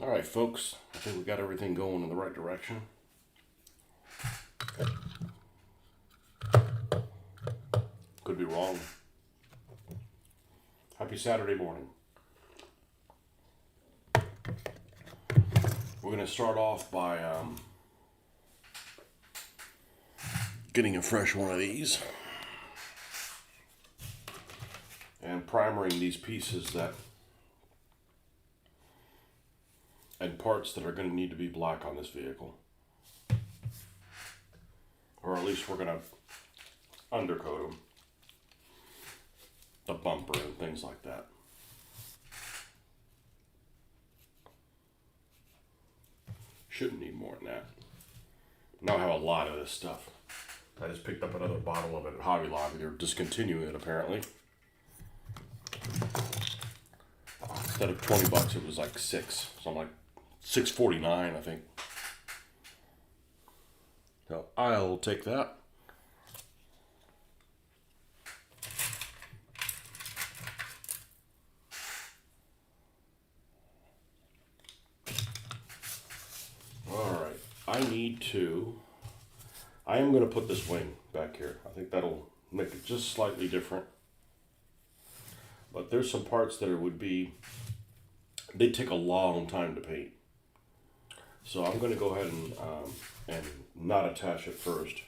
All right, folks, I think we got everything going in the right direction. Could be wrong. Happy Saturday morning. We're going to start off by getting a fresh one of these and primering these pieces and parts that are going to need to be black on this vehicle. Or at least we're going to undercoat them. The bumper and things like that. Shouldn't need more than that. Now I have a lot of this stuff. I just picked up another bottle of it at Hobby Lobby. They're discontinuing it apparently. Instead of $20, it was like $6. So I'm like $6.49, I think. So I'll take that. Alright, I am going to put this wing back here. I think that'll make it just slightly different. But there's some parts that they take a long time to paint. So I'm going to go ahead and not attach it first.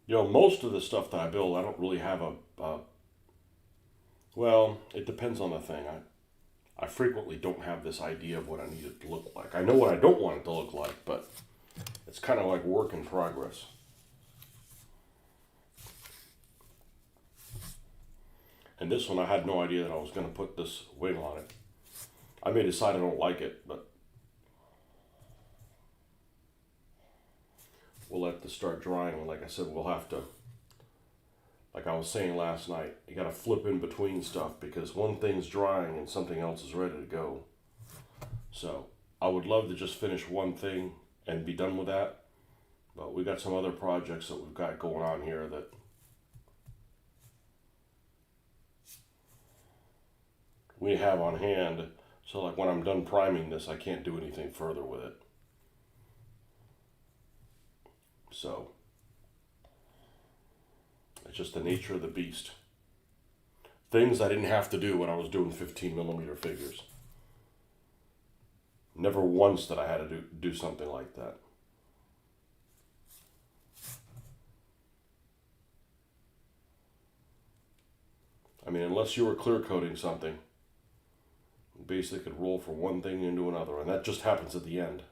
You know, most of the stuff that I build, I don't really have well, it depends on the thing. I frequently don't have this idea of what I need it to look like. I know what I don't want it to look like, but it's kind of like work in progress. And this one, I had no idea that I was going to put this wing on it. I may decide I don't like it, but we'll let this start drying. And like I said, we'll have to, like I was saying last night, you got to flip in between stuff because one thing's drying and something else is ready to go. So I would love to just finish one thing and be done with that. But we got some other projects that we've got going on here that we have on hand. So like when I'm done priming this, I can't do anything further with it. So it's just the nature of the beast. Things I didn't have to do when I was doing 15mm figures. Never once did I had to do something like that. I mean, unless you were clear coating something, you basically could roll from one thing into another, and that just happens at the end.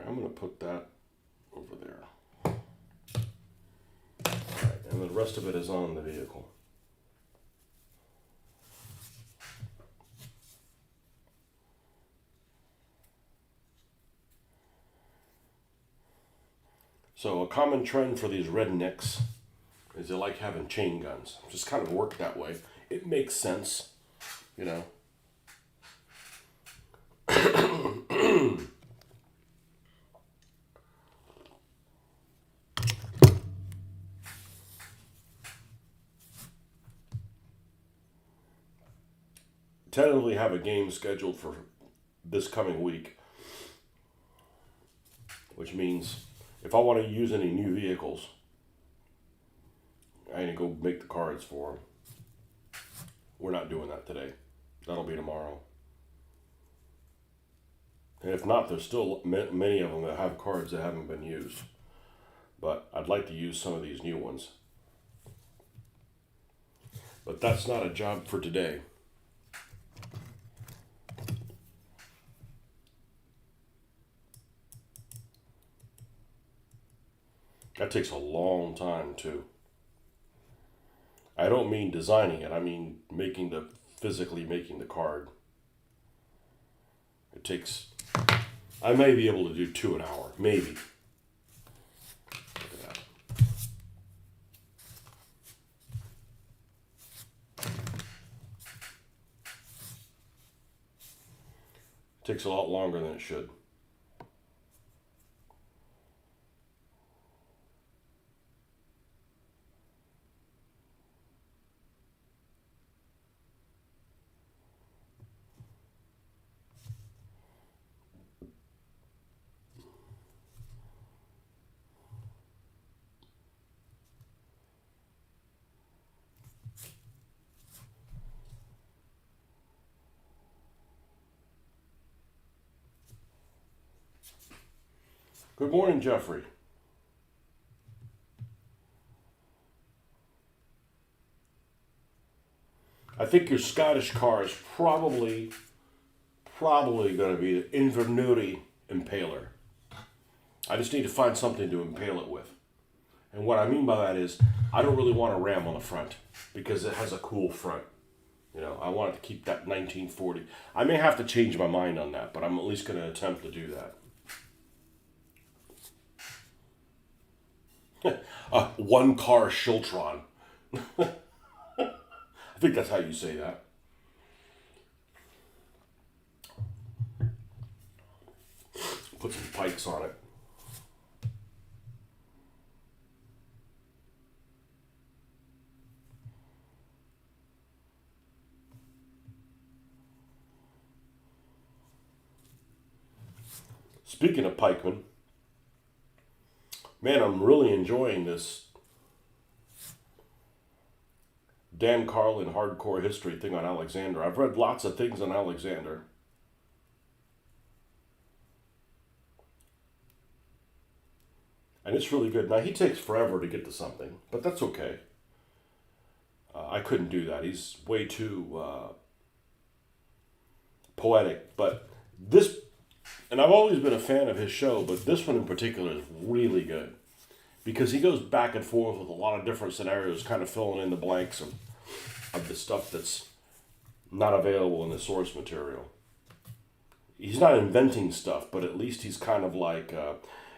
I'm going to put that over there. Alright, and the rest of it is on the vehicle. So a common trend for these rednecks is they like having chain guns. Just kind of work that way. It makes sense, you know. Tentatively have a game scheduled for this coming week, which means if I want to use any new vehicles, I need to go make the cards for them. We're not doing that today. That'll be tomorrow. And if not, there's still many of them that have cards that haven't been used. But I'd like to use some of these new ones. But that's not a job for today. That takes a long time too. I don't mean designing it, I mean physically making the card. It takes I may be able to do 2 an hour, maybe. Look at that. Takes a lot longer than it should. Good morning, Jeffrey. I think your Scottish car is probably going to be the Invenuity Impaler. I just need to find something to impale it with. And what I mean by that is, I don't really want a ram on the front because it has a cool front. You know, I want it to keep that 1940. I may have to change my mind on that, but I'm at least going to attempt to do that. One car Shiltron. I think that's how you say that. Put some pikes on it. Speaking of pikemen, man, I'm really enjoying this Dan Carlin hardcore history thing on Alexander. I've read lots of things on Alexander. And it's really good. Now, he takes forever to get to something, but that's okay. I couldn't do that. He's way too poetic. But this, and I've always been a fan of his show, but this one in particular is really good. Because he goes back and forth with a lot of different scenarios, kind of filling in the blanks of the stuff that's not available in the source material. He's not inventing stuff, but at least he's kind of like,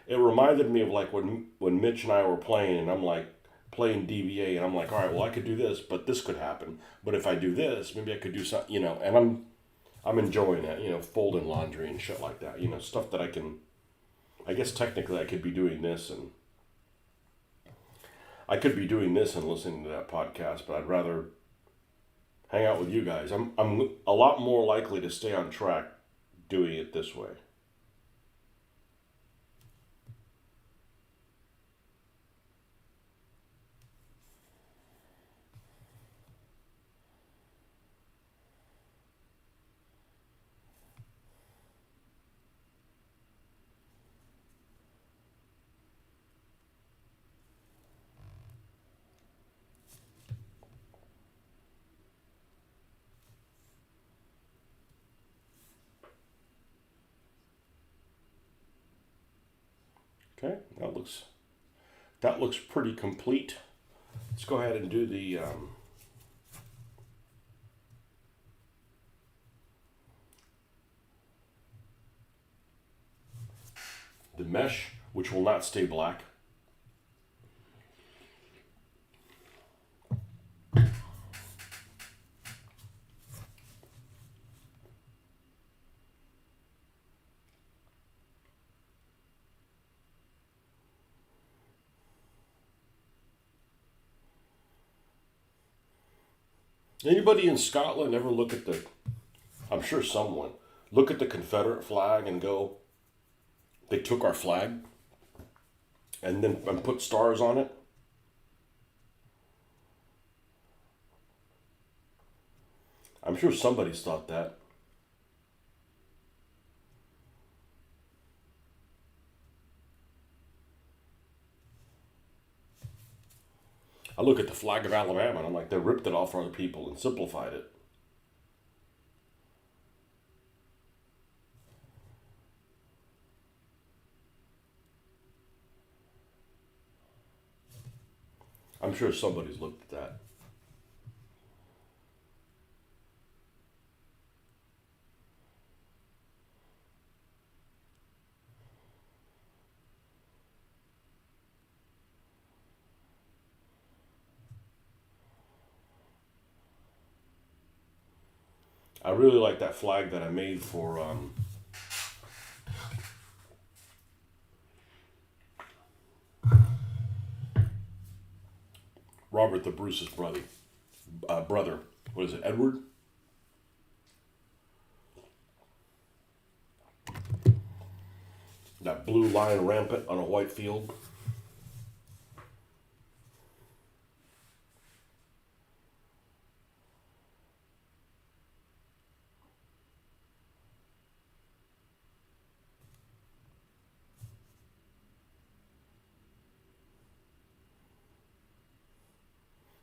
it reminded me of like when Mitch and I were playing, and I'm like playing DBA, and I'm like, all right, well, I could do this, but this could happen. But if I do this, maybe I could do something, you know, and I'm enjoying that, you know, folding laundry and shit like that, you know, stuff that I guess technically I could be doing this and listening to that podcast, but I'd rather hang out with you guys. I'm a lot more likely to stay on track doing it this way. Okay, that looks pretty complete. Let's go ahead and do the mesh, which will not stay black. Anybody in Scotland ever look at I'm sure someone, look at the Confederate flag and go, they took our flag and put stars on it? I'm sure somebody's thought that. I look at the flag of Alabama and I'm like, they ripped it off for other people and simplified it. I'm sure somebody's looked at that. I really like that flag that I made for Robert the Bruce's brother. What is it, Edward? That blue lion rampant on a white field.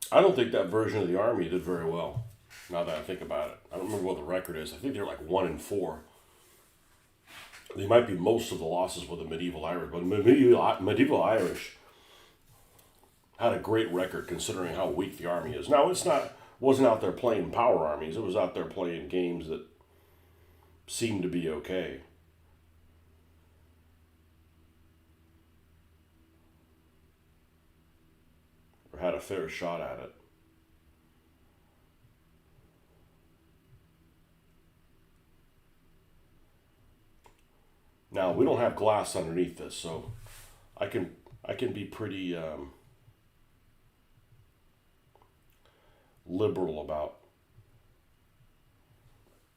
I don't think that version of the Army did very well. Now that I think about it, I don't remember what the record is. I think they're like 1-4. They might be most of the losses with the medieval Irish, but medieval Irish had a great record considering how weak the army is. Now wasn't out there playing power armies. It was out there playing games that seemed to be okay. Or had a fair shot at it. Now we don't have glass underneath this, so I can be pretty liberal about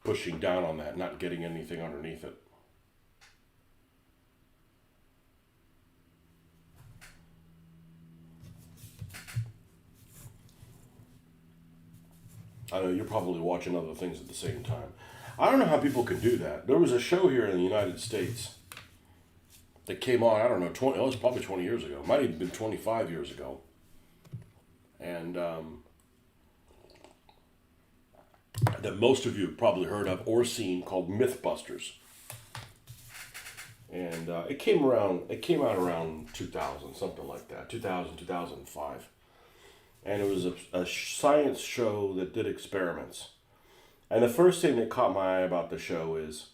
pushing down on that, not getting anything underneath it. I know you're probably watching other things at the same time. I don't know how people can do that. There was a show here in the United States that came on, I don't know, it was probably 20 years ago. It might have been 25 years ago. And that most of you have probably heard of or seen, called Mythbusters. And it came out around 2000, something like that, 2000, 2005. And it was a science show that did experiments. And the first thing that caught my eye about the show is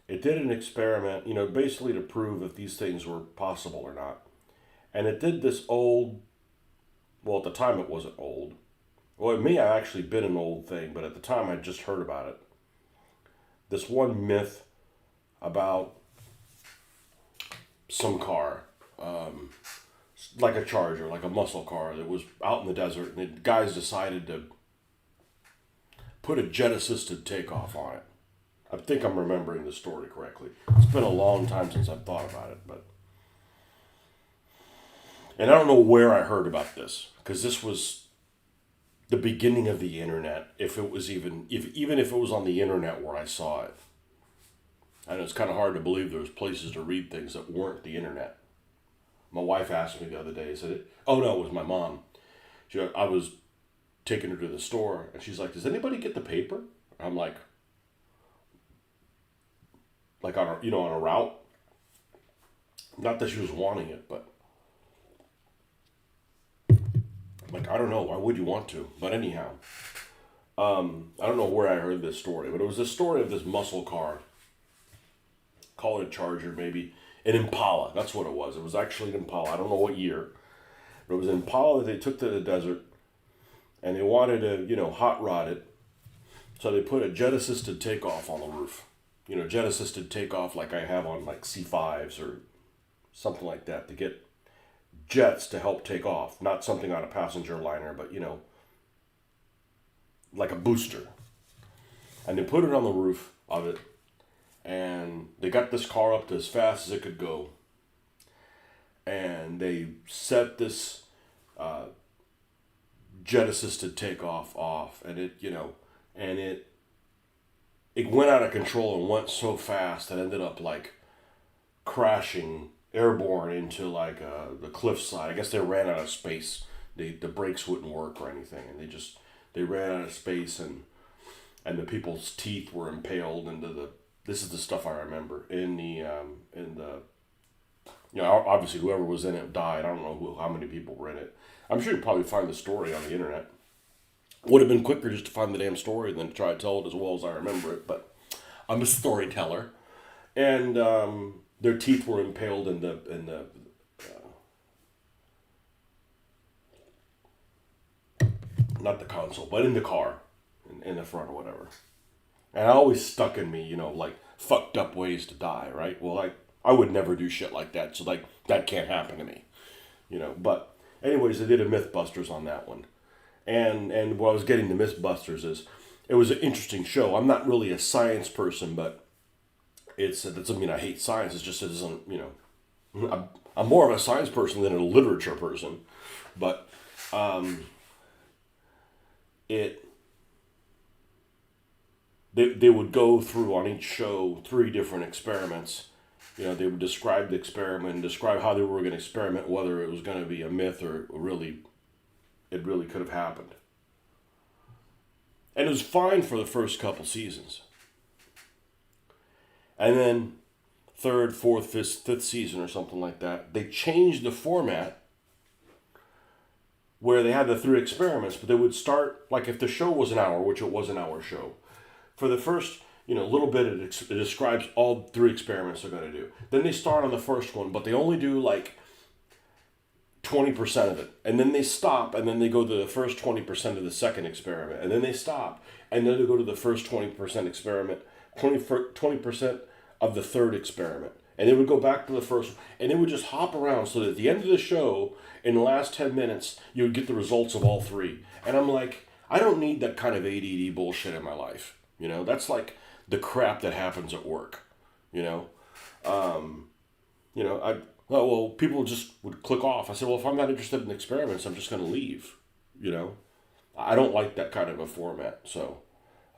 it did an experiment, basically to prove if these things were possible or not. And it did this well, at the time it wasn't old. Well, it may have actually been an old thing, but at the time I just heard about it. This one myth about some car, like a Charger, like a muscle car that was out in the desert, and the guys decided to put a jet-assisted takeoff on it. I think I'm remembering the story correctly. It's been a long time since I've thought about it, and I don't know where I heard about this, because this was the beginning of the internet. If it was even if it was on the internet where I saw it, and it's kind of hard to believe there was places to read things that weren't the internet. My wife asked me the other day, said, "Oh no, it was my mom." I was taking her to the store, and she's like, "Does anybody get the paper?" I'm like on a route. Not that she was wanting it, but I don't know. Why would you want to? But anyhow, I don't know where I heard this story, but it was a story of this muscle car. Call it a Charger, maybe an Impala. That's what it was. It was actually an Impala. I don't know what year, but it was an Impala that they took to the desert, and they wanted to hot rod it. So they put a jet-assisted takeoff on the roof. Jet-assisted takeoff like I have on like C5s or something like that, to get jets to help take off. Not something on a passenger liner, but like a booster. And they put it on the roof of it, and they got this car up to as fast as it could go. And they set this jet-assisted takeoff off, and it went out of control and went so fast that it ended up like crashing airborne into like the cliffside. I guess they ran out of space. The brakes wouldn't work or anything, and they ran out of space, and the people's teeth were impaled into the. This is the stuff I remember in the obviously whoever was in it died. I don't know how many people were in it. I'm sure you'd probably find the story on the internet. Would have been quicker just to find the damn story than to try to tell it as well as I remember it, but I'm a storyteller. And their teeth were impaled in the not the console, but in the car, in the front or whatever. And I always stuck in me, like fucked up ways to die, right? Well, I would never do shit like that, so like that can't happen to me, But anyways, I did a MythBusters on that one, and what I was getting to MythBusters is it was an interesting show. I'm not really a science person, but that doesn't mean I hate science. It's just it doesn't, I'm more of a science person than a literature person, but it they would go through on each show 3 different experiments. They would describe the experiment, describe how they were going to experiment, whether it was going to be a myth or it really could have happened. And it was fine for the first couple seasons. And then 3rd, 4th, 5th season or something like that, they changed the format where they had the 3 experiments, but they would start, like if the show was an hour, which it was an hour show, for the first little bit it describes all 3 experiments they're going to do. Then they start on the first one, but they only do like 20% of it. And then they stop, and then they go to the first 20% of the second experiment. And then they stop, and then they go to the first 20% experiment, 20% of the third experiment. And they would go back to the first one, and they would just hop around so that at the end of the show, in the last 10 minutes, you would get the results of all 3. And I'm like, I don't need that kind of ADD bullshit in my life. That's like the crap that happens at work. People just would click off. I said, well, if I'm not interested in experiments, I'm just going to leave. I don't like that kind of a format, so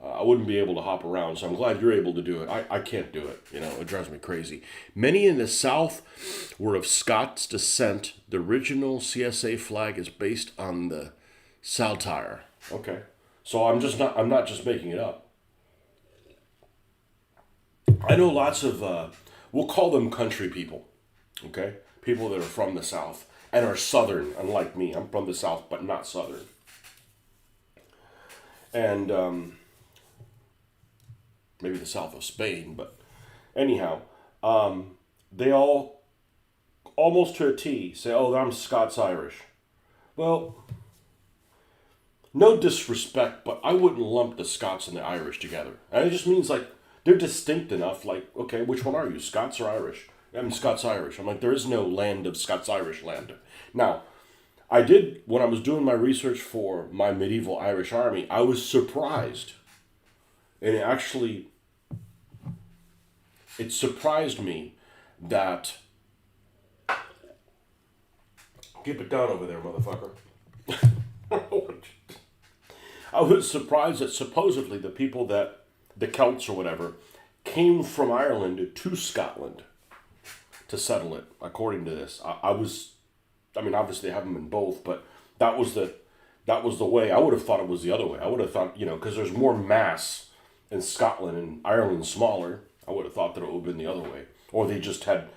I wouldn't be able to hop around. So I'm glad you're able to do it. I can't do it. It drives me crazy. Many in the South were of Scots descent. The original CSA flag is based on the saltire. Okay, so I'm not just making it up. I know lots of, we'll call them country people, okay? People that are from the South and are Southern, unlike me. I'm from the South, but not Southern. And maybe the south of Spain, but anyhow, they all, almost to a T, say, oh, I'm Scots-Irish. Well, no disrespect, but I wouldn't lump the Scots and the Irish together. And it just means like, they're distinct enough, like, okay, which one are you, Scots or Irish? I'm Scots-Irish. I'm like, there is no land of Scots-Irish land. Now, when I was doing my research for my medieval Irish army, I was surprised. And it surprised me that, keep it down over there, motherfucker. I was surprised that supposedly the people the Celts or whatever, came from Ireland to Scotland to settle it, according to this. Obviously they haven't been both, but that was the way. I would have thought it was the other way. I would have thought, because there's more mass in Scotland and Ireland's smaller, I would have thought that it would have been the other way. Or they just had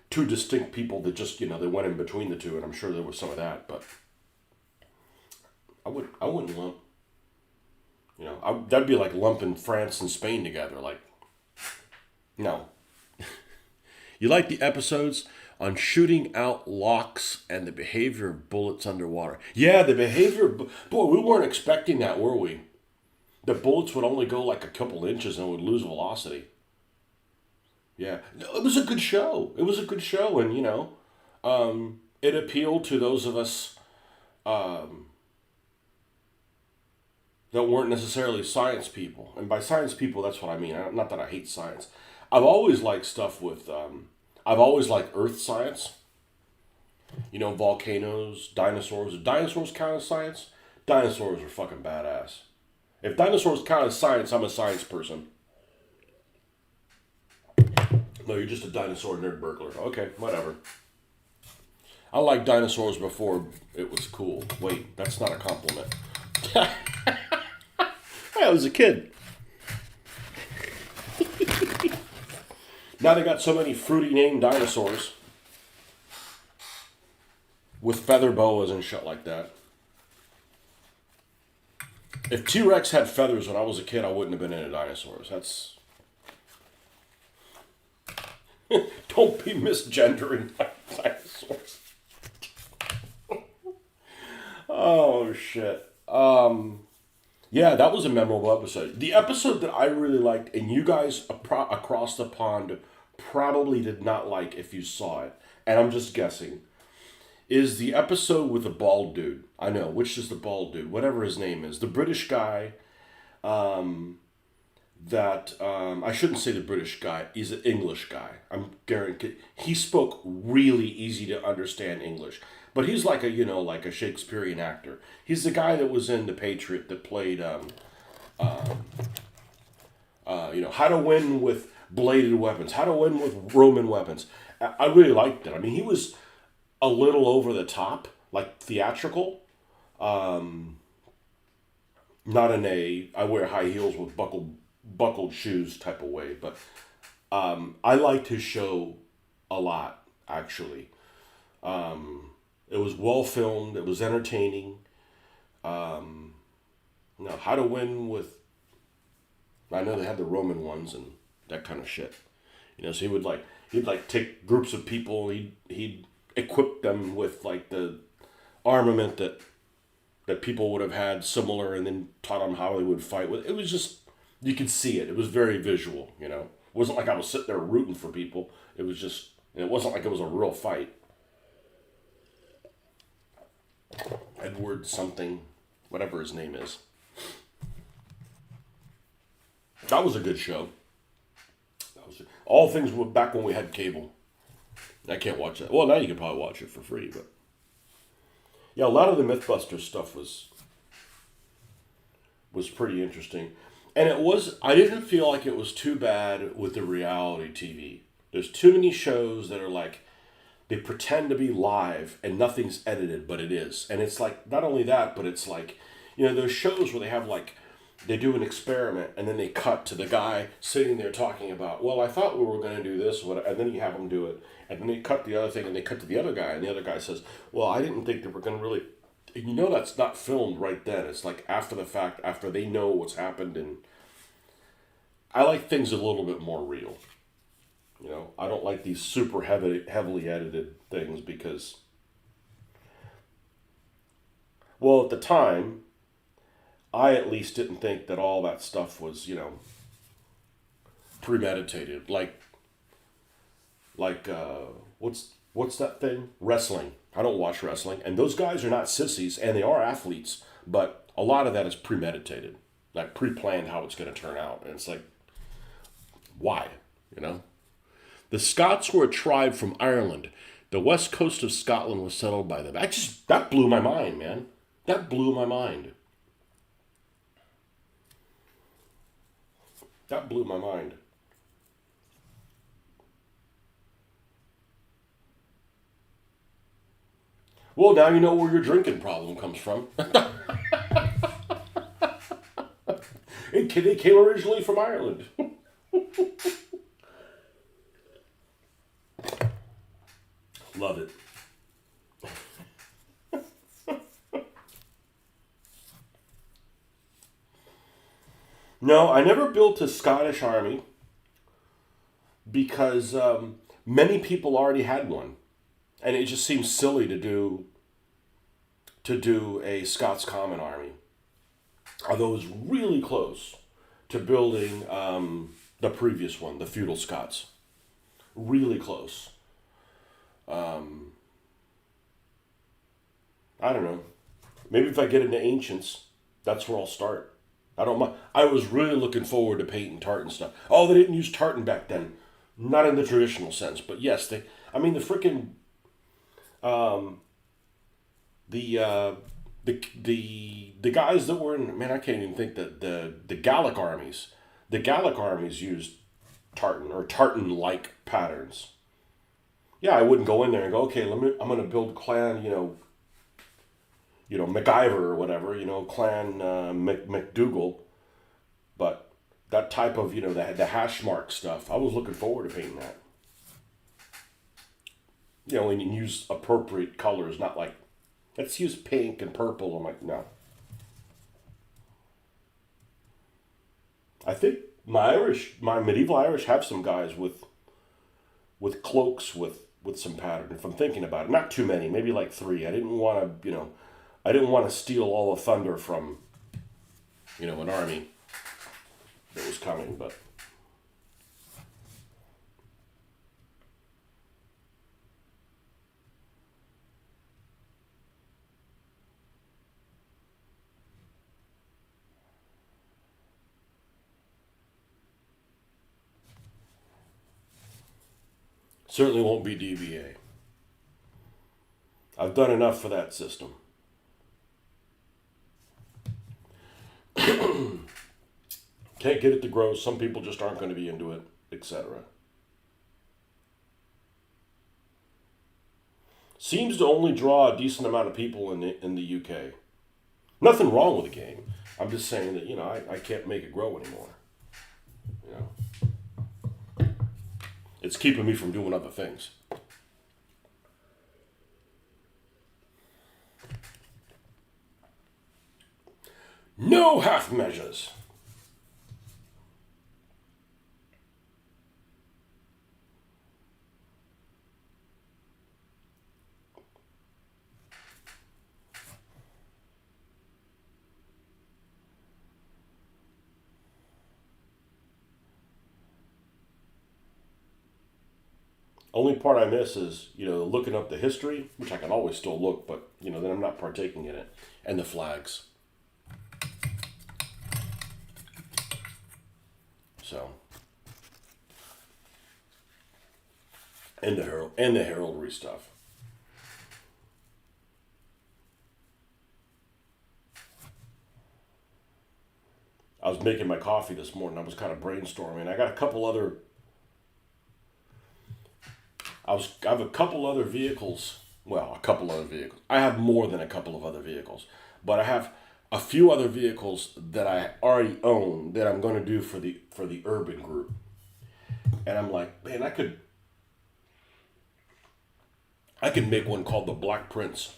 2 distinct people that just, they went in between the 2, and I'm sure there was some of that, but I wouldn't lump. That'd be like lumping France and Spain together. Like, no. You like the episodes on shooting out locks and the behavior of bullets underwater? Yeah, the behavior. Boy, we weren't expecting that, were we? The bullets would only go like a couple inches and would lose velocity. Yeah, it was a good show. And it appealed to those of us. That weren't necessarily science people. And by science people, that's what I mean. Not that I hate science. I've always liked stuff with, I've always liked earth science. Volcanoes, dinosaurs. Do dinosaurs count as science? Dinosaurs are fucking badass. If dinosaurs count as science, I'm a science person. No, you're just a dinosaur nerd burglar. Okay, whatever. I liked dinosaurs before it was cool. Wait, that's not a compliment. I was a kid. Now they got so many fruity named dinosaurs with feather boas and shit like that. If T-Rex had feathers when I was a kid, I wouldn't have been into dinosaurs. That's... Don't be misgendering dinosaurs. Oh, shit. Yeah, that was a memorable episode. The episode that I really liked, and you guys across the pond probably did not like if you saw it, and I'm just guessing, is the episode with the bald dude. I know, which is the bald dude, whatever his name is. The British guy that, I shouldn't say the British guy, he's an English guy. I'm guaranteed. He spoke really easy to understand English. But he's like a, like a Shakespearean actor. He's the guy that was in The Patriot that played, How to Win with Bladed Weapons, How to Win with Roman Weapons. I really liked it. I mean, he was a little over the top, like theatrical. Not in a I wear high heels with buckled shoes type of way, but I liked his show a lot. Actually, it was well filmed. It was entertaining. How to Win with. I know they had the Roman ones and that kind of shit. So he'd take groups of people. He'd equip them with like the armament that people would have had similar, and then taught them how they would fight with. It was just, you could see it. It was very visual. It wasn't like I was sitting there rooting for people. It was just, it wasn't like it was a real fight. Edward something, whatever his name is. That was a good show. All things were back when we had cable. I can't watch that. Well, now you can probably watch it for free, but yeah, a lot of the MythBusters stuff was pretty interesting, and I didn't feel like it was too bad with the reality TV. There's too many shows that are like they pretend to be live and nothing's edited, but it is, and it's like not only that, but it's like those shows where they have like they do an experiment and then they cut to the guy sitting there talking about, well, I thought we were going to do this, and then you have them do it, and then they cut the other thing and they cut to the other guy, and the other guy says, well, I didn't think that we're going to really, that's not filmed right then. It's like after the fact, after they know what's happened, and I like things a little bit more real. I don't like these super heavily edited things because, well, at the time, I at least didn't think that all that stuff was, premeditated. What's that thing? Wrestling. I don't watch wrestling, and those guys are not sissies, and they are athletes, but a lot of that is premeditated, like pre-planned how it's going to turn out, and it's like, why? The Scots were a tribe from Ireland. The west coast of Scotland was settled by them. That blew my mind, man. That blew my mind. That blew my mind. Well, now you know where your drinking problem comes from. They came originally from Ireland. Love it. No, I never built a Scottish army because many people already had one, and it just seems silly to do a Scots Common Army. Although it was really close to building the previous one, the Feudal Scots. Really close. I don't know. Maybe if I get into Ancients, that's where I'll start. I don't mind. I was really looking forward to painting tartan stuff. Oh, they didn't use tartan back then. Not in the traditional sense, but yes, the freaking the the guys that were in, man, I can't even think that the Gallic armies. The Gallic armies used tartan or tartan like patterns. Yeah, I wouldn't go in there and go, okay, I'm gonna build clan, MacGyver or whatever, clan McDougal, but that type of, the hash mark stuff, I was looking forward to painting that. And use appropriate colors, not like, let's use pink and purple. I'm like, no. I think my medieval Irish have some guys with cloaks with some pattern. If I'm thinking about it, not too many, maybe like 3. I didn't want to steal all the thunder from an army that was coming, but certainly won't be DBA. I've done enough for that system. Can't get it to grow. Some people just aren't going to be into it, etc. Seems to only draw a decent amount of people in the UK. Nothing wrong with the game. I'm just saying that I can't make it grow anymore. You know, it's keeping me from doing other things. No half measures. Only part I miss is, looking up the history, which I can always still look, but, then I'm not partaking in it. And the flags. So. And the heraldry stuff. I was making my coffee this morning. I was kind of brainstorming. I got a couple other I have a couple other vehicles. Well, a couple other vehicles. I have more than a couple of other vehicles, but I have a few other vehicles that I already own that I'm going to do for the urban group. And I'm like, man, I could make one called the Black Prince.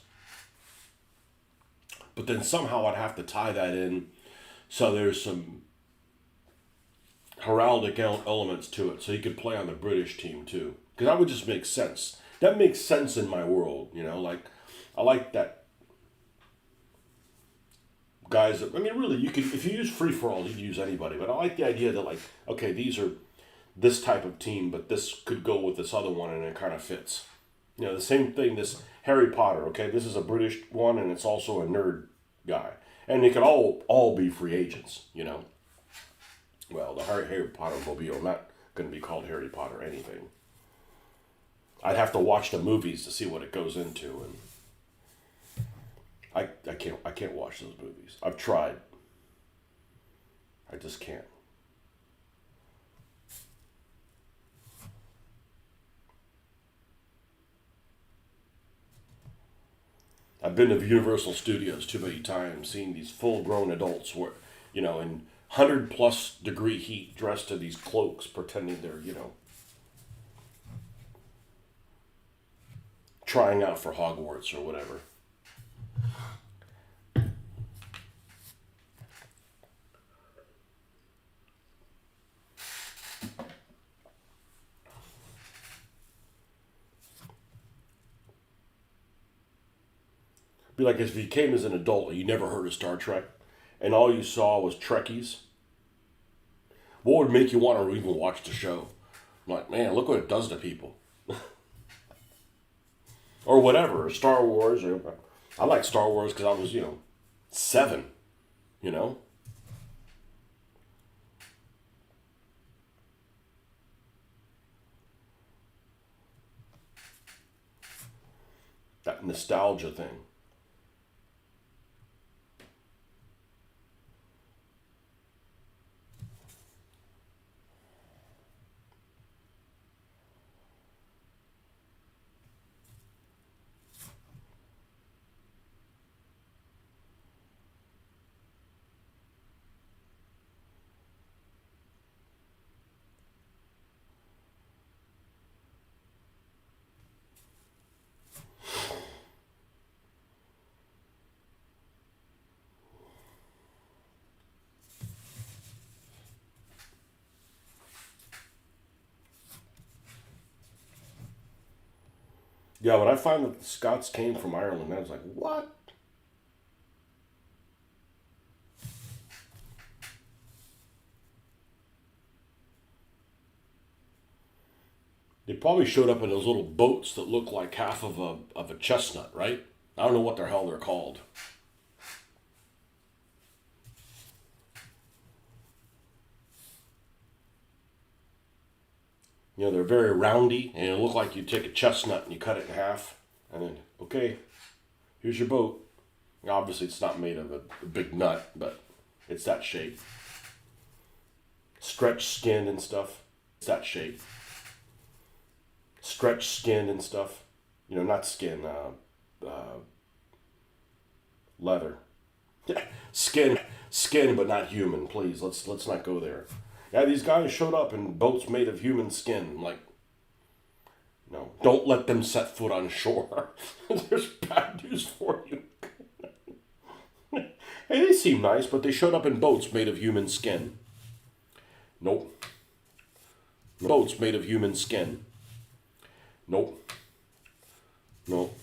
But then somehow I'd have to tie that in so there's some heraldic elements to it, so you could play on the British team too. Because that would just make sense. That makes sense in my world, Like, I like that. Guys, really, you could, if you use free for all, you can use anybody. But I like the idea that, like, okay, these are this type of team, but this could go with this other one, and it kind of fits. The same thing. This Harry Potter. Okay, this is a British one, and it's also a nerd guy, and they could all be free agents. Well, the Harry Potter mobile not going to be called Harry Potter anything. I'd have to watch the movies to see what it goes into, and I can't watch those movies. I've tried. I just can't. I've been to Universal Studios too many times, seeing these full-grown adults where, in 100+ degree heat, dressed in these cloaks, pretending they're, trying out for Hogwarts or whatever. Be like if you came as an adult and you never heard of Star Trek, and all you saw was Trekkies. What would make you want to even watch the show? I'm like, man, look what it does to people. Or whatever, or Star Wars. I like Star Wars because I was, 7, That nostalgia thing. Yeah, when I find that the Scots came from Ireland, I was like, what? probably showed up in those little boats that look like half of a chestnut, right? I don't know what the hell they're called. You know, they're very roundy, and it look like you take a chestnut and you cut it in half, and then, okay, here's your boat. Obviously, it's not made of a big nut, but it's that shape. Stretched skin and stuff. It's that shape. Stretched skin and stuff. You know, not skin, leather. Skin, but not human. Please, let's not go there. Yeah, these guys showed up in boats made of human skin. I'm like, no, don't let them set foot on shore. There's bad news for you. Hey, they seem nice, but they showed up in boats made of human skin. Nope. Boats made of human skin. Nope. Nope.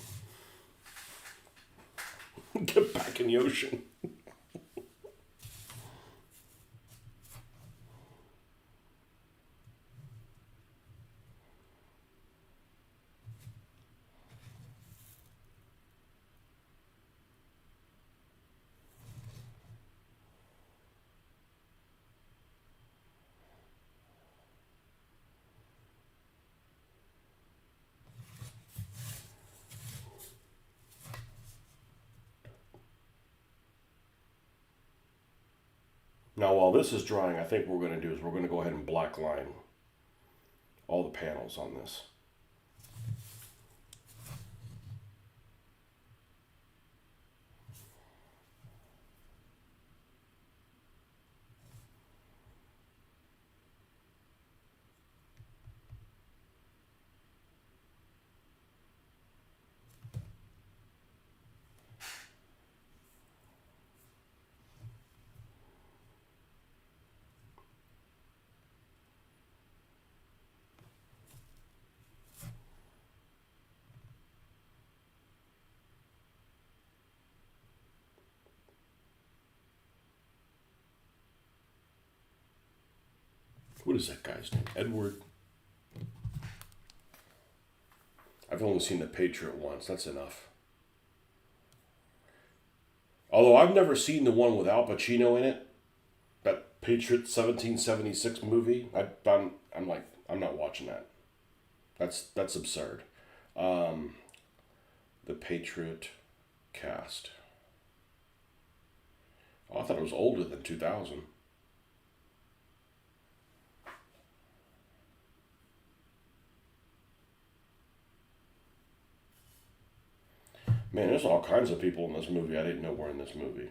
Get back in the ocean. Now, while this is drying, I think what we're going to do is we're going to go ahead and black line all the panels on this. What is that guy's name? Edward? I've only seen The Patriot once. That's enough. Although I've never seen the one with Al Pacino in it. That Patriot 1776 movie. I'm like, I'm not watching that. That's absurd. The Patriot cast. Oh, I thought it was older than 2000. Man, there's all kinds of people in this movie I didn't know were in this movie.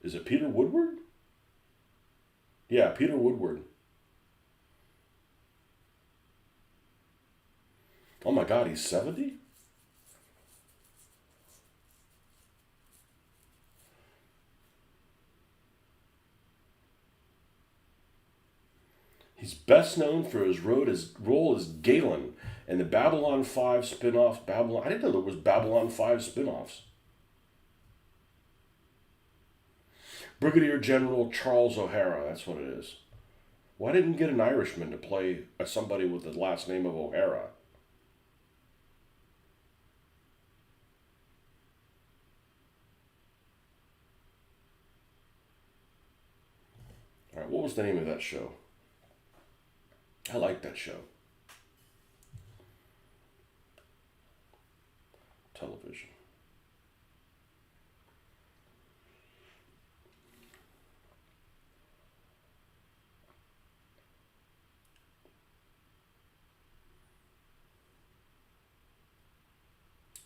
Is it Peter Woodward? Yeah, Peter Woodward. Oh my God, he's 70? He's best known for his role as Galen in the Babylon 5 spin-off. I didn't know there was Babylon 5 spin-offs. Brigadier General Charles O'Hara, that's what it is. Why didn't you get an Irishman to play somebody with the last name of O'Hara? All right, what was the name of that show? I like that show. Television.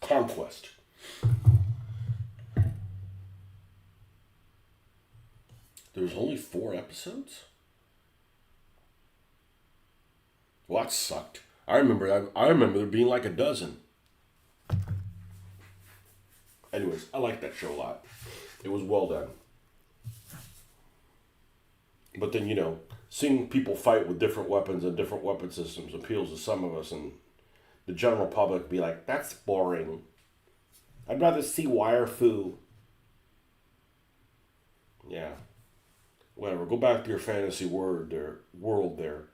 Conquest. There's only 4 episodes? Well, that sucked. I remember there being like a dozen. Anyways, I like that show a lot. It was well done. But then, seeing people fight with different weapons and different weapon systems appeals to some of us, and the general public be like, that's boring. I'd rather see wire fu. Yeah. Whatever. Go back to your fantasy world there.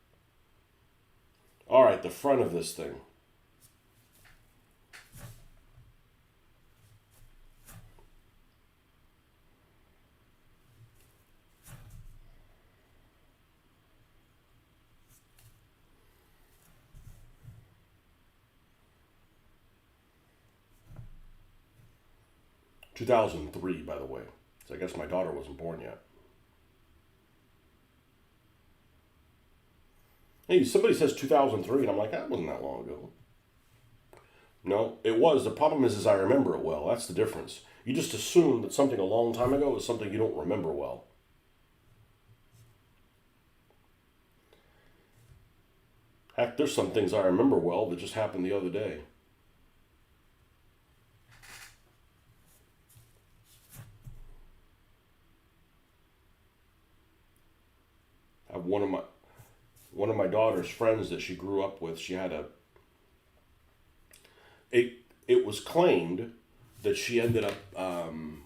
All right, the front of this thing. 2003, by the way. So I guess my daughter wasn't born yet. Hey, somebody says 2003, and I'm like, that wasn't that long ago. No, it was. The problem is I remember it well. That's the difference. You just assume that something a long time ago is something you don't remember well. Heck, there's some things I remember well that just happened the other day. I have one of my daughter's friends that she grew up with. She had it was claimed that she ended up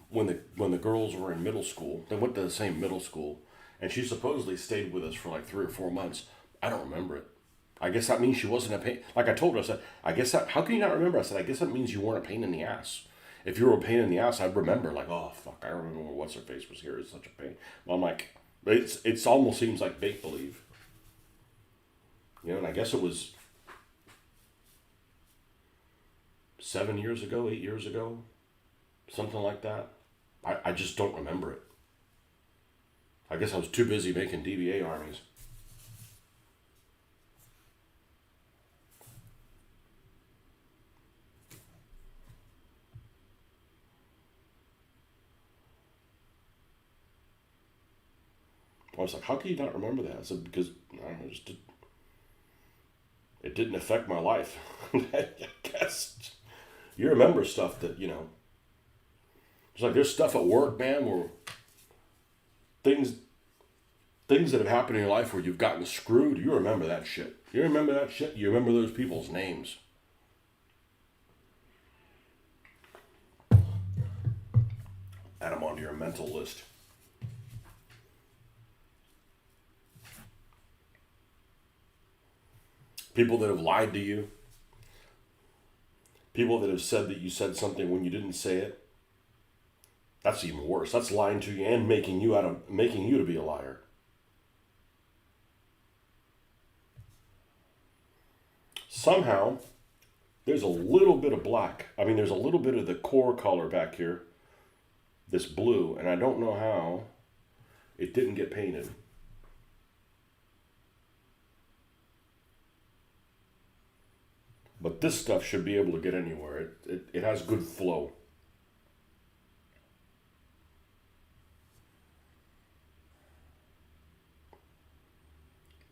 when the girls were in middle school. They went to the same middle school, and she supposedly stayed with us for like 3 or 4 months. I don't remember it. I guess that means she wasn't a pain. Like I told her, I said, I guess that. How can you not remember? I said, I guess that means you weren't a pain in the ass. If you were a pain in the ass, I'd remember. Like, oh fuck, I remember when what's her face was here. It's such a pain. Well, I'm like, it's almost seems like make believe. You know, and I guess it was 7 years ago, 8 years ago, something like that. I just don't remember it. I guess I was too busy making DBA armies. I was like, how can you not remember that? I said, because I don't know, it didn't affect my life. I guess you remember stuff that, it's like there's stuff at work, man, where things that have happened in your life where you've gotten screwed. You remember that shit. You remember that shit. You remember those people's names. Add them onto your mental list. People that have lied to you. People that have said that you said something when you didn't say it. That's even worse. That's lying to you and making you to be a liar. Somehow, there's a little bit of black. I mean, there's a little bit of the core color back here, this blue, and I don't know how it didn't get painted. But this stuff should be able to get anywhere. It has good flow.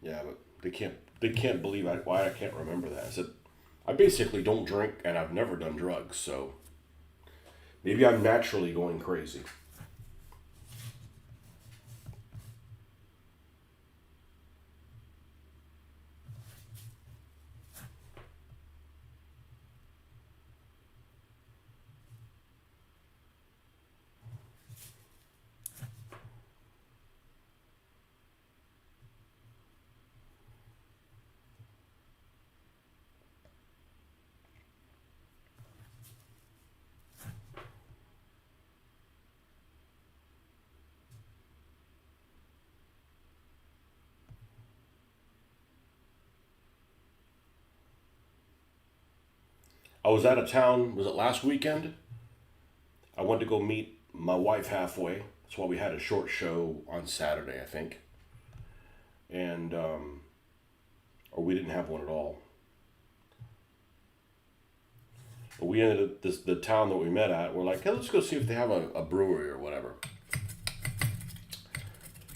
Yeah, but they can't believe why I can't remember that. I said, I basically don't drink and I've never done drugs, so maybe I'm naturally going crazy. I was out of town, was it last weekend? I went to go meet my wife halfway. That's why we had a short show on Saturday, I think. And, or we didn't have one at all. But we ended up, the town that we met at, we're like, hey, let's go see if they have a brewery or whatever.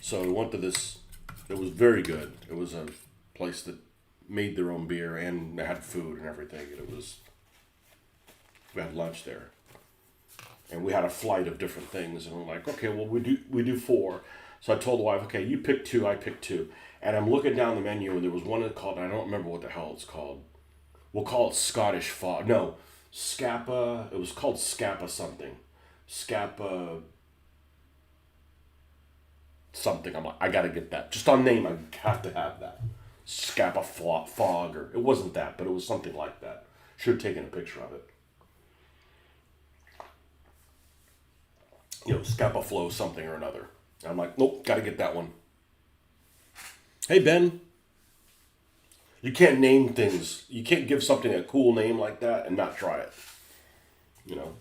So we went to this, it was very good. It was a place that made their own beer and they had food and everything. And we had lunch there. And we had a flight of different things. And we're like, okay, well, we do 4. So I told the wife, okay, you pick 2, I pick 2. And I'm looking down the menu and there was one called, I don't remember what the hell it's called. We'll call it Scottish Fog. No, Scappa. It was called Scappa something. Scappa. something. I'm like, I gotta get that. Just on name, I have to have that. Scapa Fog, or it wasn't that, but it was something like that. Should have taken a picture of it. You know, Scapa Flow something or another. I'm like, nope, gotta get that one. Hey, Ben. You can't name things. You can't give something a cool name like that and not try it. You know?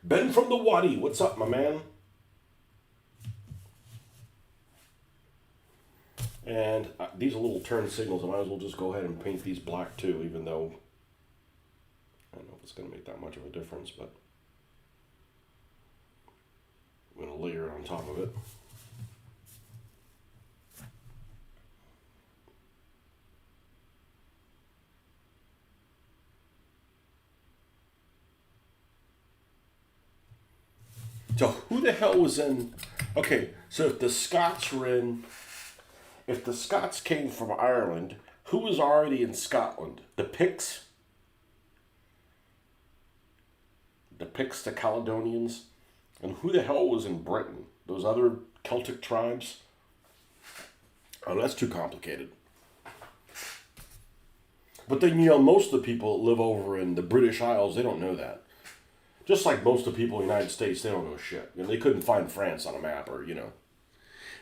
Ben from the Wadi, what's up, my man? And these are little turn signals. I might as well just go ahead and paint these black too, even though I don't know if it's going to make that much of a difference, but I'm going to layer it on top of it. So who the hell was in... Okay, so if the Scots were in... If the Scots came from Ireland, who was already in Scotland? The Picts? The Picts, the Caledonians? And who the hell was in Britain? Those other Celtic tribes? Oh, that's too complicated. But then, you know, most of the people that live over in the British Isles, they don't know that. Just like most of the people in the United States, they don't know shit. You know, they couldn't find France on a map or, you know.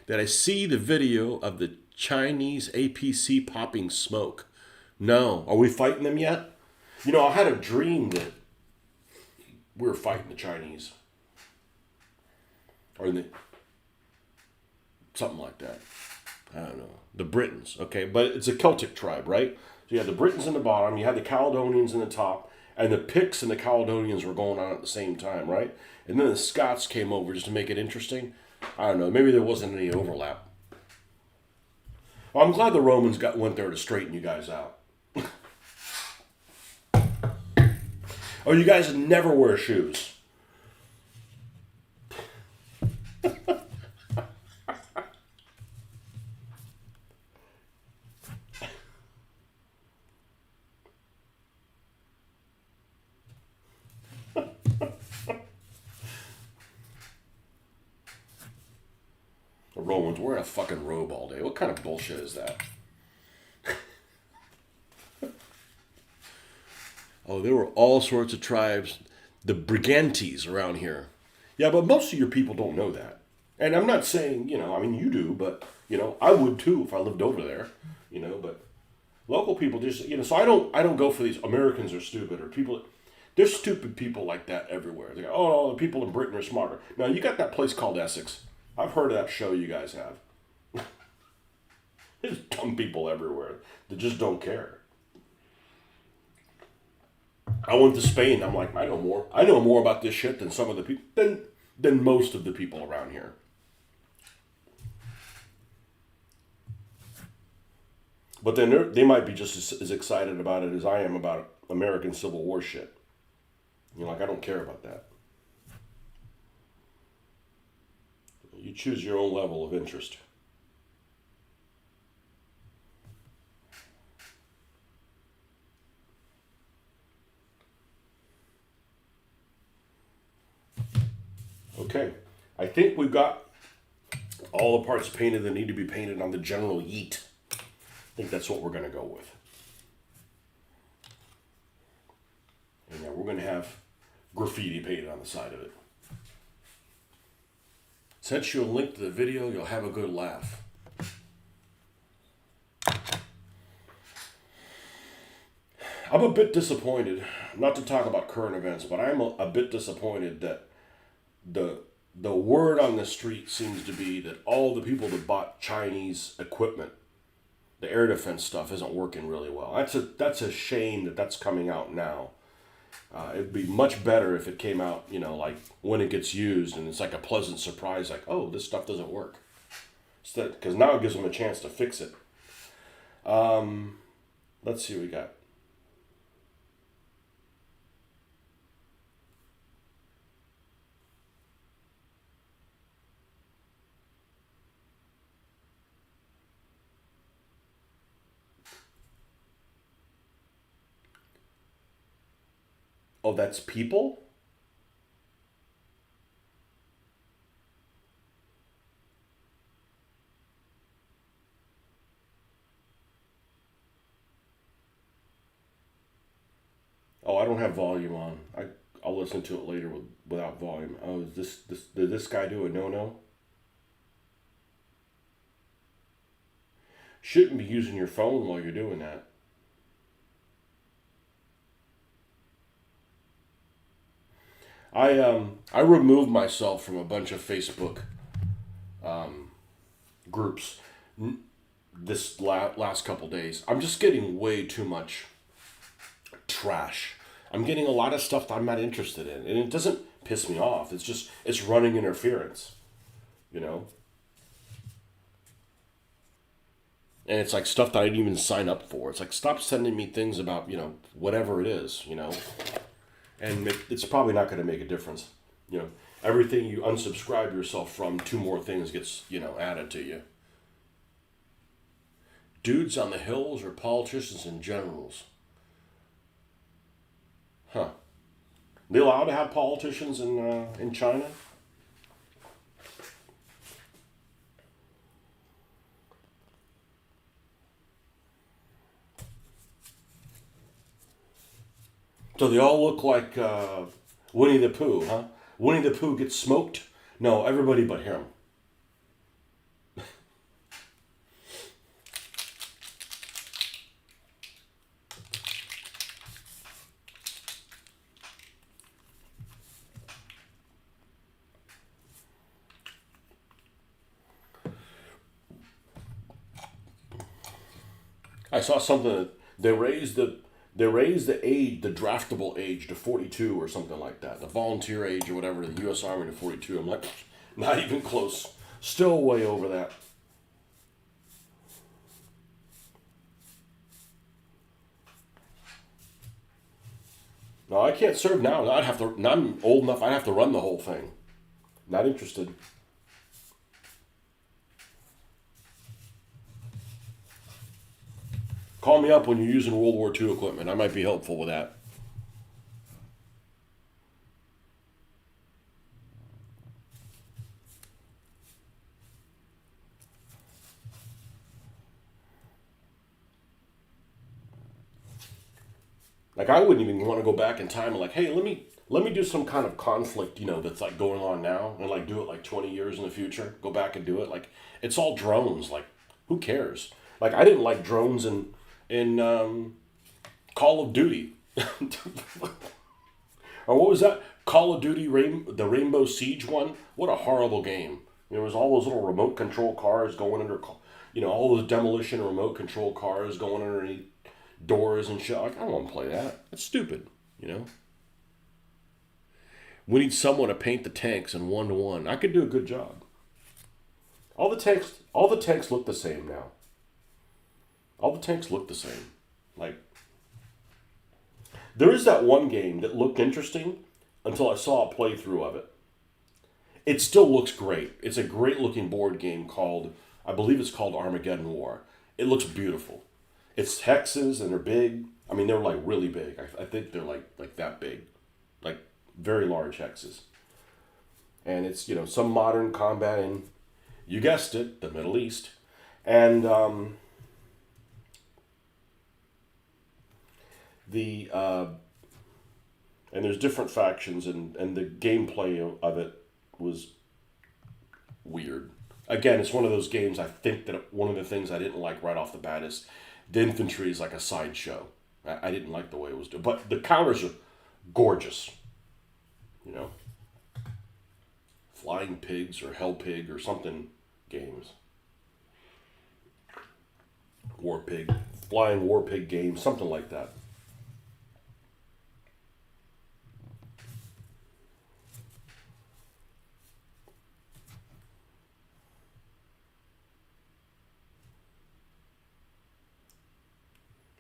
Did I see the video of the Chinese APC popping smoke? No. Are we fighting them yet? You know, I had a dream that we were fighting the Chinese. Or something like that. I don't know. The Britons, okay? But it's a Celtic tribe, right? So you had the Britons in the bottom, you had the Caledonians in the top, and the Picts and the Caledonians were going on at the same time, right? And then the Scots came over just to make it interesting. I don't know. Maybe there wasn't any overlap. Well, I'm glad the Romans went there to straighten you guys out. Oh, you guys never wear shoes. The Romans wearing a fucking robe all day. What kind of bullshit is that? Oh, there were all sorts of tribes. The Brigantes around here. Yeah, but most of your people don't know that. And I'm not saying, you know, I mean, you do, but, you know, I would too if I lived over there, you know, but local people just, you know, so I don't go for these Americans are stupid or people, there's stupid people like that everywhere. They go, oh, the people in Britain are smarter. Now, you got that place called Essex. I've heard of that show you guys have. There's dumb people everywhere that just don't care. I went to Spain. I'm like, I know more. I know more about this shit than some of the people, than most of the people around here. But then they might be just as excited about it as I am about American Civil War shit. You're like, I don't care about that. You choose your own level of interest. Okay, I think we've got all the parts painted that need to be painted on the general yeet. I think that's what we're going to go with. And then we're going to have graffiti painted on the side of it. Sent you a link to the video, you'll have a good laugh. I'm a bit disappointed, not to talk about current events, but I'm a bit disappointed that the word on the street seems to be that all the people that bought Chinese equipment, the air defense stuff, isn't working really well. That's a shame that that's coming out now. It'd be much better if it came out, you know, like when it gets used and it's like a pleasant surprise, like, oh, this stuff doesn't work. Because now it gives them a chance to fix it. Let's see what we got. Oh, that's people? Oh, I don't have volume on. I'll listen to it later without volume. Oh, is this did this guy do a no? Shouldn't be using your phone while you're doing that. I removed myself from a bunch of Facebook groups this last couple days. I'm just getting way too much trash. I'm getting a lot of stuff that I'm not interested in, and it doesn't piss me off. It's just it's running interference, you know. And it's like stuff that I didn't even sign up for. It's like stop sending me things about whatever it is, and it's probably not going to make a difference, you know. Everything you unsubscribe yourself from, two more things gets added to you. Dudes on the hills or politicians and generals? Huh? They allowed to have politicians in China? So they all look like Winnie the Pooh, huh? Winnie the Pooh gets smoked? No, everybody but him. I saw something that they raised the age, the draftable age to 42 or something like that. The volunteer age or whatever, the U.S. Army to 42. I'm like, not even close. Still way over that. No, I can't serve now. I'd have to. Now I'm old enough. I'd have to run the whole thing. Not interested. Call me up when you're using World War II equipment. I might be helpful with that. Like I wouldn't even want to go back in time and like, hey, let me do some kind of conflict, that's like going on now, and like do it like 20 years in the future. Go back and do it. Like it's all drones. Like who cares? Like I didn't like drones in Call of Duty. Or what was that? Call of Duty the Rainbow Siege one? What a horrible game. There was all those little remote control cars going under, all those demolition remote control cars going underneath doors and shit. Like, I don't want to play that. That's stupid, you know? We need someone to paint the tanks in 1-to-1. I could do a good job. All the tanks look the same now. All the tanks look the same. Like, there is that one game that looked interesting until I saw a playthrough of it. It still looks great. It's a great looking board game called, I believe it's called Armageddon War. It looks beautiful. It's hexes and they're big. I mean, they're like really big. I think they're like that big, like very large hexes. And it's some modern combat in, you guessed it, the Middle East, and the and there's different factions and the gameplay of it was weird. Again, it's one of those games. I think that one of the things I didn't like right off the bat is the infantry is like a sideshow. I didn't like the way it was done, but the counters are gorgeous. You know, Flying Pigs or Hell Pig or something games. War Pig, Flying War Pig games, something like that.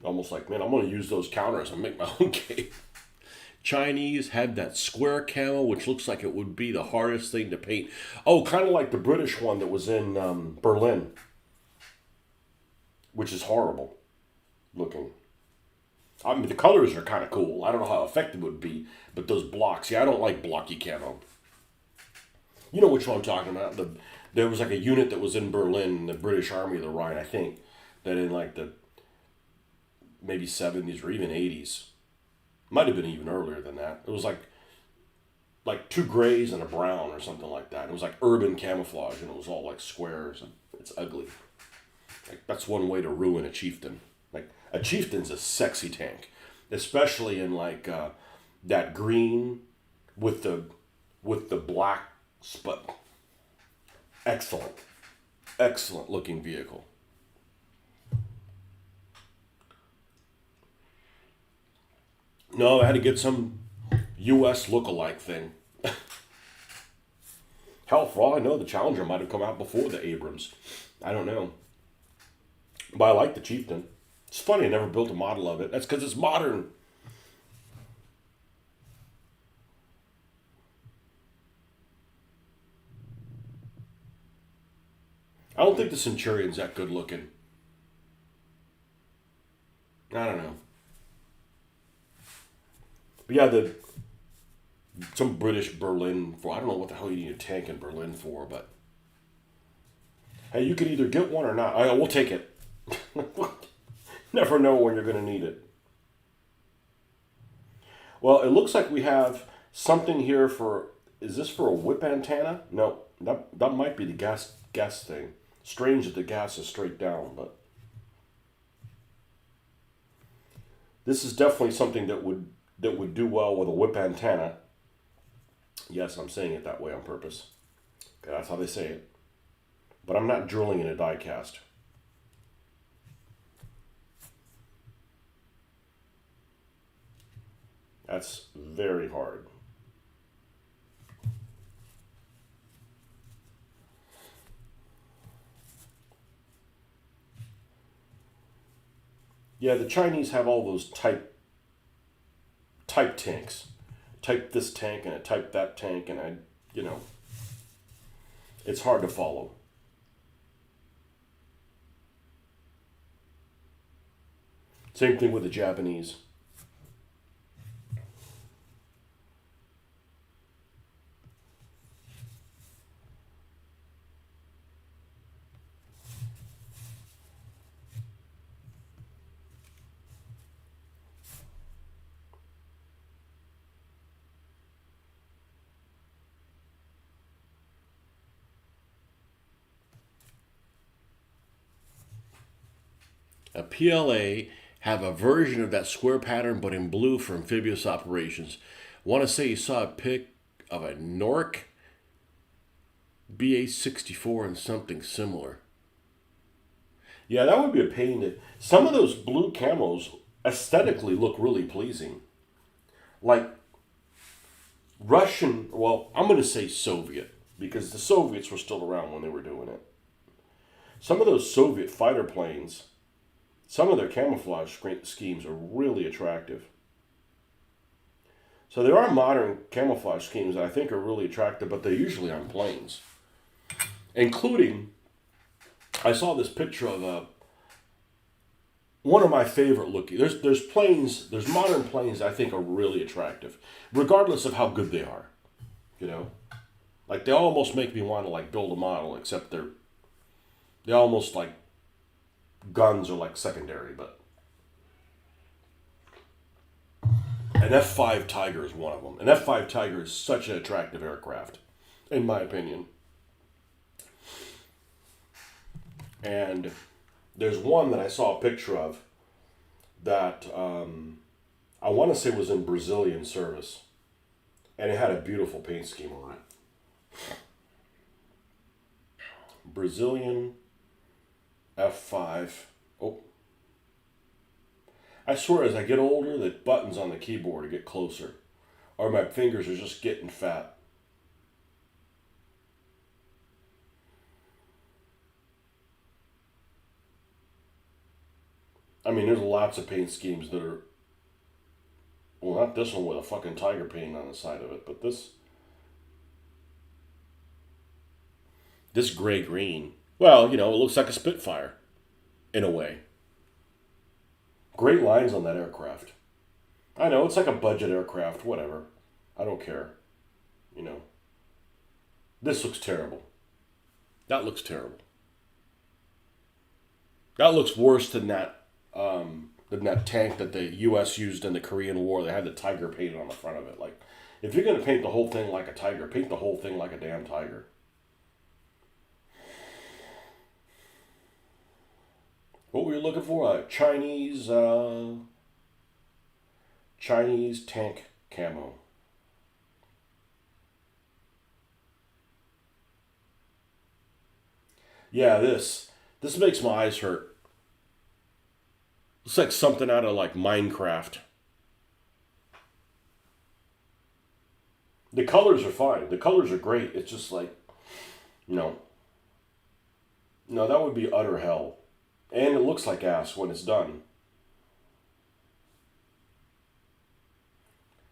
Almost like, man, I'm going to use those counters and make my own game. Chinese had that square camo, which looks like it would be the hardest thing to paint. Oh, kind of like the British one that was in Berlin, which is horrible looking. I mean, the colors are kind of cool. I don't know how effective it would be, but those blocks, yeah, I don't like blocky camo. You know which one I'm talking about. There was like a unit that was in Berlin, the British Army of the Rhine, I think, that in like the maybe 70s or even 80s, might have been even earlier than that. It was like two grays and a brown or something like that. It was like urban camouflage, and it was all like squares, and it's ugly. Like that's one way to ruin a chieftain. Like a chieftain's a sexy tank, especially in like that green with the black spot. Excellent, excellent looking vehicle. No, I had to get some U.S. look-alike thing. Hell, for all I know, the Challenger might have come out before the Abrams. I don't know. But I like the Chieftain. It's funny, I never built a model of it. That's because it's modern. I don't think the Centurion's that good looking. I don't know. But yeah, some British Berlin for I don't know what the hell you need a tank in Berlin for, but hey, you could either get one or not. We'll take it. Never know when you're going to need it. Well, it looks like we have something here for. Is this for a whip antenna? No, that might be the gas thing. Strange that the gas is straight down, but this is definitely something that would do well with a whip antenna. Yes, I'm saying it that way on purpose. Okay, that's how they say it. But I'm not drilling in a die cast. That's very hard. Yeah, the Chinese have all those type tanks. Type this tank and I type that tank and you know, it's hard to follow. Same thing with the Japanese. A PLA have a version of that square pattern but in blue for amphibious operations. Want to say you saw a pic of a Nork BA-64 and something similar. Yeah, that would be a pain. Some of those blue camos aesthetically look really pleasing. Like Russian, well, I'm going to say Soviet because the Soviets were still around when they were doing it. Some of those Soviet fighter planes, some of their camouflage schemes are really attractive. So there are modern camouflage schemes that I think are really attractive, but they're usually on planes. Including, I saw this picture of one of my favorite looking. There's planes, there's modern planes that I think are really attractive, regardless of how good they are. You know, like they almost make me want to like build a model, except they almost like guns are like secondary, but an F5 Tiger is one of them. An F5 Tiger is such an attractive aircraft, in my opinion. And there's one that I saw a picture of that I want to say was in Brazilian service, and it had a beautiful paint scheme on it. Brazilian F5. Oh, I swear as I get older, the buttons on the keyboard get closer, or my fingers are just getting fat. I mean, there's lots of paint schemes that are, well, not this one with a fucking tiger paint on the side of it, but this gray green. Well, you know, it looks like a Spitfire, in a way. Of Great lines on that aircraft. I know, it's like a budget aircraft, whatever. I don't care. You know. This looks terrible. That looks terrible. That looks worse than that tank that the U.S. used in the Korean War. They had the tiger painted on the front of it. Like, if you're gonna paint the whole thing like a tiger, paint the whole thing like a damn tiger. What were you looking for? A Chinese tank camo. Yeah, this makes my eyes hurt. Looks like something out of like Minecraft. The colors are fine. The colors are great. It's just like, no. No, that would be utter hell. And it looks like ass when it's done.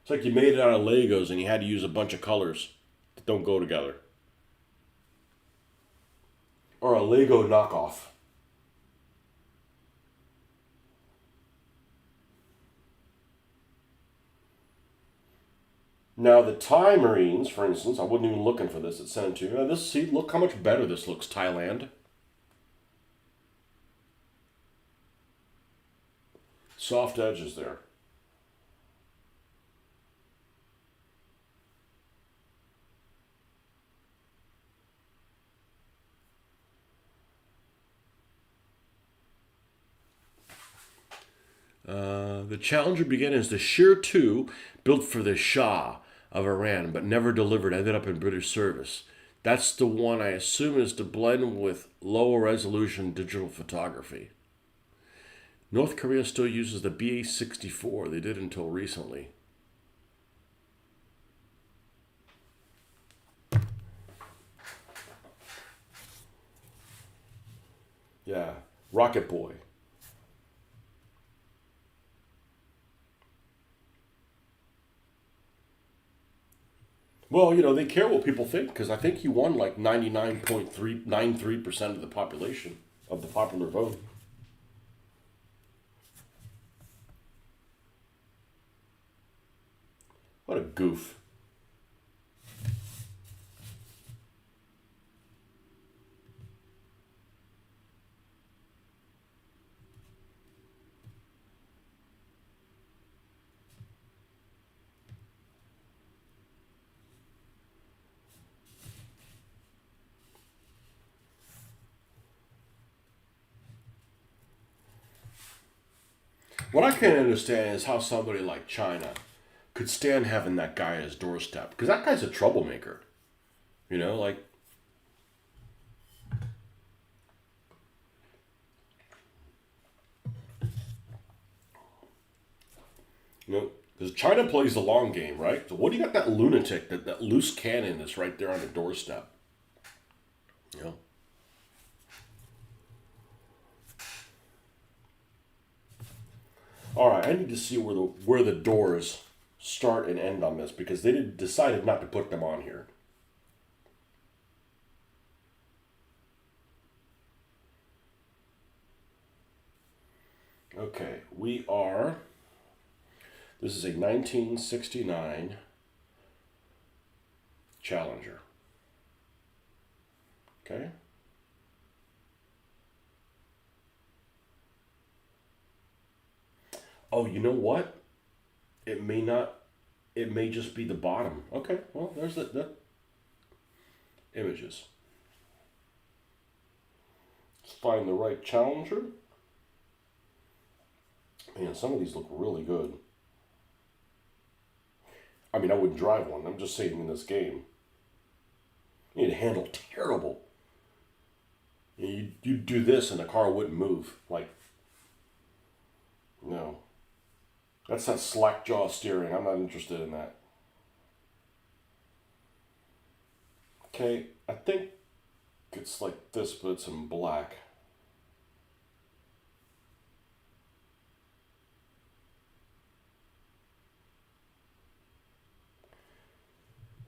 It's like you made it out of Legos and you had to use a bunch of colors that don't go together. Or a Lego knockoff. Now the Thai Marines, for instance, I wasn't even looking for this. It sent it to you. See, look how much better this looks, Thailand. Soft edges there. The Challenger began as the Sheer 2, built for the Shah of Iran, but never delivered, ended up in British service. That's the one I assume is to blend with lower resolution digital photography. North Korea still uses the BA-64. They did until recently. Yeah, Rocket Boy. Well, you know, they care what people think because I think he won like 99.393% of the population, of the popular vote. What a goof. What I can't understand is how somebody like China could stand having that guy as doorstep. Because that guy's a troublemaker. You know, like, you know, because China plays the long game, right? So what do you got that lunatic, that loose cannon that's right there on the doorstep? You know? All right, I need to see where the doors start and end on this because they decided not to put them on here. Okay, this is a 1969 Challenger. Okay. Oh, you know what? It may not. It may just be the bottom. Okay. Well, there's the images. Let's find the right Challenger. Man, some of these look really good. I mean, I wouldn't drive one. I'm just saying in this game. It'd handle terrible. You'd do this and the car wouldn't move. Like, no. That's that slack jaw steering. I'm not interested in that. Okay, I think it's like this, but it's in black.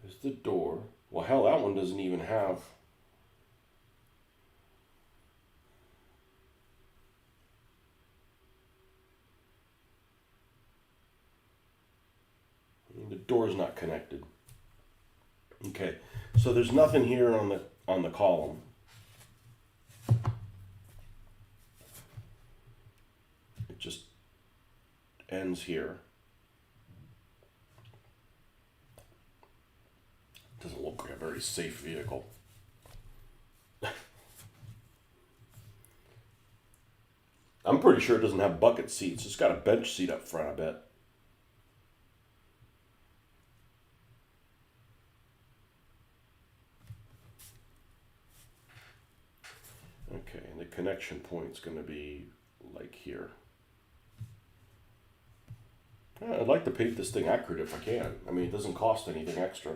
There's the door. Well, hell, that one doesn't even have. door's not connected. Okay, so there's nothing here on the column. It just ends here. Doesn't look like a very safe vehicle. I'm pretty sure it doesn't have bucket seats. It's got a bench seat up front, I bet. Okay, and the connection point's going to be like here. I'd like to paint this thing accurate if I can. I mean, it doesn't cost anything extra.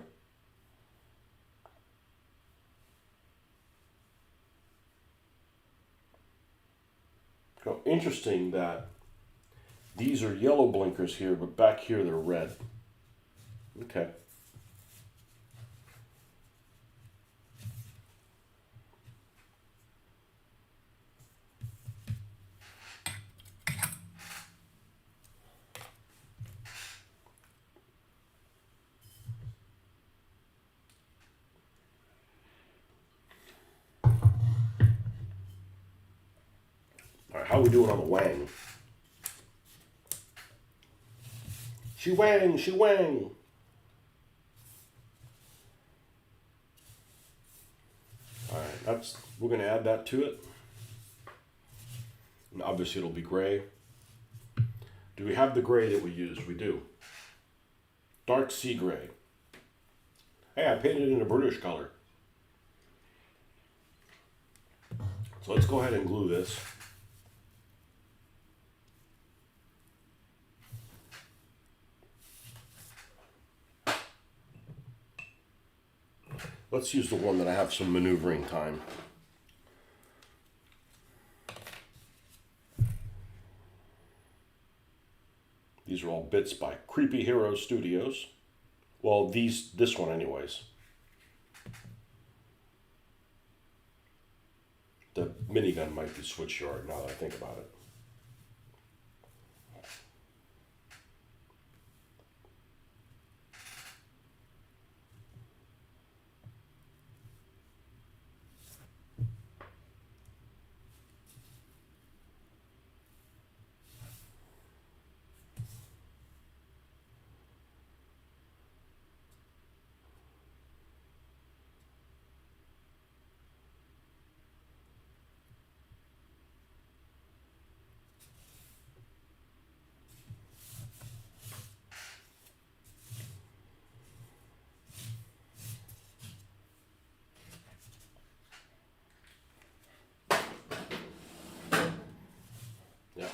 So interesting that these are yellow blinkers here, but back here they're red. Okay. All right, how are we doing on the wang? She wang, she wang. All right, we're going to add that to it. And obviously it'll be gray. Do we have the gray that we used? We do. Dark sea gray. Hey, I painted it in a British color. So let's go ahead and glue this. Let's use the one that I have some maneuvering time. These are all bits by Creepy Hero Studios. Well, this one anyways. The minigun might be switch yard now that I think about it.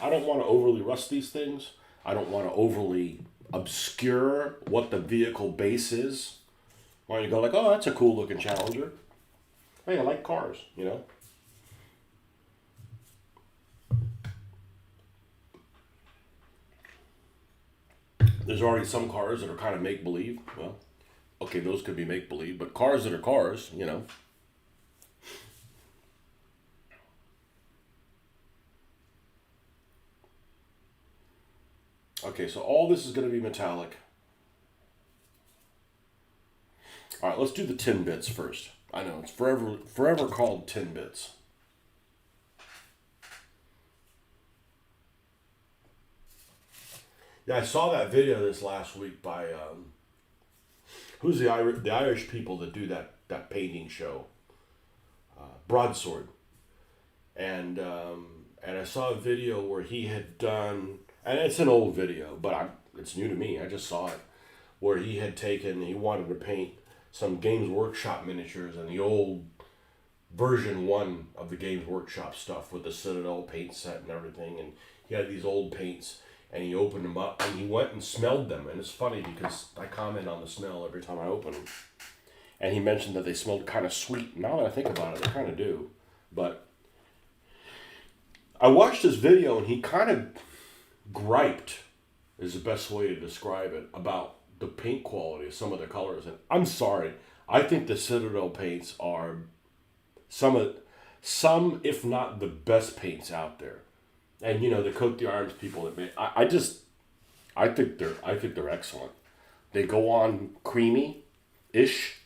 I don't want to overly rust these things. I don't want to overly obscure what the vehicle base is. Why don't you go like, oh, that's a cool looking Challenger. Hey, I like cars, you know. There's already some cars that are kind of make-believe. Well, okay, those could be make-believe, but cars that are cars, you know. Okay, so all this is going to be metallic. All right, let's do the tin bits first. I know, it's forever called tin bits. Yeah, I saw that video this last week by, who's the Irish people that do that painting show? Broadsword. And I saw a video where he had done, and it's an old video, but it's new to me. I just saw it, where he wanted to paint some Games Workshop miniatures and the old version 1 of the Games Workshop stuff with the Citadel paint set and everything. And he had these old paints, and he opened them up, and he went and smelled them. And it's funny because I comment on the smell every time I open them. And he mentioned that they smelled kind of sweet. Now that I think about it, they kind of do. But I watched this video, and he kind of griped, is the best way to describe it, about the paint quality of some of the colors. And I'm sorry, I think the Citadel paints are some, if not the best paints out there. And you know, the Coat d'Arms people that made, I think they're excellent. They go on creamy-ish.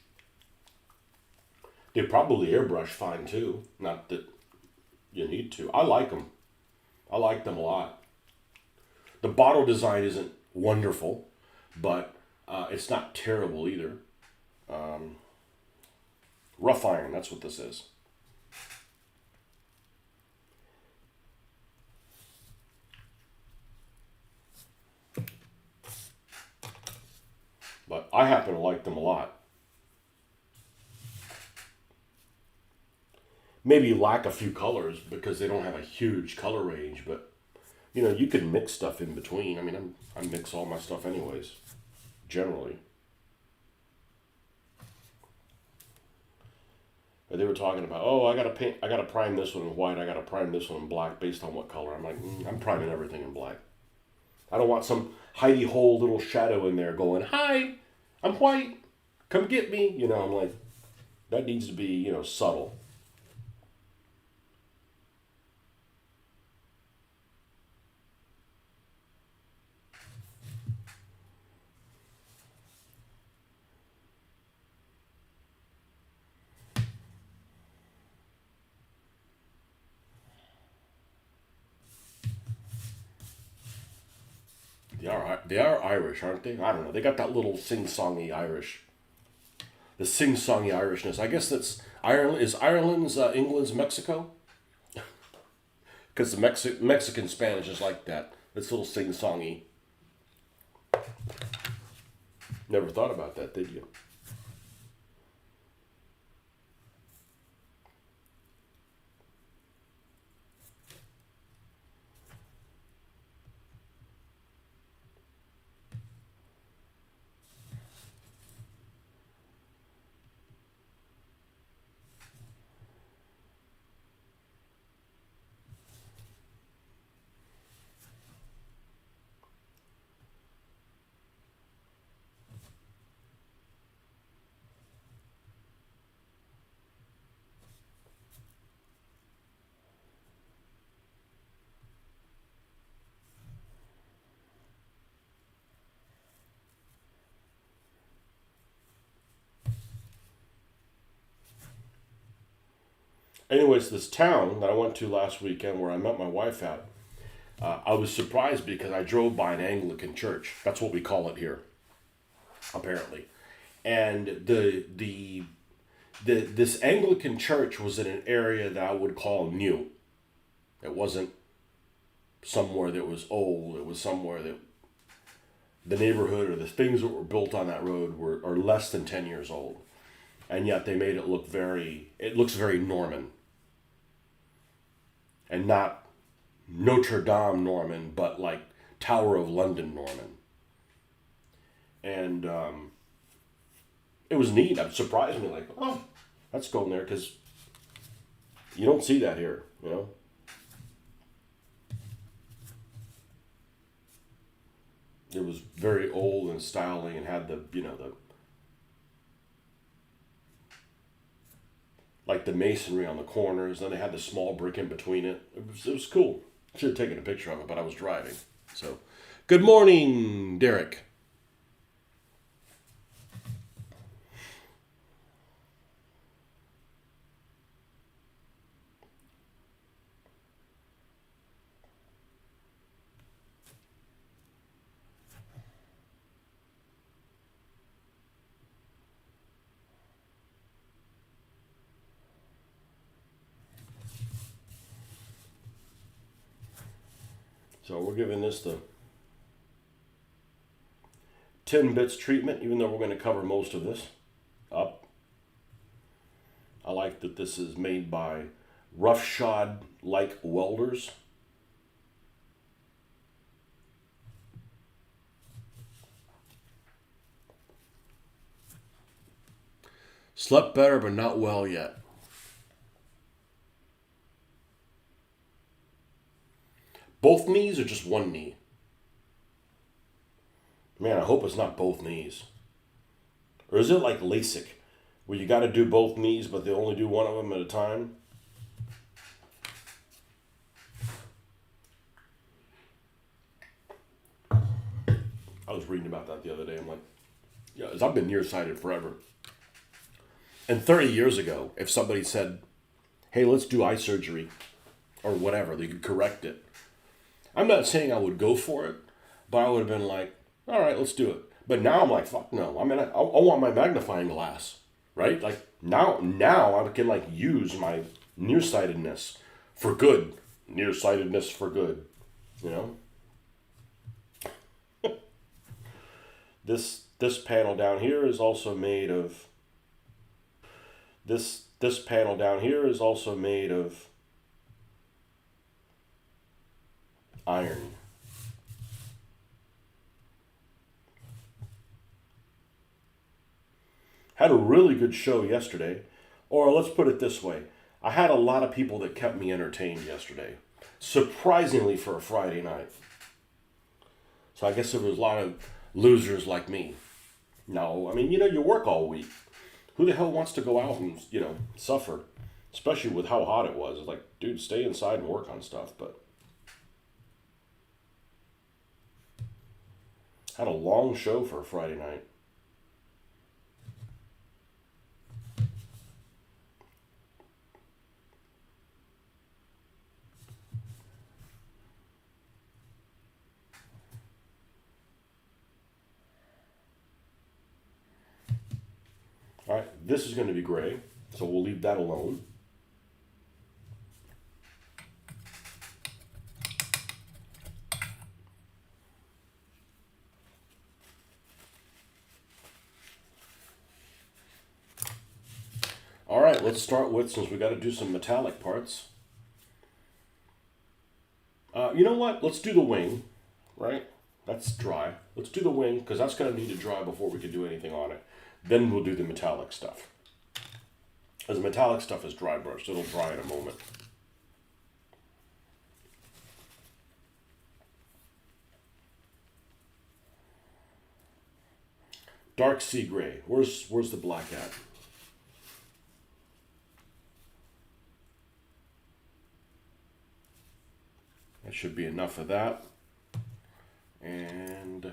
They probably airbrush fine too. Not that you need to. I like them. I like them a lot. The bottle design isn't wonderful, but it's not terrible either. Rough iron, that's what this is. But I happen to like them a lot. Maybe lack a few colors because they don't have a huge color range, but you can mix stuff in between. I mean, I mix all my stuff anyways, generally. But they were talking about, oh, I gotta prime this one in white, I gotta prime this one in black based on what color. I'm like, I'm priming everything in black. I don't want some hidey hole little shadow in there going, hi, I'm white, come get me. I'm like, that needs to be, subtle. They are Irish, aren't they? I don't know. They got that little sing-songy Irish. The sing-songy Irishness. I guess that's Ireland. Is Ireland's England's Mexico? Because the Mexican Spanish is like that. It's a little sing-songy. Never thought about that, did you? Anyways, this town that I went to last weekend where I met my wife at, I was surprised because I drove by an Anglican church. That's what we call it here, apparently. And this Anglican church was in an area that I would call new. It wasn't somewhere that was old. It was somewhere that the neighborhood or the things that were built on that road are less than 10 years old. And yet they made it it looks very Norman. And not Notre Dame Norman, but like Tower of London Norman. And it was neat. It surprised me, like, oh, that's going there, because you don't see that here, It was very old and styling and had the like the masonry on the corners. Then they had the small brick in between it. It was cool. Should have taken a picture of it, but I was driving. So, good morning, Derek. So we're giving this the 10 bits treatment, even though we're going to cover most of this up. I like that this is made by roughshod like welders. Slept better, but not well yet. Both knees or just one knee? Man, I hope it's not both knees. Or is it like LASIK, where you got to do both knees, but they only do one of them at a time? I was reading about that the other day. I'm like, Yeah, 'cause I've been nearsighted forever. And 30 years ago, if somebody said, hey, let's do eye surgery or whatever, they could correct it. I'm not saying I would go for it, but I would have been like, all right, let's do it. But now I'm like, fuck no. I mean, I want my magnifying glass, right? Like now I can like use my nearsightedness for good. Nearsightedness for good, you know? This panel down here is also made of this panel down here is also made of iron. Had a really good show yesterday. Or let's put it this way. I had a lot of people that kept me entertained yesterday. Surprisingly for a Friday night. So I guess there was a lot of losers like me. No, I mean, you work all week. Who the hell wants to go out and, suffer? Especially with how hot it was. It's like, dude, stay inside and work on stuff. But had a long show for a Friday night. All right, this is going to be gray, so we'll leave that alone. All right, let's start with, since we got to do some metallic parts. You know what? Let's do the wing, right? That's dry. Let's do the wing, because that's going to need to dry before we can do anything on it. Then we'll do the metallic stuff. As the metallic stuff is dry brushed, it'll dry in a moment. Dark sea gray. Where's the black at? That should be enough of that. And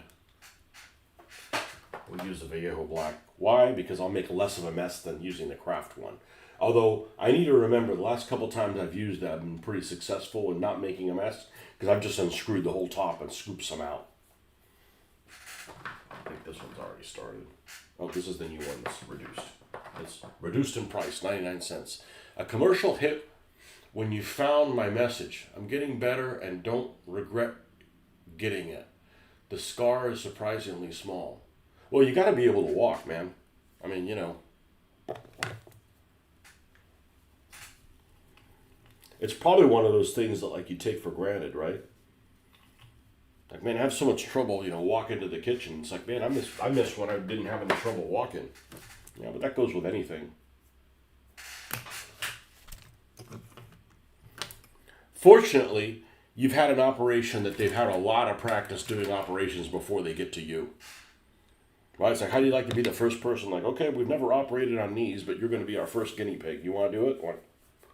we'll use the Vallejo black. Why? Because I'll make less of a mess than using the craft one. Although I need to remember the last couple times I've used that I've been pretty successful in not making a mess because I've just unscrewed the whole top and scooped some out. I think this one's already started. Oh, this is the new one that's reduced. It's reduced in price, 99 cents. A commercial hit when you found my message. I'm getting better and don't regret getting it. The scar is surprisingly small. Well, you got to be able to walk, man. I mean, It's probably one of those things that like you take for granted, right? Like, man, I have so much trouble, walking to the kitchen. It's like, man, I miss when I didn't have any trouble walking. Yeah, but that goes with anything. Fortunately, you've had an operation that they've had a lot of practice doing operations before they get to you. Right? It's like, how do you like to be the first person? Like, okay, we've never operated on knees, but you're going to be our first guinea pig. You want to do it? Or,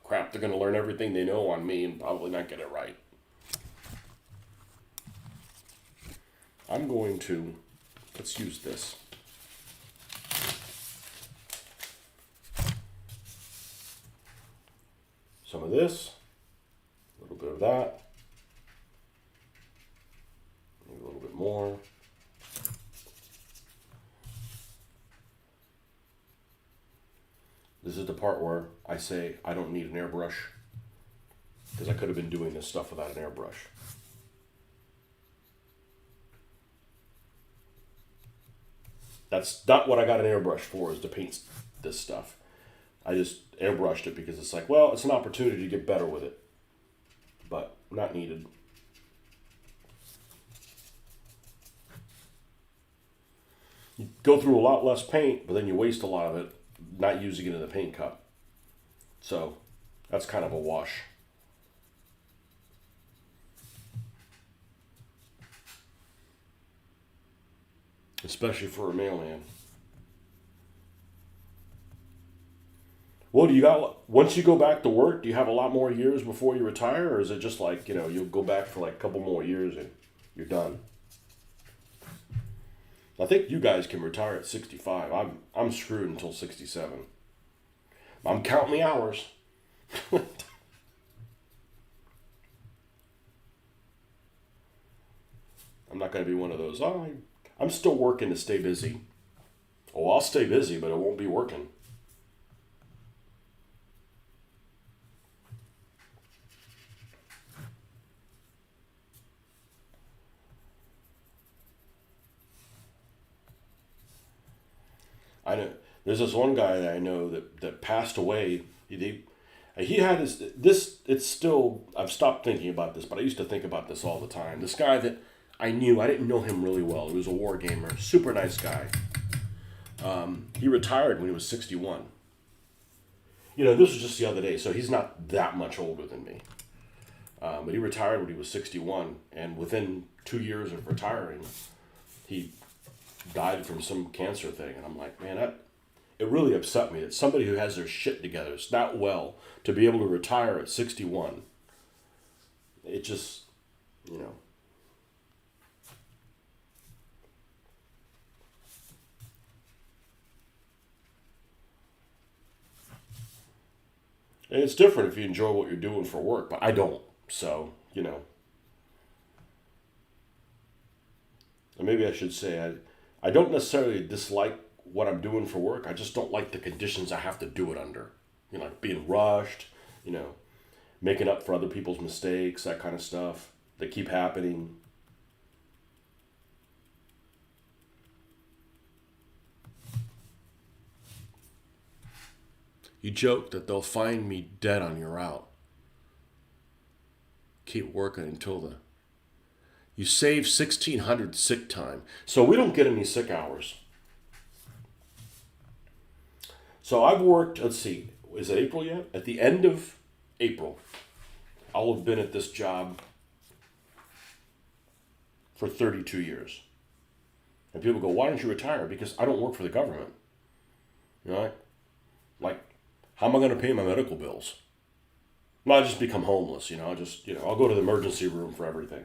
crap, they're going to learn everything they know on me and probably not get it right. I'm going to, let's use this. Some of this, a little bit of that, maybe a little bit more. This is the part where I say I don't need an airbrush because I could have been doing this stuff without an airbrush. That's not what I got an airbrush for, is to paint this stuff. I just airbrushed it because it's like, well, it's an opportunity to get better with it, but not needed. You go through a lot less paint, but then you waste a lot of it not using it in the paint cup. So that's kind of a wash. Especially for a mailman. Well, do you got, once you go back to work, do you have a lot more years before you retire? Or is it just like, you'll go back for like a couple more years and you're done? I think you guys can retire at 65. I'm screwed until 67. I'm counting the hours. I'm not going to be one of those. Oh, I'm still working to stay busy. Oh, I'll stay busy, but it won't be working. I know there's this one guy that I know that passed away. He had this. It's still. I've stopped thinking about this, but I used to think about this all the time. This guy that I knew, I didn't know him really well. He was a war gamer, super nice guy. He retired when he was 61. This was just the other day, so he's not that much older than me. But he retired when he was 61, and within 2 years of retiring, he died from some cancer thing. And I'm like, man, it really upset me that somebody who has their shit together, it's not well, to be able to retire at 61. It just, you know. And it's different if you enjoy what you're doing for work, but I don't. So, and maybe I should say I don't necessarily dislike what I'm doing for work. I just don't like the conditions I have to do it under. Like being rushed, making up for other people's mistakes, that kind of stuff that keep happening. You joke that they'll find me dead on your route. Keep working until you save 1,600 sick time. So we don't get any sick hours. So I've worked, let's see, is it April yet? At the end of April, I'll have been at this job for 32 years. And people go, why don't you retire? Because I don't work for the government. Like, how am I going to pay my medical bills? Well, I just become homeless, I'll go to the emergency room for everything.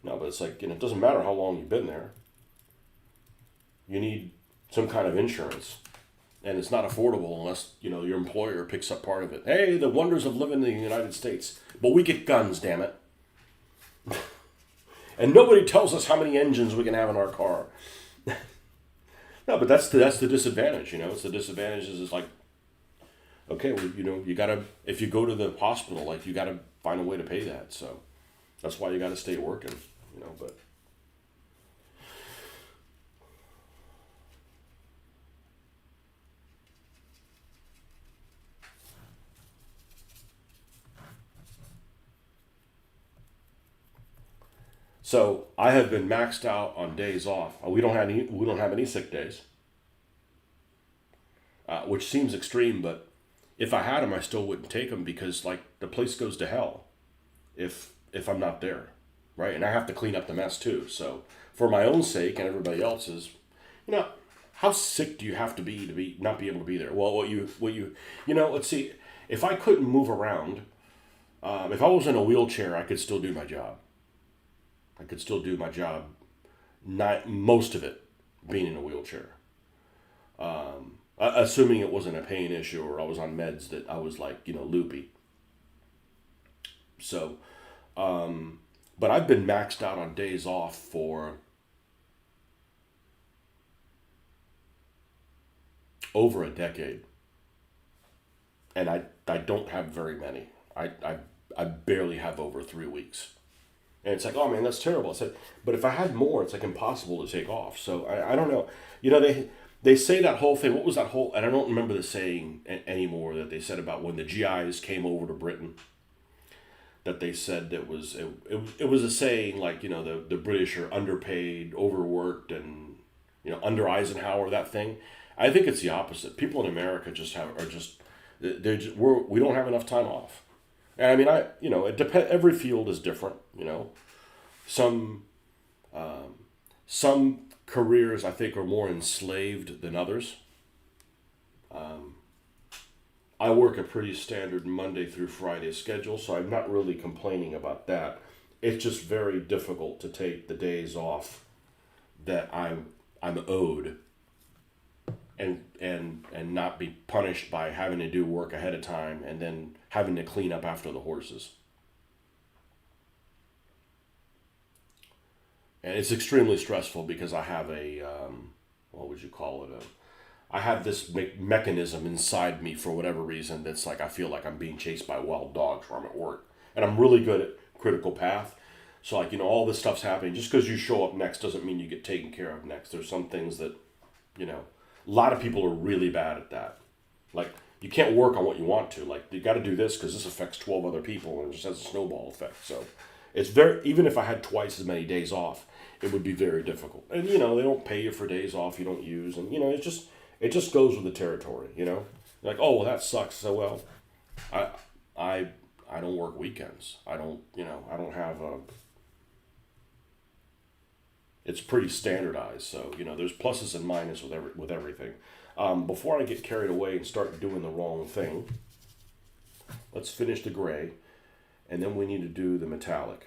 No, but it's like, it doesn't matter how long you've been there. You need some kind of insurance. And it's not affordable unless, your employer picks up part of it. Hey, the wonders of living in the United States. But we get guns, damn it. And nobody tells us how many engines we can have in our car. No, but that's the disadvantage, It's the disadvantage is like, okay, well, you gotta, if you go to the hospital, like, you gotta find a way to pay that. So that's why you gotta stay working, but. So I have been maxed out on days off. We don't have any sick days, which seems extreme. But if I had them, I still wouldn't take them because like the place goes to hell if I'm not there, right? And I have to clean up the mess too. So for my own sake and everybody else's, how sick do you have to be not be able to be there? Well, let's see. If I couldn't move around, if I was in a wheelchair, I could still do my job. I could still do my job, not most of it being in a wheelchair. Assuming it wasn't a pain issue or I was on meds that I was like, loopy. So, but I've been maxed out on days off for over a decade. And I don't have very many. I barely have over 3 weeks. And it's like, oh man, that's terrible. I said, but if I had more, it's like impossible to take off. So I don't know. They say that whole thing. What was that whole? And I don't remember the saying anymore that they said about when the GIs came over to Britain. That they said that it was a saying like the British are underpaid, overworked, and under Eisenhower, that thing. I think it's the opposite. People in America we don't have enough time off. And I mean, it depends. Every field is different. Some careers I think are more enslaved than others. I work a pretty standard Monday through Friday schedule, so I'm not really complaining about that. It's just very difficult to take the days off that I'm owed, and not be punished by having to do work ahead of time and then having to clean up after the horses. And it's extremely stressful because I have a what would you call it? I have this mechanism inside me for whatever reason that's like I feel like I'm being chased by wild dogs when I'm at work, and I'm really good at critical path. So like all this stuff's happening. Just because you show up next doesn't mean you get taken care of next. There's some things that a lot of people are really bad at that. Like you can't work on what you want to. Like you got to do this because this affects 12 other people and it just has a snowball effect. So it's very, even if I had twice as many days off, it would be very difficult. And they don't pay you for days off you don't use, and it just goes with the territory. Like, oh well, that sucks. So well, I I I don't work weekends. I don't have a. It's pretty standardized. So there's pluses and minuses with everything. Before I get carried away and start doing the wrong thing, let's finish the gray, and then we need to do the metallic.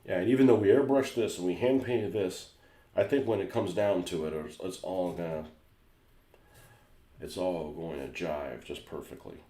Yeah, and even though we airbrushed this and we hand painted this, I think when it comes down to it, it's all going to jive just perfectly.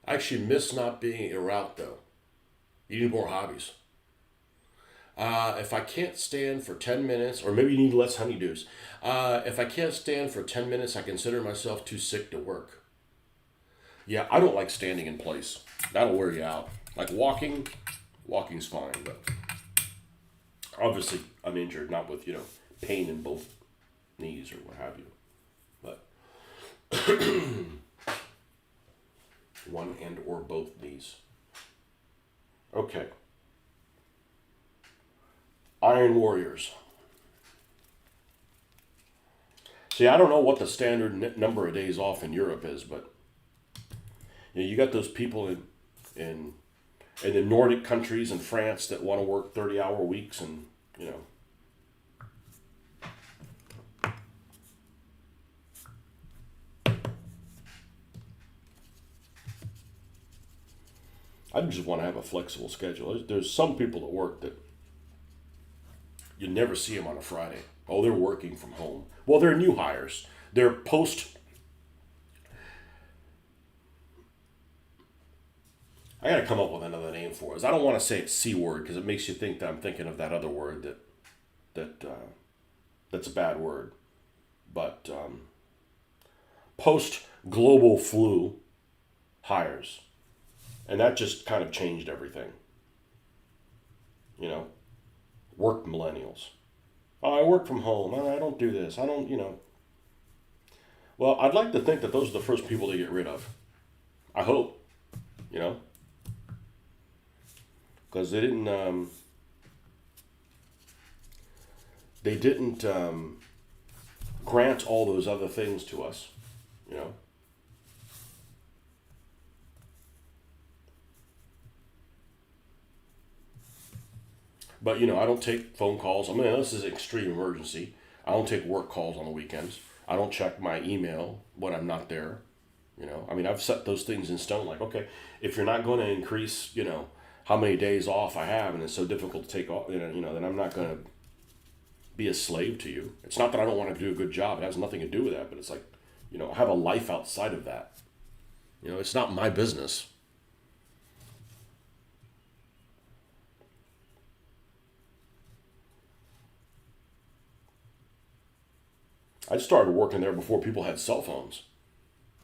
I actually miss not being en route though. You need more hobbies. If I can't stand for 10 minutes, or maybe you need less honeydews. If I can't stand for 10 minutes, I consider myself too sick to work. Yeah, I don't like standing in place. That'll wear you out. Like walking's fine, but obviously I'm injured, not with, pain in both knees or what have you. But one and or both knees. Okay. Iron Warriors. See, I don't know what the standard number of days off in Europe is, but you got those people in the Nordic countries and France that want to work 30-hour weeks, and I just want to have a flexible schedule. There's some people at work that you never see them on a Friday. Oh, they're working from home. Well, they're new hires. They're post. I got to come up with another name for it. I don't want to say it's C word because it makes you think that I'm thinking of that other word that's a bad word. But post global flu hires. And that just kind of changed everything. Work millennials. Oh, I work from home. I don't do this. I don't. Well, I'd like to think that those are the first people they get rid of. I hope. Because they didn't grant all those other things to us. You know. But I don't take phone calls. I mean, this is an extreme emergency. I don't take work calls on the weekends. I don't check my email when I'm not there. I mean, I've set those things in stone. Like, okay, if you're not going to increase, how many days off I have, and it's so difficult to take off, then I'm not going to be a slave to you. It's not that I don't want to do a good job. It has nothing to do with that. But it's like, I have a life outside of that. It's not my business. I started working there before people had cell phones.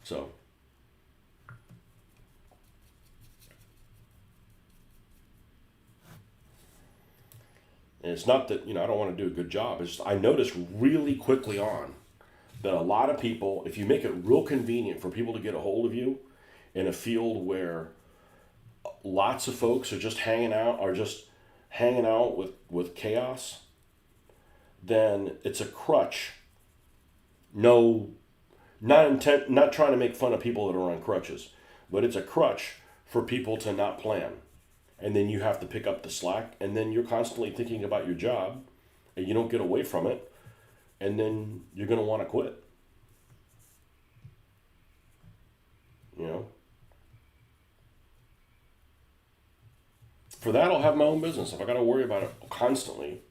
So, and it's not that, I don't want to do a good job. It's just, I noticed really quickly on that a lot of people, if you make it real convenient for people to get a hold of you in a field where lots of folks are just hanging out with chaos, then it's a crutch. No Not trying to make fun of people that are on crutches, but it's a crutch for people to not plan. And then you have to pick up the slack, and then you're constantly thinking about your job, and you don't get away from it, and then you're going to want to quit. You know? For that, I'll have my own business. If I got to worry about it constantly,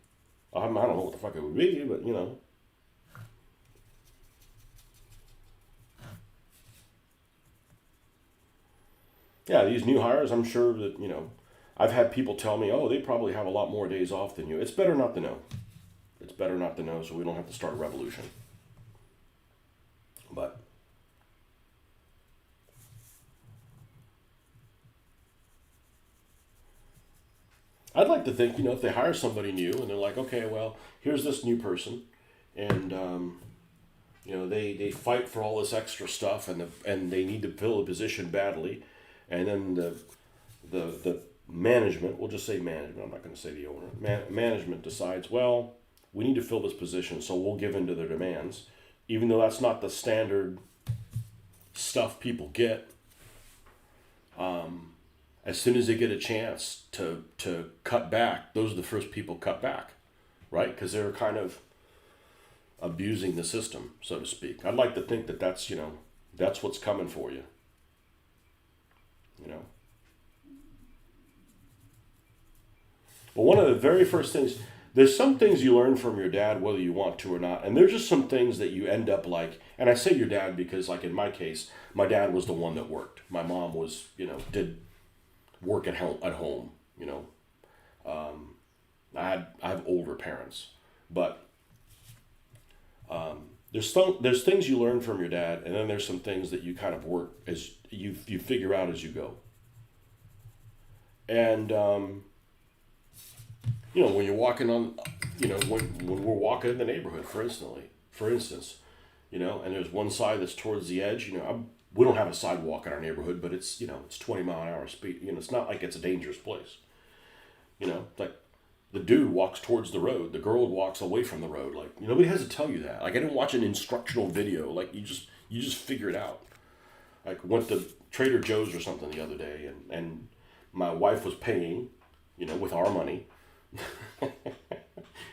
I don't know what the fuck it would be, but you know. Yeah, these new hires, I'm sure that, you know, I've had people tell me, oh, they probably have a lot more days off than you. It's better not to know. It's better not to know so we don't have to start a revolution. But I'd like to think, you know, if they hire somebody new and they're like, okay, well, here's this new person, and you know, they fight for all this extra stuff, and they need to fill a position badly, and then the management, we'll just say management, I'm not going to say the owner, management decides, well, we need to fill this position, so we'll give in to their demands, even though that's not the standard stuff people get. As soon as they get a chance to cut back, those are the first people cut back, right? Because they're kind of abusing the system, so to speak. I'd like to think that that's, you know, that's what's coming for you. You know. But one of the very first things, there's some things you learn from your dad, whether you want to or not, and there's just some things that you end up like. And I say your dad because, like in my case, my dad was the one that worked. My mom was, you know, did work at home. You know, I have older parents, but there's things you learn from your dad, and then there's some things that you kind of work as you figure out as you go. And you know, when you're walking on, you know, when we're walking in the neighborhood, for instance, you know, and there's one side that's towards the edge, you know, we don't have a sidewalk in our neighborhood, but it's, you know, it's 20-mile-an-hour speed. You know, it's not like it's a dangerous place. You know, like the dude walks towards the road, the girl walks away from the road. Like, nobody has to tell you that. Like, I didn't watch an instructional video. Like, you just figure it out. Like, went to Trader Joe's or something the other day, and my wife was paying, you know, with our money,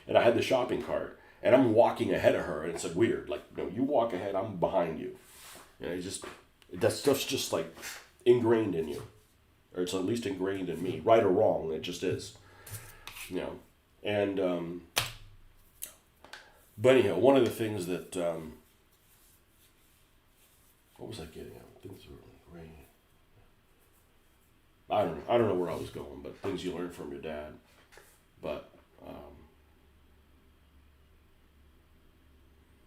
and I had the shopping cart, and I'm walking ahead of her, and it's like weird. Like, no, you walk ahead, I'm behind you. You know, that stuff's just like ingrained in you, or it's at least ingrained in me, right or wrong. It just is, you know. And but anyhow, one of the things that what was I getting at? Things were rain. I don't know where I was going, but things you learn from your dad. But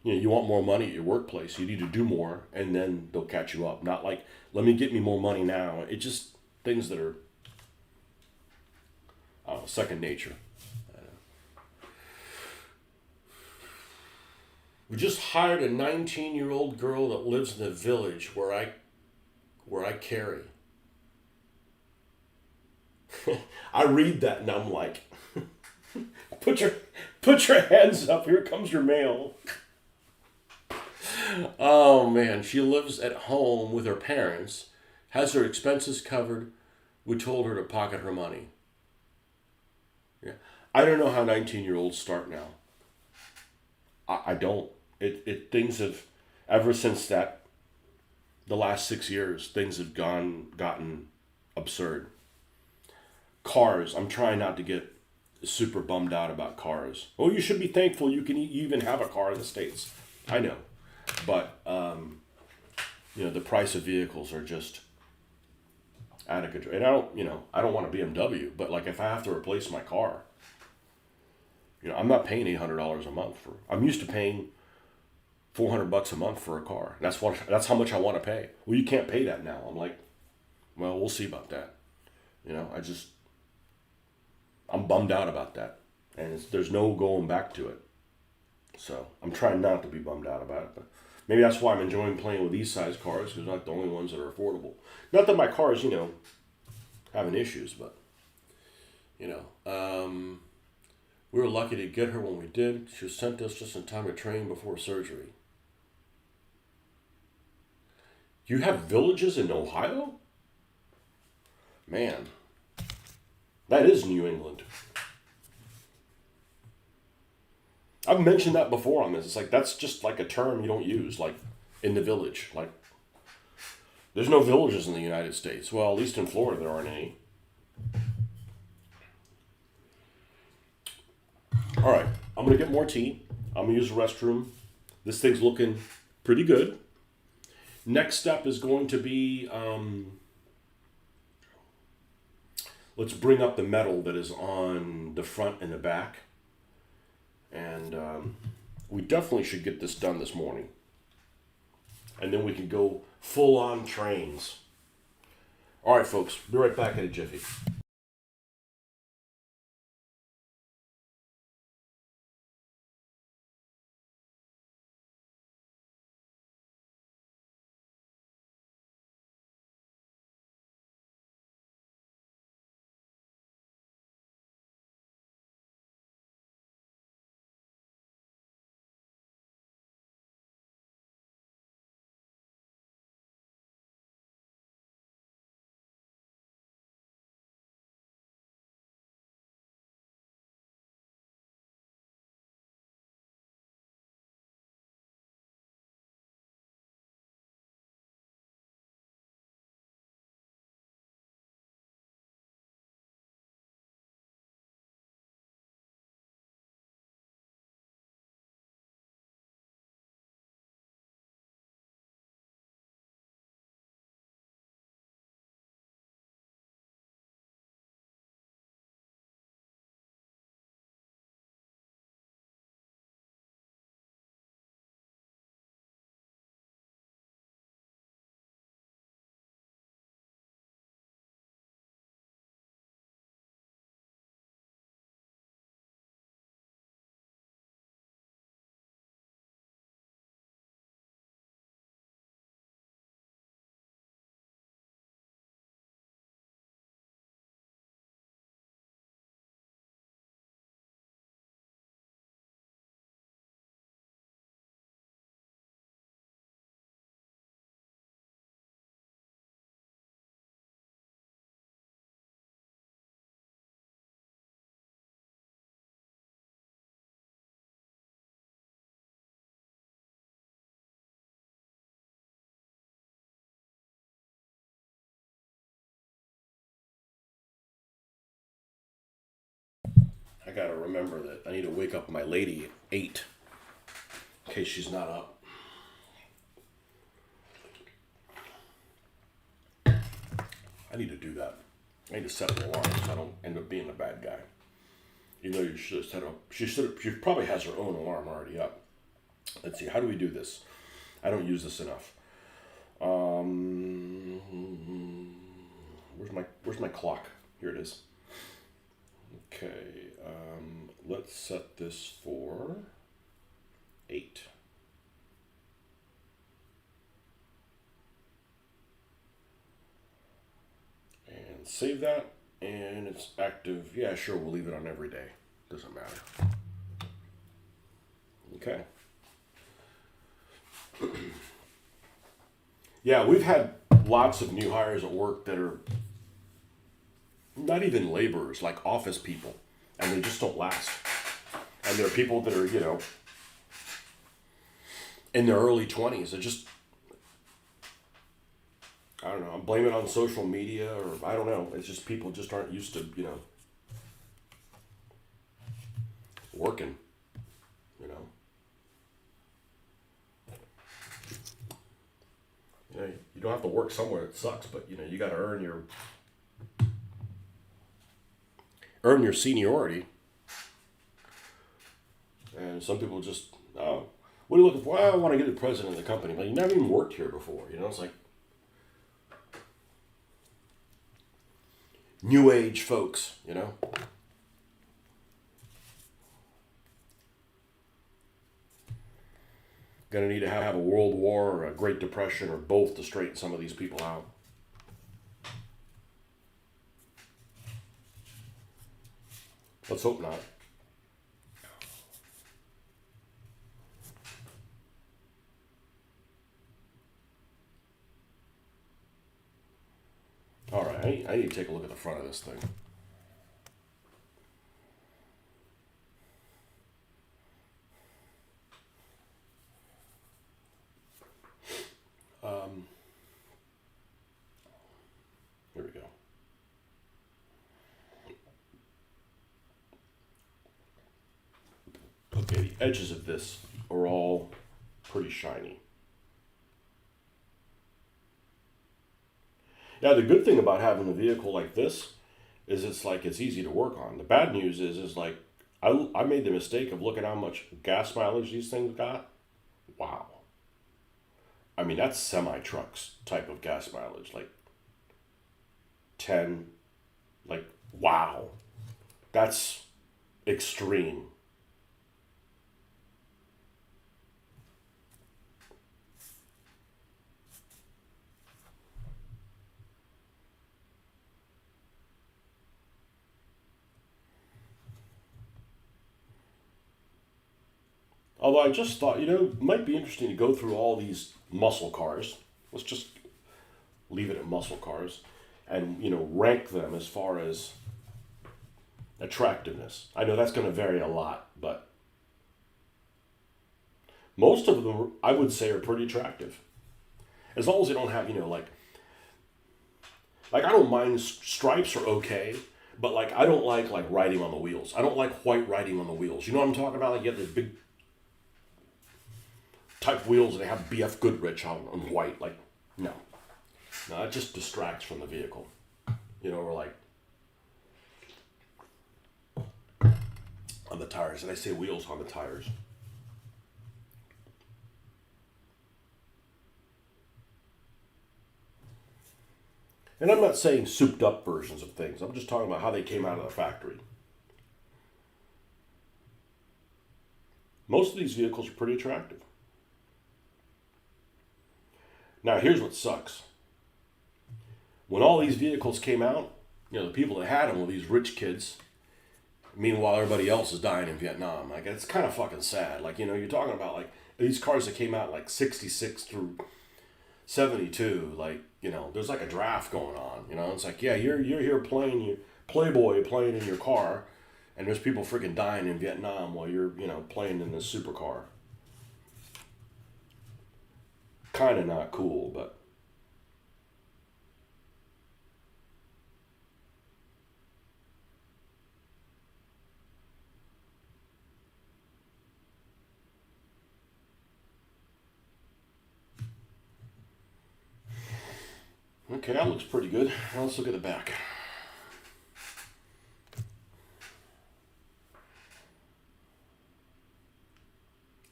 you know, you want more money at your workplace, you need to do more, and then they'll catch you up. Not like, let me get me more money now. It's just things that are, I don't know, second nature. We just hired a 19-year-old girl that lives in the village where I carry. I read that and I'm like, put your hands up. Here comes your mail. Oh man, she lives at home with her parents, has her expenses covered. We told her to pocket her money. Yeah, I don't know how 19-year-olds start now. I don't. It things have, ever since that, the last 6 years, things have gotten absurd. Cars, I'm trying not to get super bummed out about cars. Oh, you should be thankful you even have a car in the States. I know. But, you know, the price of vehicles are just out of control. And I don't want a BMW, but like if I have to replace my car, you know, I'm not paying $800 a month for, I'm used to paying $400 a month for a car. That's how much I want to pay. Well, you can't pay that now. I'm like, well, we'll see about that. You know, I'm bummed out about that. And there's no going back to it. So I'm trying not to be bummed out about it, but maybe that's why I'm enjoying playing with these size cars, because they're not the only ones that are affordable. Not that my cars, you know, having issues, but, you know, we were lucky to get her when we did. She was sent us just in time to train before surgery. You have villages in Ohio? Man, that is New England. I've mentioned that before on this. It's like, that's just like a term you don't use, like in the village. Like, there's no villages in the United States. Well, at least in Florida there aren't any. All right, I'm going to get more tea. I'm going to use the restroom. This thing's looking pretty good. Next step is going to be, let's bring up the metal that is on the front and the back. And we definitely should get this done this morning. And then we can go full on trains. All right, folks, be right back in a jiffy. I gotta remember that I need to wake up my lady at 8 in case she's not up. I need to do that. I need to set an alarm so I don't end up being the bad guy. You know, you should set up. She probably has her own alarm already up. Let's see. How do we do this? I don't use this enough. Where's my clock? Here it is. Okay. Let's set this for 8. And save that. And it's active. Yeah, sure. We'll leave it on every day. Doesn't matter. Okay. Yeah, we've had lots of new hires at work that are not even laborers, like office people, and they just don't last. And there are people that are, in their early 20s. They're just, I don't know, I'm blaming it on social media, or I don't know. It's just people just aren't used to, working, You don't have to work somewhere that sucks, but you got to earn your seniority. And some people just, oh, what are you looking for? Well, I want to get the president of the company. Like, you never even worked here before. It's like new age folks. Going to need to have a world war or a Great Depression or both to straighten some of these people out. Let's hope not. I need to take a look at the front of this thing. Here we go. Okay, the edges of this are all pretty shiny. Now, the good thing about having a vehicle like this is it's easy to work on. The bad news is like I made the mistake of looking how much gas mileage these things got. Wow. I mean, that's semi-trucks type of gas mileage, like 10, like, wow. That's extreme. Although I just thought, it might be interesting to go through all these muscle cars. Let's just leave it at muscle cars and, rank them as far as attractiveness. I know that's going to vary a lot, but most of them, I would say, are pretty attractive. As long as they don't have, like I don't mind stripes are okay, but like I don't like writing on the wheels. I don't like white writing on the wheels. You know what I'm talking about? Like you have the big type wheels and they have BF Goodrich on white. Like, no, it just distracts from the vehicle. Or like on the tires, and I say wheels on the tires. And I'm not saying souped up versions of things. I'm just talking about how they came out of the factory. Most of these vehicles are pretty attractive. Now, here's what sucks. When all these vehicles came out, the people that had them were these rich kids. Meanwhile, everybody else is dying in Vietnam. Like, it's kind of fucking sad. Like, you're talking about, like, these cars that came out, like, 66 through 72. Like, there's, like, a draft going on. It's like, yeah, you're here playing, your Playboy playing in your car, and there's people freaking dying in Vietnam while you're, playing in this supercar. Kind of not cool, but... Okay, that looks pretty good. Now let's look at the back.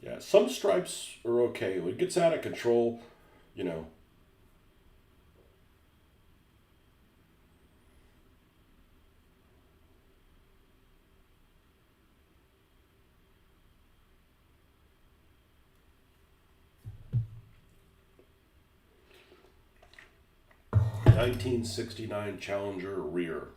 Yeah, some stripes are okay. When it gets out of control, 1969 Challenger rear.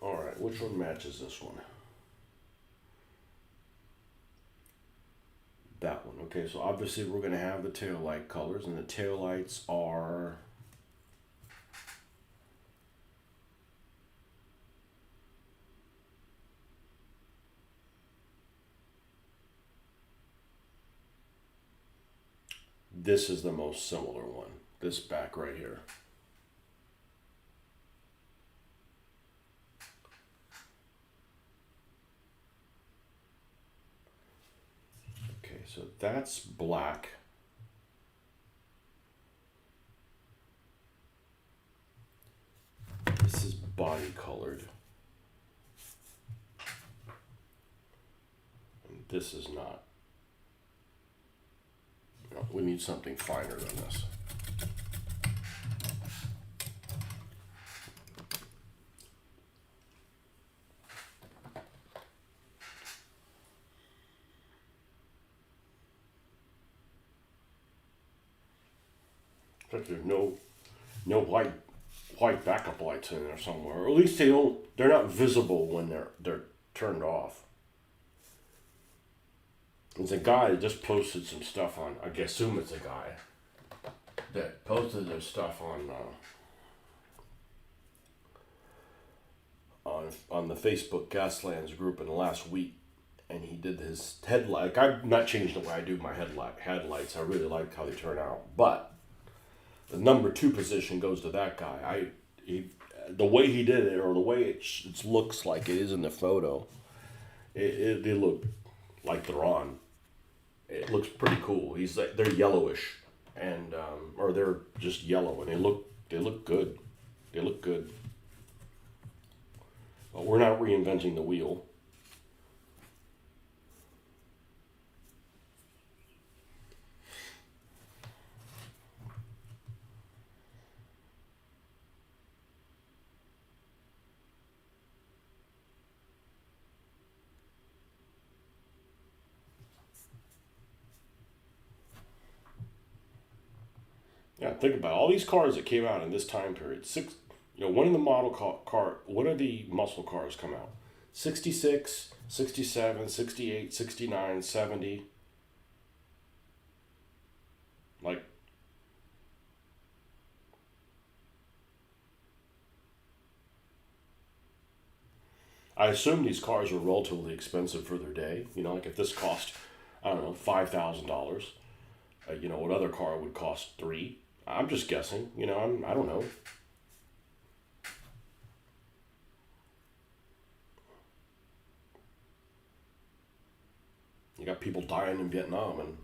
Alright, which one matches this one? That one. Okay, so obviously we're going to have the taillight colors, and the taillights are... This is the most similar one. This back right here. Okay, so that's black. This is body colored. And this is not. No, we need something finer than this. In fact, there's no white backup lights in there somewhere, or at least they're not visible when they're turned off. There's a guy that just posted some stuff on, I assume it's a guy, that posted their stuff on the Facebook Gaslands group in the last week, and he did his headlight. Like, I've not changed the way I do my headlights. I really like how they turn out, but the number 2 position goes to that guy. The way he did it, or the way it looks like it is in the photo, they look like they're on. It looks pretty cool. He's like, they're yellowish, and or they're just yellow, and they look good. They look good. But we're not reinventing the wheel. Yeah, think about it. All these cars that came out in this time period. When did the model car, when did the muscle cars come out? 66, 67, 68, 69, 70. Like, I assume these cars were relatively expensive for their day. Like if this cost, I don't know, $5,000, what other car would cost three? I'm just guessing. I don't know. You got people dying in Vietnam, and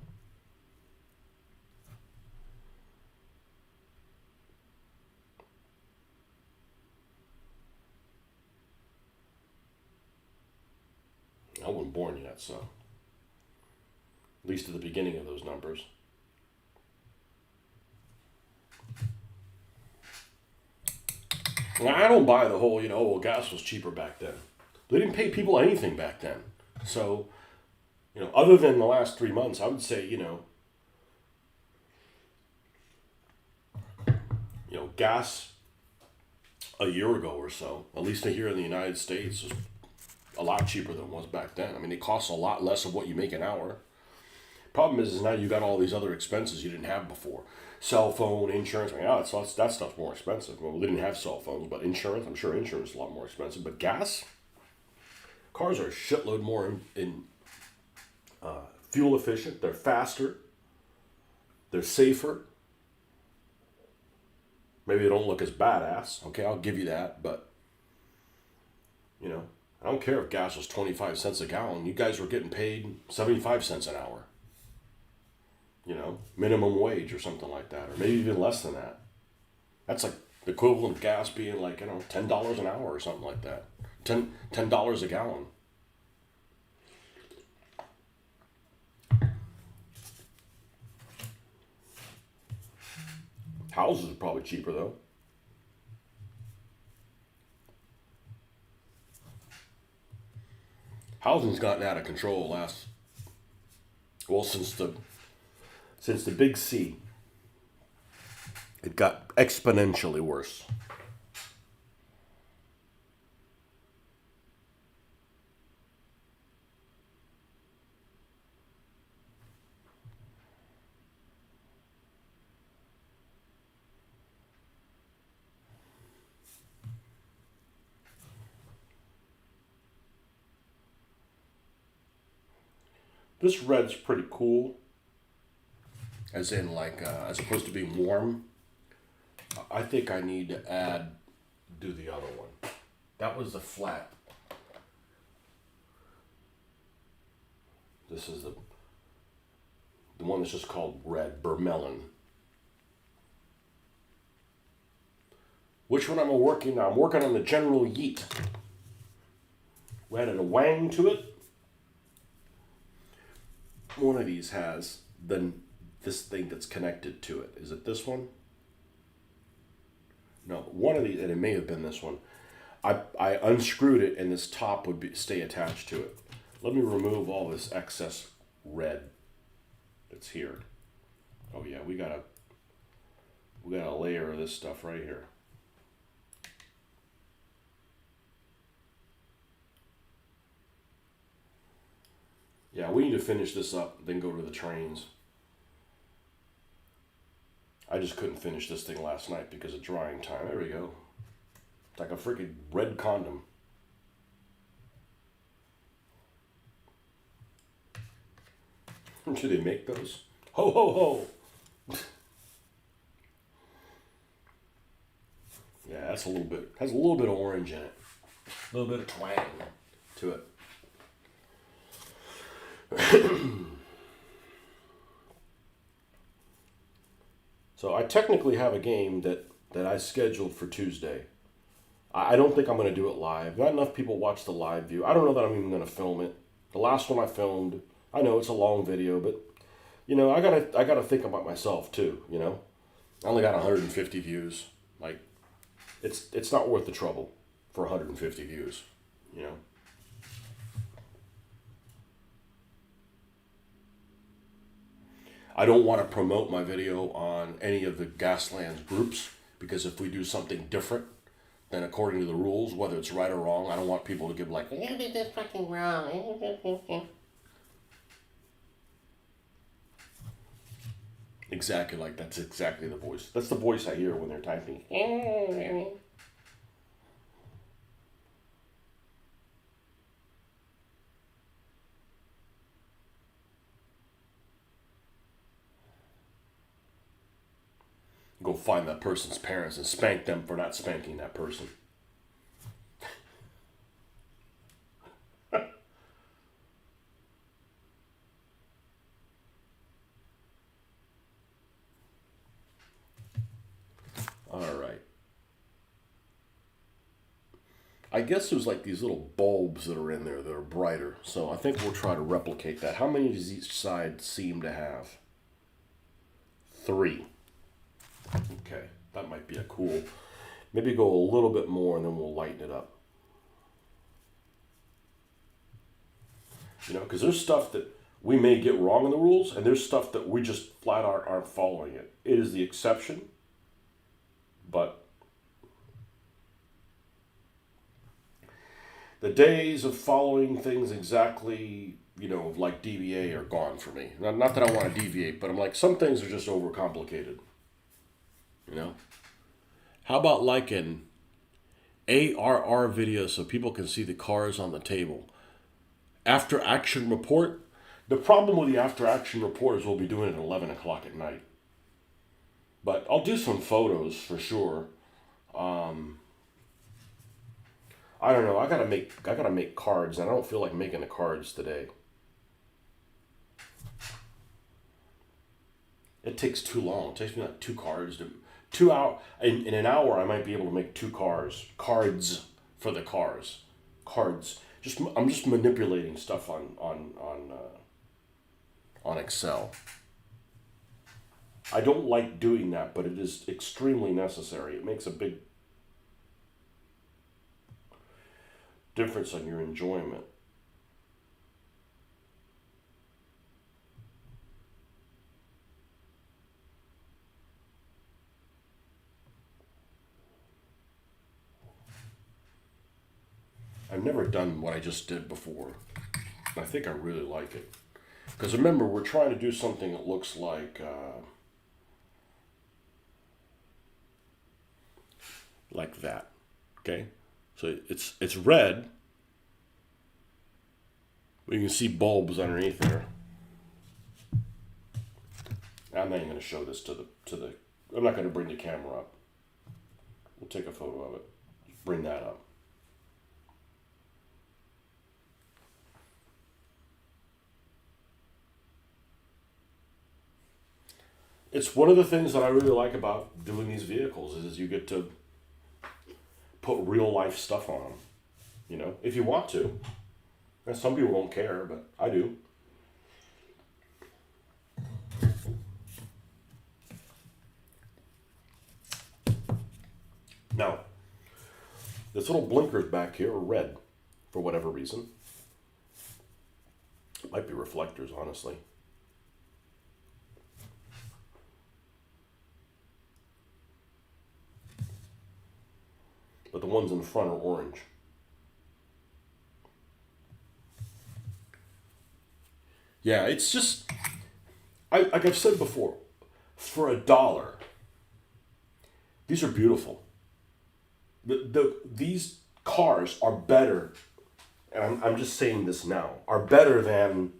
I wasn't born yet, so at least at the beginning of those numbers. Now, I don't buy the whole, gas was cheaper back then. They didn't pay people anything back then. So, other than the last 3 months, I would say, gas a year ago or so, at least here in the United States, was a lot cheaper than it was back then. I mean, it costs a lot less of what you make an hour. Problem is now you got all these other expenses you didn't have before. Cell phone, insurance. I mean, that stuff's more expensive. Well, we didn't have cell phones, but insurance, I'm sure insurance is a lot more expensive. But gas, cars are a shitload more in fuel efficient. They're faster. They're safer. Maybe they don't look as badass. Okay, I'll give you that. But, I don't care if gas was 25 cents a gallon. You guys were getting paid 75 cents an hour. Minimum wage or something like that. Or maybe even less than that. That's like the equivalent of gas being like, $10 an hour or something like that. $10 a gallon. Houses are probably cheaper though. Housing's gotten out of control since the big C. It got exponentially worse. This red's pretty cool. As in, like, as opposed to being warm. I think I need to do the other one. That was the flat. This is the one that's just called red, Vermelon. Which one am I working on? I'm working on the General Yeet. We added a wang to it. One of these has this thing that's connected to it. Is it this one? No, one of these, and it may have been this one. I unscrewed it, and this top would stay attached to it. Let me remove all this excess red that's here. Oh yeah, we got a layer of this stuff right here. Yeah, we need to finish this up, then go to the trains. I just couldn't finish this thing last night because of drying time. There we go. It's like a freaking red condom. Do they make those? Ho, ho, ho. Yeah, that's a little bit, has a little bit of orange in it. A little bit of twang to it. So I technically have a game that I scheduled for Tuesday. I don't think I'm going to do it live. Not enough people watch the live view. I don't know that I'm even going to film it. The last one I filmed, I know it's a long video, but you know, I gotta think about myself too. You know, I only got 150 views. Like, it's not worth the trouble for 150 views. You know. I don't want to promote my video on any of the Gaslands groups, because if we do something different than according to the rules, whether it's right or wrong, I don't want people to give like, you did this fucking wrong. Exactly, like that's exactly the voice. That's the voice I hear when they're typing. Go find that person's parents and spank them for not spanking that person. All right. I guess there's like these little bulbs that are in there that are brighter. So I think we'll try to replicate that. How many does each side seem to have? 3. Okay, that might be a cool. Maybe go a little bit more and then we'll lighten it up. You know, because there's stuff that we may get wrong in the rules, and there's stuff that we just flat out aren't following it. It is the exception, but the days of following things exactly, you know, like DVA are gone for me. Not that I want to deviate, but I'm like, some things are just overcomplicated. You know? How about like an ARR video so people can see the cars on the table? After action report. The problem with the after action report is we'll be doing it at 11 o'clock at night. But I'll do some photos for sure. I don't know. I gotta make cards, and I don't feel like making the cards today. It takes too long. It takes me like 2 cards to 2 hour. In an hour, I might be able to make 2 cards for the cars. Cards. I'm just manipulating stuff on Excel. I don't like doing that, but it is extremely necessary. It makes a big difference on your enjoyment. I've never done what I just did before. I think I really like it. Because remember, we're trying to do something that looks like that. Okay? So it's red. But you can see bulbs underneath there. I'm not even going to show this to the. I'm not going to bring the camera up. We'll take a photo of it. Bring that up. It's one of the things that I really like about doing these vehicles is you get to put real life stuff on them. You know, if you want to. And some people don't care, but I do. Now, this little blinkers back here are red for whatever reason. It might be reflectors, honestly. But the ones in front are orange. Yeah, it's just, like I've said before, for $1, these are beautiful. These cars are better, and I'm just saying this now, are better than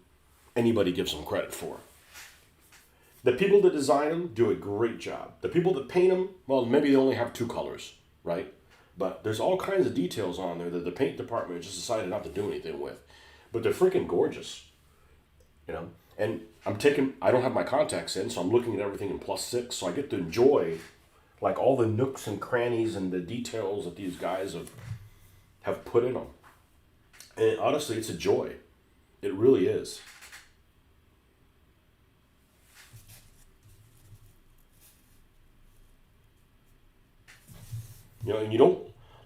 anybody gives them credit for. The people that design them do a great job. The people that paint them, well, maybe they only have two colors, right? But there's all kinds of details on there that the paint department just decided not to do anything with. But they're freaking gorgeous, you know? And I don't have my contacts in, so I'm looking at everything in +6, so I get to enjoy like all the nooks and crannies and the details that these guys have put in them. And honestly, it's a joy. It really is. You know, and you don't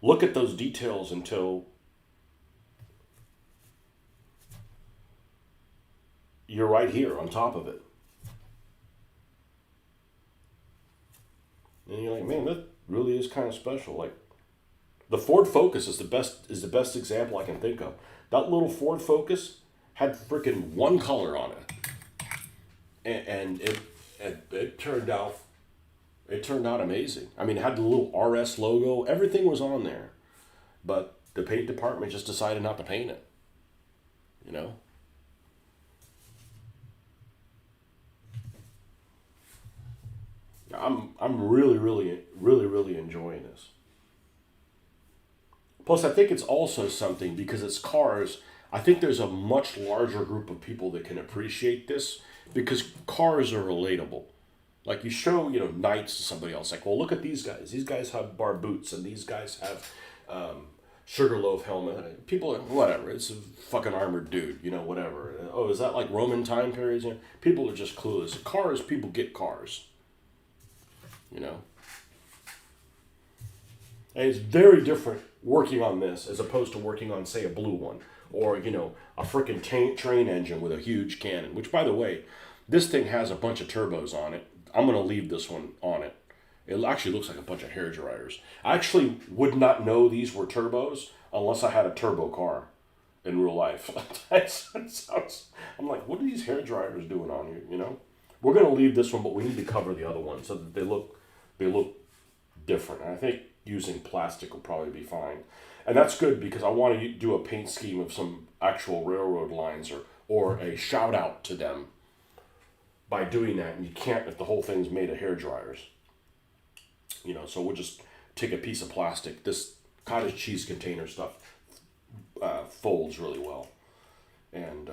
look at those details until you're right here on top of it. And you're like, man, that really is kind of special. Like the Ford Focus is the best example I can think of. That little Ford Focus had freaking one color on it, and it turned out amazing. I mean, it had the little RS logo. Everything was on there, but the paint department just decided not to paint it. You know. I'm really enjoying this. Plus, I think it's also something because it's cars. I think there's a much larger group of people that can appreciate this because cars are relatable. Like you show, knights to somebody else. Like, well, look at these guys. These guys have bar boots, and these guys have sugarloaf helmet. People are whatever. It's a fucking armored dude, whatever. Oh, is that like Roman time periods? People are just clueless. Cars, people get cars. And it's very different working on this as opposed to working on, say, a blue one or, a freaking train engine with a huge cannon, which, by the way, this thing has a bunch of turbos on it. I'm going to leave this one on it. It actually looks like a bunch of hair dryers. I actually would not know these were turbos unless I had a turbo car in real life. I'm like, what are these hair dryers doing on here, We're going to leave this one, but we need to cover the other one so that they look different. And I think using plastic will probably be fine. And that's good because I want to do a paint scheme of some actual railroad lines or a shout out to them by doing that. And you can't if the whole thing's made of hair dryers. So we'll just take a piece of plastic. This cottage cheese container stuff folds really well. And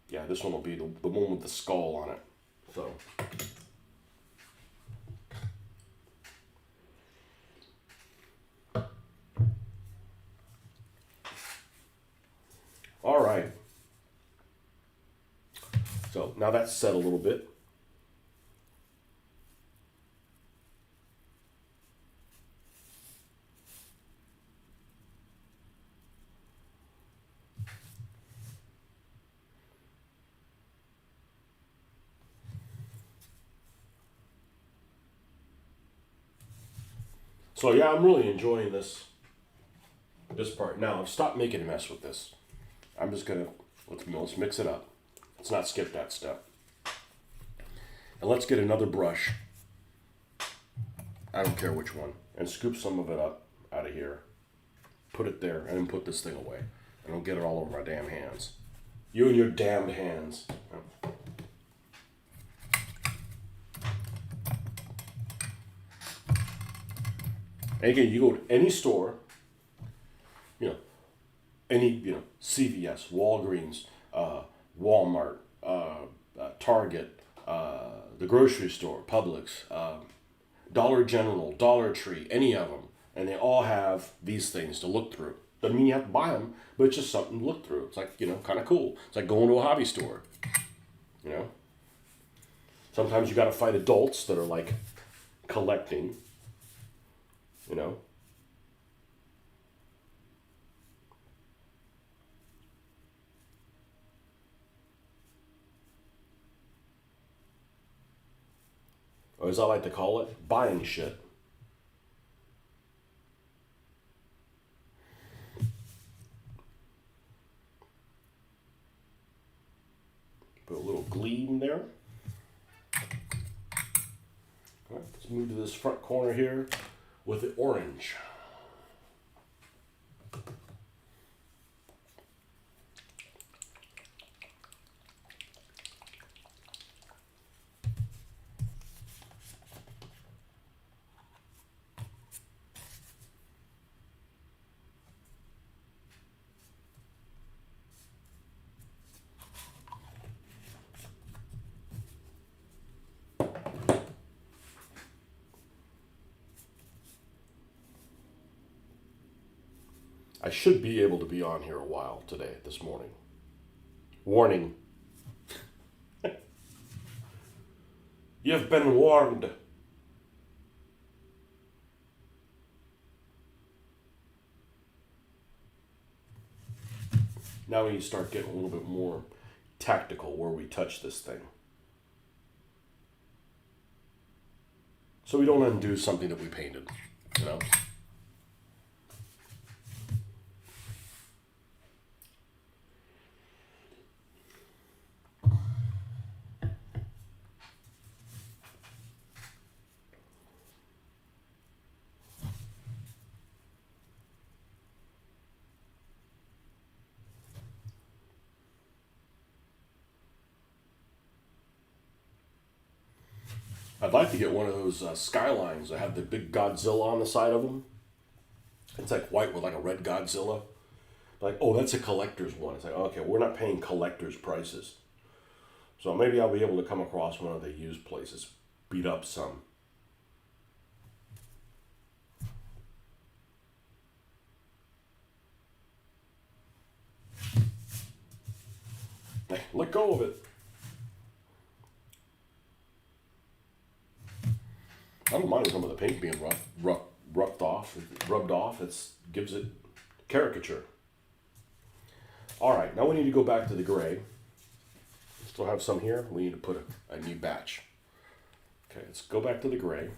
yeah, this one will be the one with the skull on it. So. All right. So now that's set a little bit. So yeah, I'm really enjoying this part. Now, stop making a mess with this. I'm just gonna let's mix it up. Let's not skip that step. And let's get another brush. I don't care which one, and scoop some of it up out of here. Put it there, and then put this thing away. And don't get it all over my damn hands. You and your damned hands. And again, you go to any store, CVS, Walgreens, Walmart, Target, the grocery store, Publix, Dollar General, Dollar Tree, any of them, and they all have these things to look through. Doesn't mean you have to buy them, but it's just something to look through. It's like, kind of cool. It's like going to a hobby store, Sometimes you got to fight adults that are like collecting, Or as I like to call it, buying shit. there. All right, let's move to this front corner here with the orange. I should be able to be on here a while today, this morning. Warning. You've been warned. Now we start getting a little bit more tactical where we touch this thing. So we don't undo something that we painted, you know? I'd like to get one of those skylines that have the big Godzilla on the side of them. It's like white with like a red Godzilla. Like, oh, that's a collector's one. It's like, okay, we're not paying collector's prices. So maybe I'll be able to come across one of the used places, beat up some. Hey, let go of it. I don't mind some of the paint being rubbed off. It gives it caricature. All right, now we need to go back to the gray. Still have some here. We need to put a new batch. Okay, let's go back to the gray.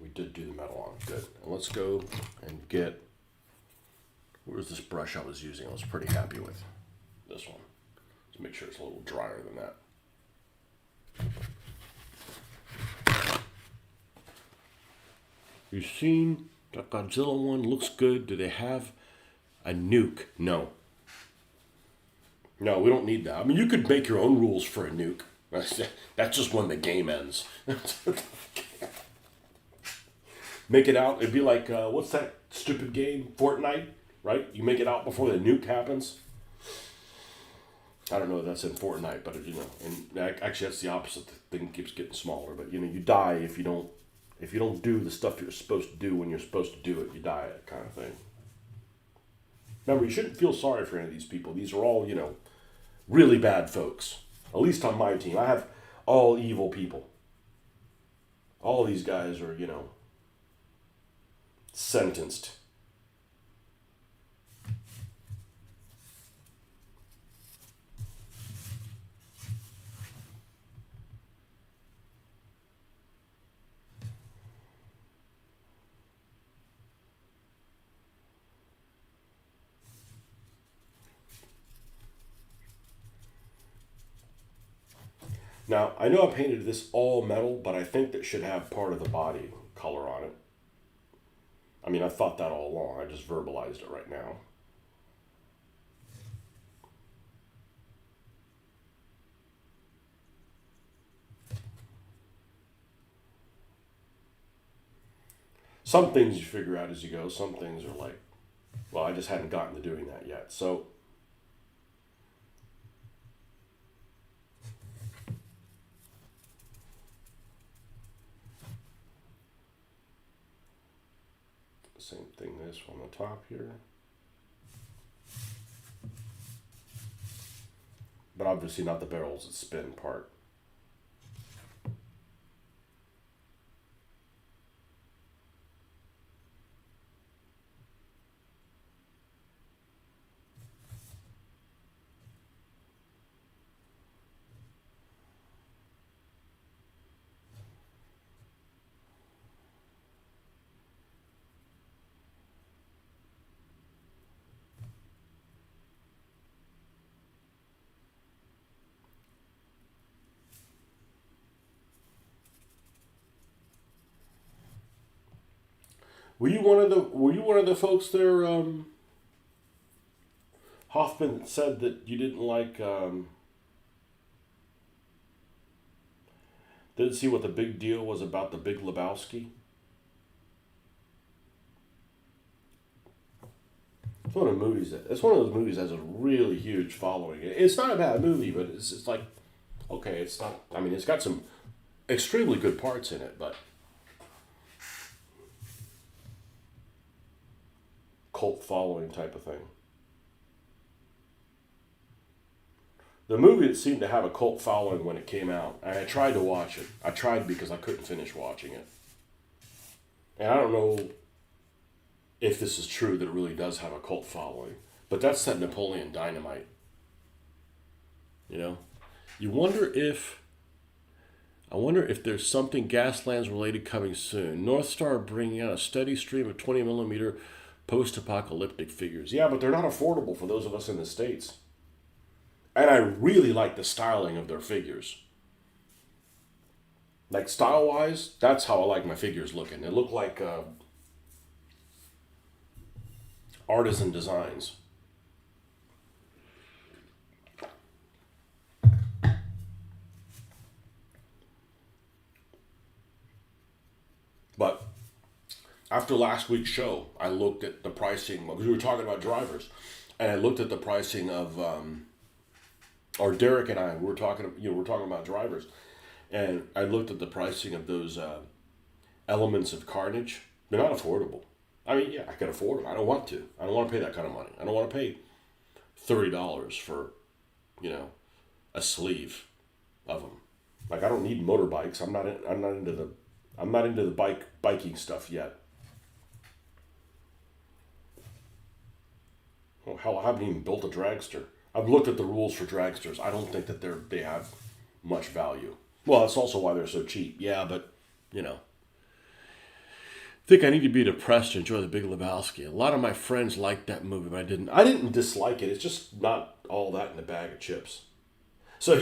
We did do the metal on, good. And let's go and get, where's this brush I was using? I was pretty happy with this one. Let's make sure it's a little drier than that. You've seen that Godzilla one, looks good. Do they have a nuke? No. No, we don't need that. I mean, you could make your own rules for a nuke. That's just when the game ends. Make it out. It'd be like, what's that stupid game? Fortnite, right? You make it out before the nuke happens. I don't know if that's in Fortnite, but you know, and actually that's the opposite. The thing keeps getting smaller, but you know, you die if you don't do the stuff you're supposed to do when you're supposed to do it. You die, that kind of thing. Remember, you shouldn't feel sorry for any of these people. These are all, you know, really bad folks. At least on my team, I have all evil people. All these guys are, you know, sentenced. Now, I know I painted this all metal, but I think that should have part of the body color on it. I mean, I thought that all along. I just verbalized it right now. Some things you figure out as you go. Some things are like, well, I just hadn't gotten to doing that yet. So, same thing, this on the top here. But obviously not the barrels that spin part. Were you one of the folks there? Hoffman said that you didn't like. Didn't see what the big deal was about the Big Lebowski. It's one of the movies that it's one of those movies that has a really huge following. It's not a bad movie, but it's like, okay, it's not. I mean, it's got some extremely good parts in it, but cult following type of thing. The movie that seemed to have a cult following when it came out, and I tried to watch it. I tried because I couldn't finish watching it. And I don't know if this is true that it really does have a cult following, but that's that Napoleon Dynamite. You know? You wonder if I wonder if there's something Gaslands related coming soon. North Star bringing out a steady stream of 20 millimeter post-apocalyptic figures. Yeah, but they're not affordable for those of us in the States. And I really like the styling of their figures. Like style-wise, that's how I like my figures looking. They look like artisan designs. But after last week's show, I looked at the pricing, because we were talking about drivers, and I looked at the pricing of, or Derek and I, we're talking about drivers, and I looked at the pricing of those elements of carnage. They're not affordable. I mean, yeah, I can afford them. I don't want to. I don't want to pay that kind of money. I don't want to pay $30 for, a sleeve of them. Like, I don't need motorbikes. I'm not into the biking stuff yet. Well, hell, I haven't even built a dragster. I've looked at the rules for dragsters. I don't think that they have much value. Well, that's also why they're so cheap. Yeah, but I think I need to be depressed to enjoy The Big Lebowski. A lot of my friends liked that movie, but I didn't. I didn't dislike it. It's just not all that in a bag of chips. So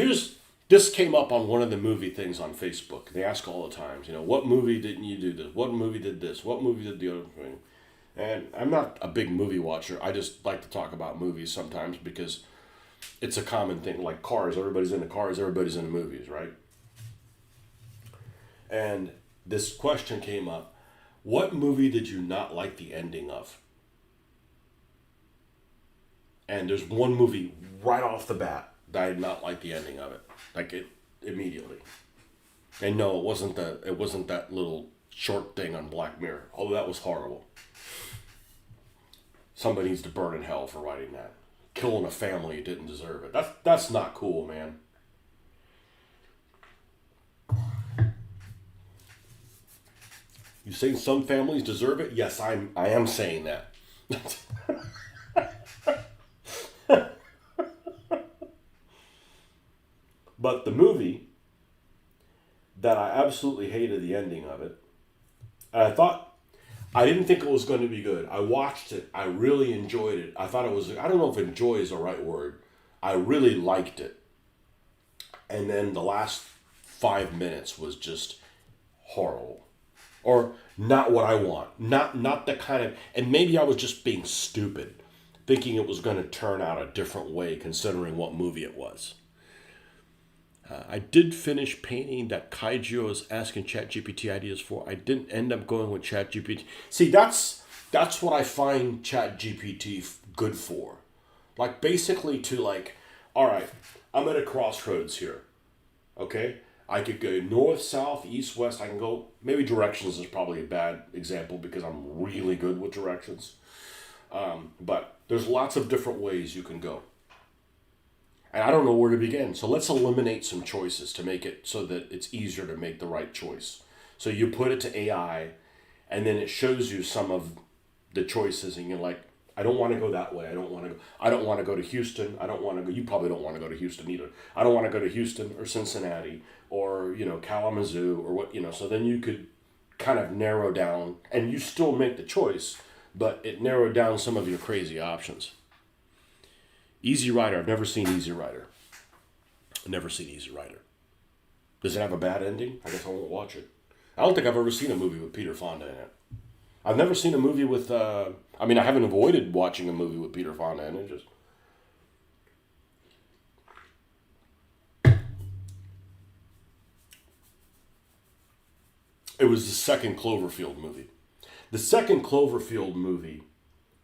this came up on one of the movie things on Facebook. They ask all the times, what movie didn't you do this? What movie did this? What movie did the other thing? And I'm not a big movie watcher. I just like to talk about movies sometimes because it's a common thing. Like cars, everybody's into cars, everybody's into movies, right? And this question came up. What movie did you not like the ending of? And there's one movie right off the bat that I did not like the ending of it. Like it immediately. And no, it wasn't that little short thing on Black Mirror. Although that was horrible. Somebody needs to burn in hell for writing that. Killing a family who didn't deserve it. That's not cool, man. You saying some families deserve it? Yes, I am saying that. But the movie that I absolutely hated the ending of it, and I didn't think it was going to be good. I watched it. I really enjoyed it. I thought it was, I don't know if enjoy is the right word. I really liked it. And then the last 5 minutes was just horrible. Or not what I want. Not the kind of, and maybe I was just being stupid, thinking it was going to turn out a different way considering what movie it was. I did finish painting that Kaiju I was asking ChatGPT ideas for. I didn't end up going with ChatGPT. See, that's what I find ChatGPT good for. Like, basically all right, I'm at a crossroads here. Okay? I could go north, south, east, west. I can go, maybe directions is probably a bad example because I'm really good with directions. But there's lots of different ways you can go. And I don't know where to begin. So let's eliminate some choices to make it so that it's easier to make the right choice. So you put it to AI, and then it shows you some of the choices, and you're like, I don't want to go that way. I don't want to go to Houston. I don't want to go. You probably don't want to go to Houston either. I don't want to go to Houston or Cincinnati or Kalamazoo or what. So then you could kind of narrow down, and you still make the choice, but it narrowed down some of your crazy options. Easy Rider. I've never seen Easy Rider. Does it have a bad ending? I guess I won't watch it. I don't think I've ever seen a movie with Peter Fonda in it. I've never seen a movie with. I mean, I haven't avoided watching a movie with Peter Fonda in it. Just it was the second Cloverfield movie. The second Cloverfield movie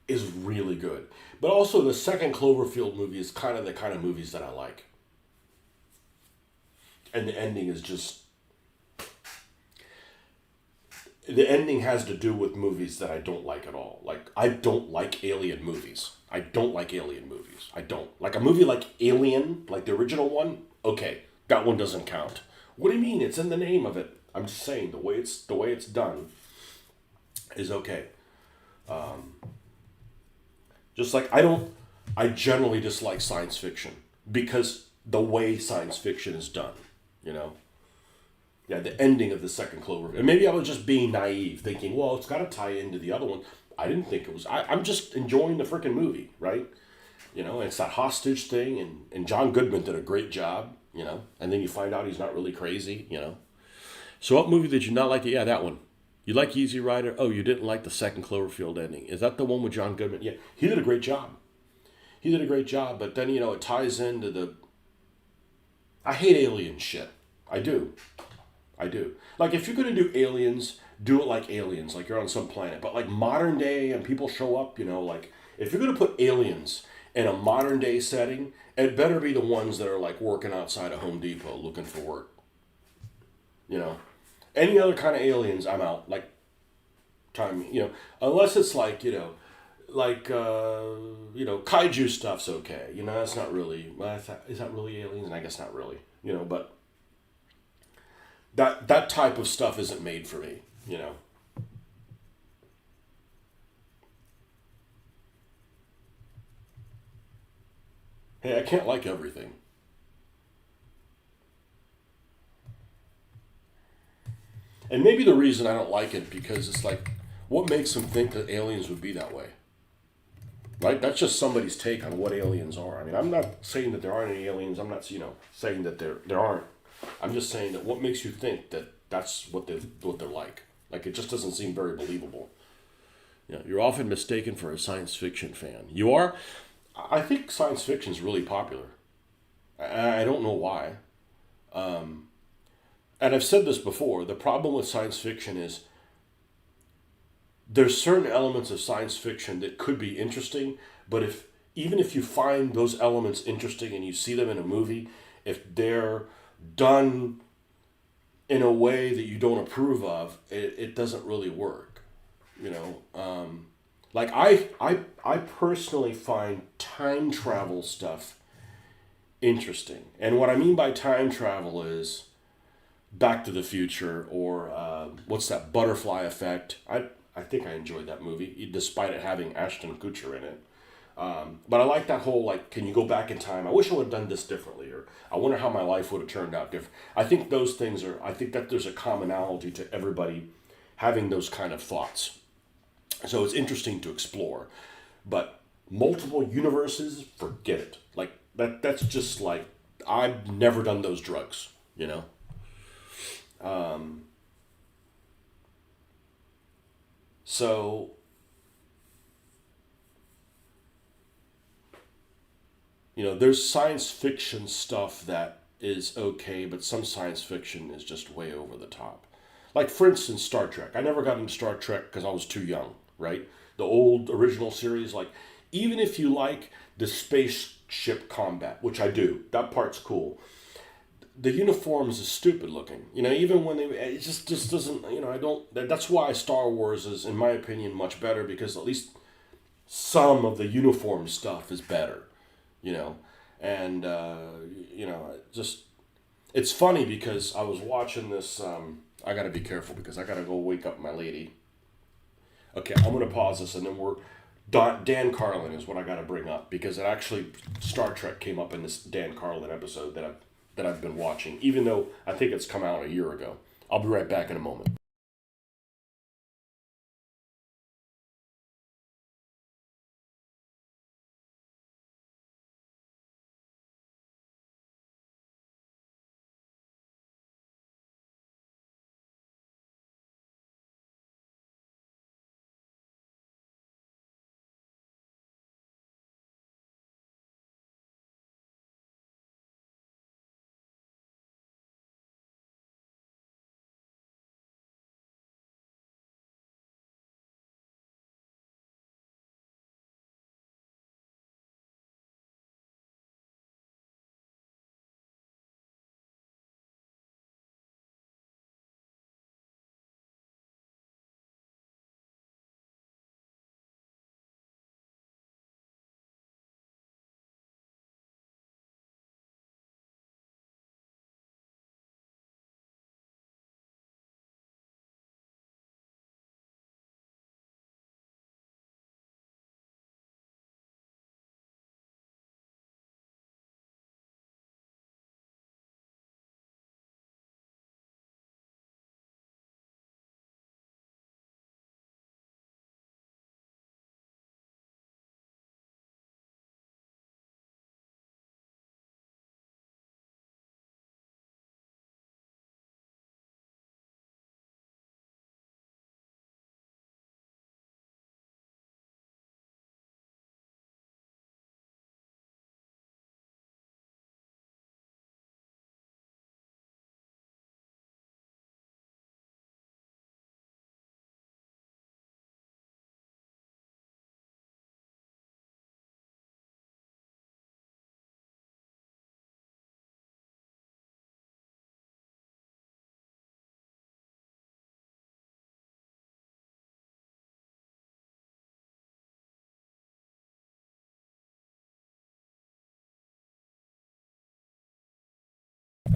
is really good, but also the second Cloverfield movie is kind of the kind of movies that I like, and the ending is just the ending has to do with movies that I don't like at all. Like, I don't like alien movies. I don't like alien movies. I don't. Like a movie like Alien, like the original one, okay, that one doesn't count. What do you mean? It's in the name of it. I'm just saying the way it's done is okay. Just like I generally dislike science fiction because the way science fiction is done, you know? Yeah, the ending of the second Clover. And maybe I was just being naive, thinking, well, it's got to tie into the other one. I didn't think it was. I'm just enjoying the freaking movie, right? You know, and it's that hostage thing, and John Goodman did a great job, you know? And then you find out he's not really crazy, you know? So, what movie did you not like? Yeah, that one. You like Easy Rider? Oh, you didn't like the second Cloverfield ending. Is that the one with John Goodman? Yeah, he did a great job. He did a great job, but then, it ties into the. I hate alien shit. I do. I do. Like, if you're going to do aliens, do it like aliens, like you're on some planet. But, like, modern day and people show up, like, if you're going to put aliens in a modern day setting, it better be the ones that are, like, working outside of Home Depot looking for work. You know? Any other kind of aliens, I'm out. Like, time, unless it's like, like, kaiju stuff's okay. That's not really, well, is that really aliens? And I guess not really, but that type of stuff isn't made for me. Hey, I can't like everything. And maybe the reason I don't like it because it's like, what makes them think that aliens would be that way? Right? That's just somebody's take on what aliens are. I mean, I'm not saying that there aren't any aliens. I'm not, saying that there aren't. I'm just saying that what makes you think that that's what they're like? Like, it just doesn't seem very believable. You're often mistaken for a science fiction fan. You are. I think science fiction is really popular. I don't know why. And I've said this before. The problem with science fiction is there's certain elements of science fiction that could be interesting, but even if you find those elements interesting and you see them in a movie, if they're done in a way that you don't approve of, it doesn't really work. Like I personally find time travel stuff interesting, and what I mean by time travel is Back to the Future or what's that Butterfly Effect. I think I enjoyed that movie despite it having Ashton Kutcher in it. But I like that whole, like, can you go back in time? I wish I would have done this differently, or I wonder how my life would have turned out different. I think those things I think that there's a commonality to everybody having those kind of thoughts. So it's interesting to explore. But multiple universes, forget it. Like, that's just like, I've never done those drugs, you know? So, there's science fiction stuff that is okay, but some science fiction is just way over the top. Like, for instance, Star Trek. I never got into Star Trek because I was too young, right? The old original series, like, even if you like the spaceship combat, which I do, that part's cool. The uniforms is stupid looking. Even when it just doesn't. I don't. That's why Star Wars is, in my opinion, much better because at least some of the uniform stuff is better. You know, and just it's funny because I was watching this. I got to be careful because I got to go wake up my lady. Okay, I'm gonna pause this and then Dan Carlin is what I got to bring up because it actually Star Trek came up in this Dan Carlin episode that I've been watching, even though I think it's come out a year ago. I'll be right back in a moment.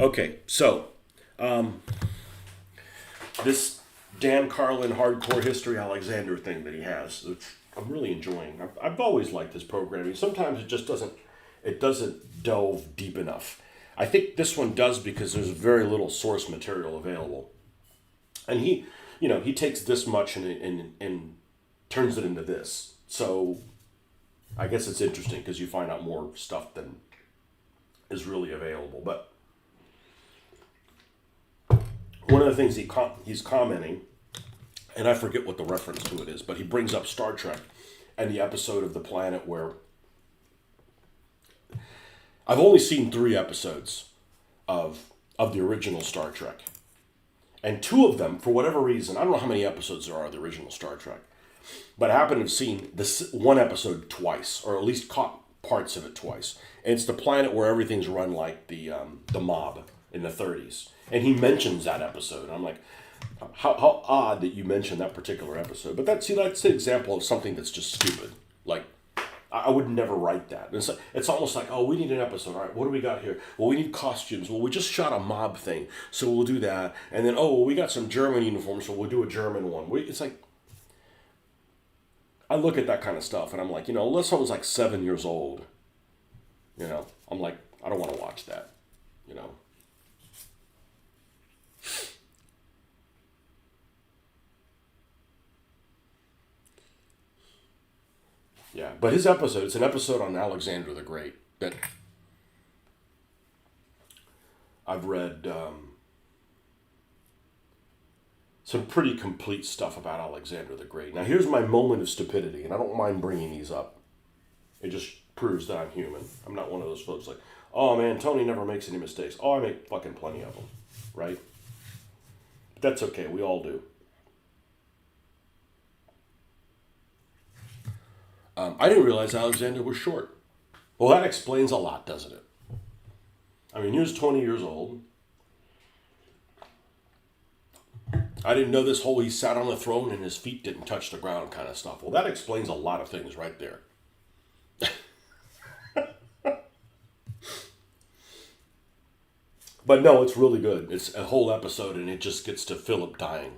Okay, so this Dan Carlin hardcore history Alexander thing that he has, which I'm really enjoying. I've always liked his programming. Sometimes it doesn't delve deep enough. I think this one does because there's very little source material available, and he takes this much and turns it into this. So I guess it's interesting because you find out more stuff than is really available. But one of the things he's commenting, and I forget what the reference to it is, but he brings up Star Trek and the episode of the planet where I've only seen 3 episodes of the original Star Trek. And 2 of them, for whatever reason, I don't know how many episodes there are of the original Star Trek, but I happen to have seen this one episode twice, or at least caught parts of it twice. And it's the planet where everything's run like the mob in the 30s. And he mentions that episode. I'm like, how odd that you mentioned that particular episode. But that's an example of something that's just stupid. Like, I would never write that. It's almost like, oh, we need an episode. All right, what do we got here? Well, we need costumes. Well, we just shot a mob thing, so we'll do that. And then, oh, well, we got some German uniforms, so we'll do a German one. It's like, I look at that kind of stuff, and I'm like, unless someone's like 7 years old, I'm like, I don't want to watch that, Yeah, but it's an episode on Alexander the Great that I've read some pretty complete stuff about Alexander the Great. Now, here's my moment of stupidity, and I don't mind bringing these up. It just proves that I'm human. I'm not one of those folks like, oh man, Tony never makes any mistakes. Oh, I make fucking plenty of them, right? But that's okay, we all do. I didn't realize Alexander was short. Well, that explains a lot, doesn't it? I mean, he was 20 years old. I didn't know this whole he sat on the throne and his feet didn't touch the ground kind of stuff. Well, that explains a lot of things right there. But no, it's really good. It's a whole episode and it just gets to Philip dying.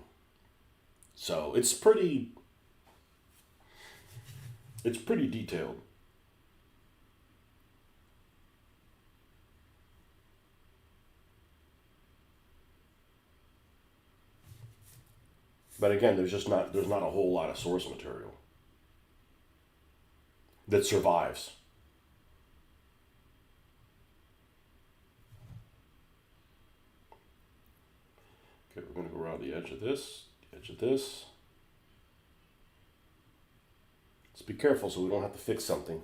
So it's pretty detailed. But again, there's not a whole lot of source material that survives. Okay, we're going to go around the edge of this, Let's be careful so we don't have to fix something.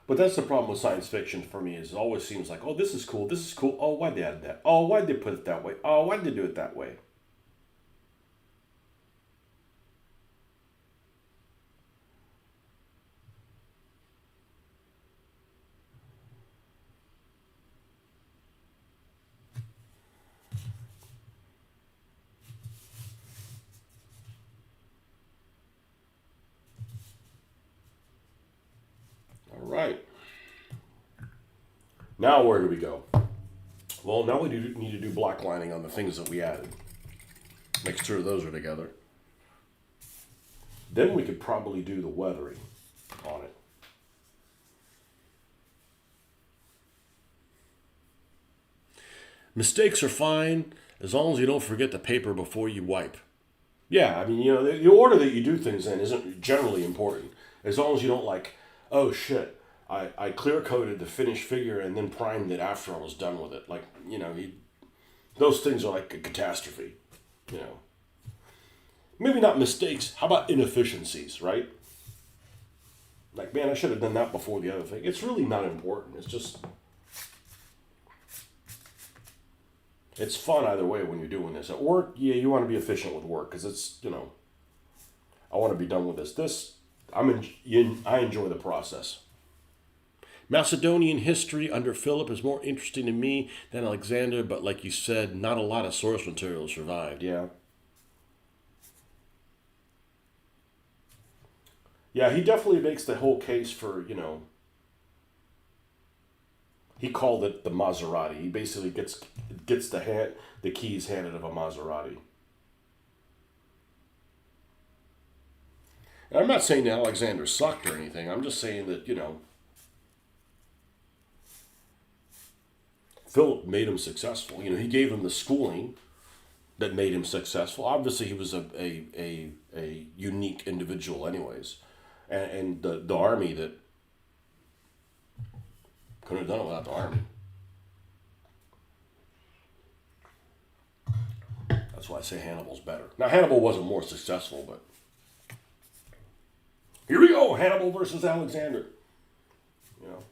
But that's the problem with science fiction for me, is it always seems like, oh, this is cool. Oh, why'd they add that? Oh, why'd they put it that way? Oh, why'd they do it that way? All right. Now where do we go? Well, now we need to do black lining on the things that we added. Make sure those are together. Then we could probably do the weathering on it. Mistakes are fine as long as you don't forget the paper before you wipe. Yeah, I mean, the order that you do things in isn't generally important. As long as you don't like, oh shit, I clear coated the finished figure and then primed it after I was done with it. Like, those things are like a catastrophe, Maybe not mistakes, how about inefficiencies, right? Like, man, I should have done that before the other thing. It's really not important. It's fun either way when you're doing this. At work, yeah, you want to be efficient with work because it's, I want to be done with this. I enjoy the process. Macedonian history under Philip is more interesting to me than Alexander, but like you said, not a lot of source material survived. Yeah. Yeah, he definitely makes the whole case for, he called it the Maserati. He basically gets the keys handed of a Maserati. And I'm not saying that Alexander sucked or anything. I'm just saying that, Philip made him successful. He gave him the schooling that made him successful. Obviously, he was a unique individual, anyways, and the army that couldn't have done it without the army. That's why I say Hannibal's better. Now, Hannibal wasn't more successful, but here we go, Hannibal versus Alexander. You know.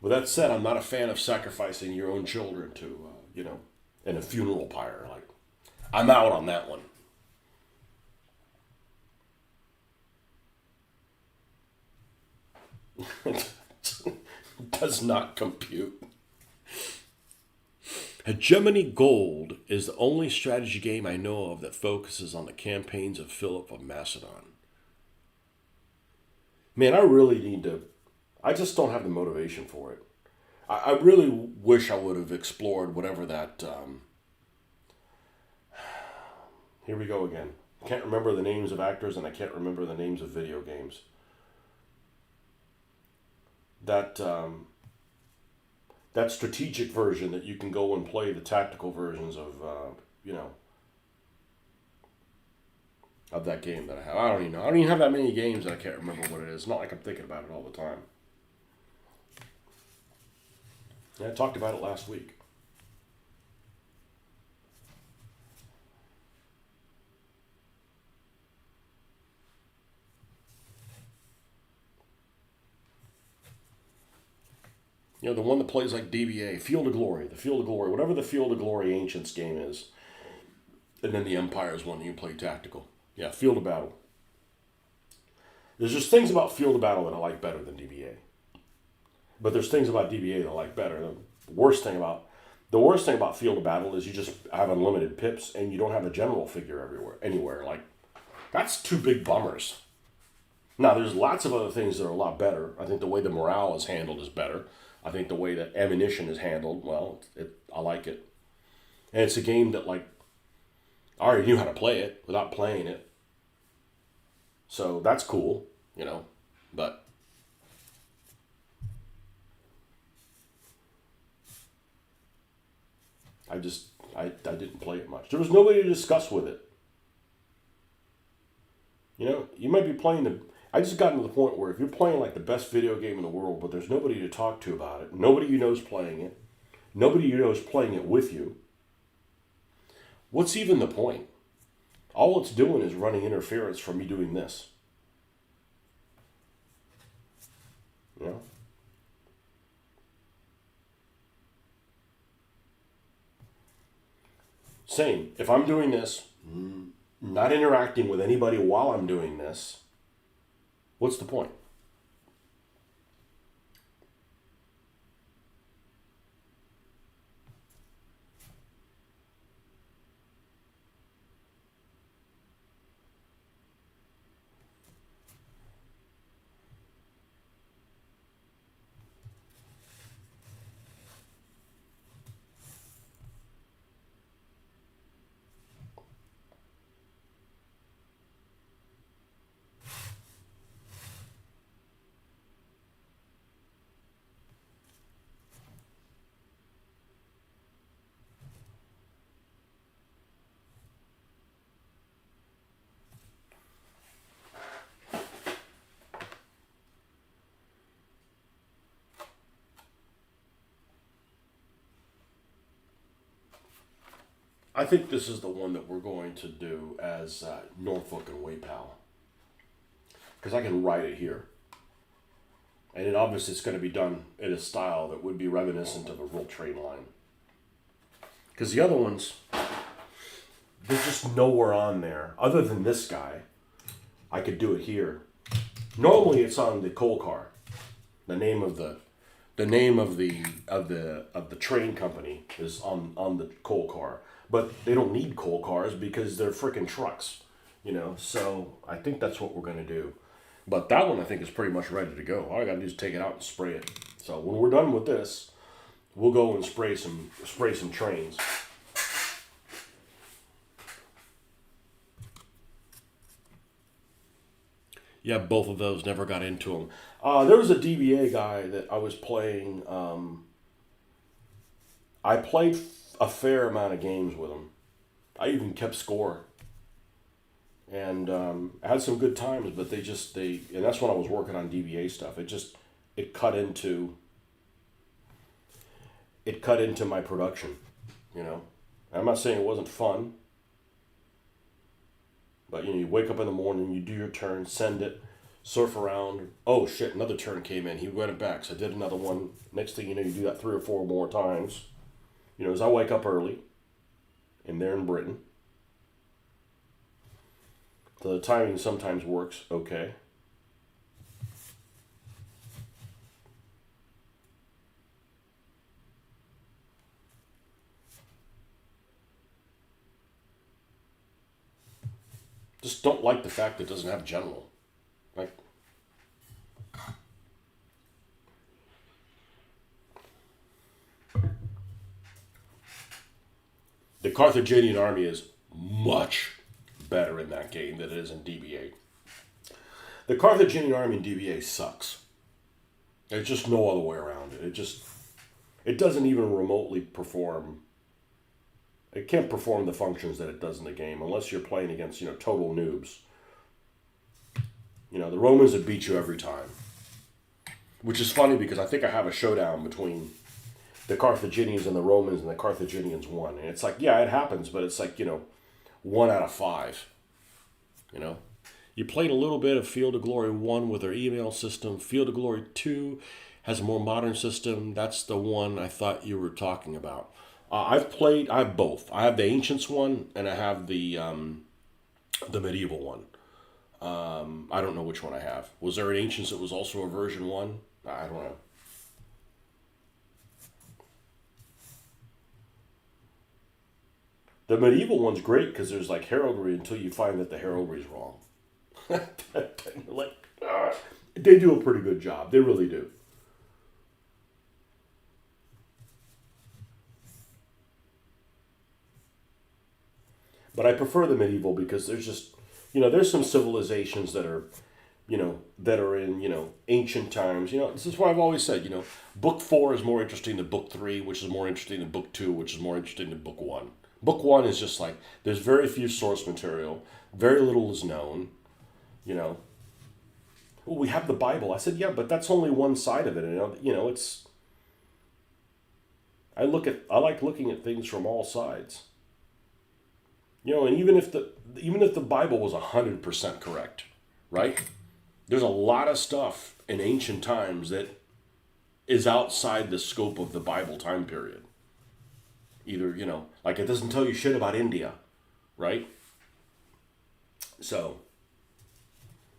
With that said, I'm not a fan of sacrificing your own children to, in a funeral pyre. Like, I'm out on that one. Does not compute. Hegemony Gold is the only strategy game I know of that focuses on the campaigns of Philip of Macedon. Man, I really need to. I just don't have the motivation for it. I really wish I would have explored whatever that. Here we go again. I can't remember the names of actors and I can't remember the names of video games. That strategic version that you can go and play the tactical versions of, of that game that I have. I don't even know. I don't even have that many games that I can't remember what it is. It's not like I'm thinking about it all the time. Yeah, I talked about it last week. The one that plays like DBA, Field of Glory, whatever the Field of Glory Ancients game is. And then the Empire's one, you play tactical. Yeah, Field of Battle. There's just things about Field of Battle that I like better than DBA. But there's things about DBA that I like better. The worst thing about Field of Battle is you just have unlimited pips and you don't have a general figure anywhere. Like, that's two big bummers. Now, there's lots of other things that are a lot better. I think the way the morale is handled is better. I think the way that ammunition is handled, I like it. And it's a game that, I already knew how to play it without playing it. So that's cool, but I didn't play it much. There was nobody to discuss with it. You might be playing I just gotten to the point where if you're playing like the best video game in the world, but there's nobody to talk to about it, nobody you know is playing it, nobody you know is playing it with you, what's even the point? All it's doing is running interference from me doing this. Same. If I'm doing this, not interacting with anybody while I'm doing this, what's the point? I think this is the one that we're going to do as Norfolk and Waypal. Because I can write it here. And it obviously it's going to be done in a style that would be reminiscent of a real train line. Because the other ones, there's just nowhere on there other than this guy. I could do it here. Normally, it's on the coal car. The name of the train company is on the coal car, but they don't need coal cars because they're freaking trucks, So I think that's what we're gonna do. But that one I think is pretty much ready to go. All I gotta do is take it out and spray it. So when we're done with this, we'll go and spray some trains. Yeah, both of those never got into them. There was a DBA guy that I was playing. I played a fair amount of games with him. I even kept score, and I had some good times. But and that's when I was working on DBA stuff. It cut into my production. I'm not saying it wasn't fun. But you wake up in the morning, you do your turn, send it, surf around. Oh shit, another turn came in. He read it back, so I did another one. Next thing you know, you do that 3 or 4 more times. As I wake up early, and they're in Britain. So the timing sometimes works okay. Just don't like the fact that it doesn't have general. Like, the Carthaginian army is much better in that game than it is in DBA. The Carthaginian army in DBA sucks. There's just no other way around it. It doesn't even remotely perform. It can't perform the functions that it does in the game unless you're playing against, total noobs. The Romans would beat you every time. Which is funny because I think I have a showdown between the Carthaginians and the Romans, and the Carthaginians won. And it's like, yeah, it happens, but it's like, 1 out of 5. You played a little bit of Field of Glory 1 with their email system. Field of Glory 2 has a more modern system. That's the one I thought you were talking about. I have both. I have the Ancients one, and I have the medieval one. I don't know which one I have. Was there an Ancients that was also a version 1? I don't know. The medieval one's great because there's like heraldry until you find that the heraldry's wrong. They do a pretty good job. They really do. But I prefer the medieval because there's just, there's some civilizations that are, in, ancient times. This is what I've always said, book 4 is more interesting than book 3, which is more interesting than book 2, which is more interesting than book 1. Book 1 is just like, there's very few source material, very little is known, Well, we have the Bible. I said, yeah, but that's only one side of it. It's, I like looking at things from all sides. And even if the Bible was 100% correct, right? There's a lot of stuff in ancient times that is outside the scope of the Bible time period. Either, like it doesn't tell you shit about India, right? So,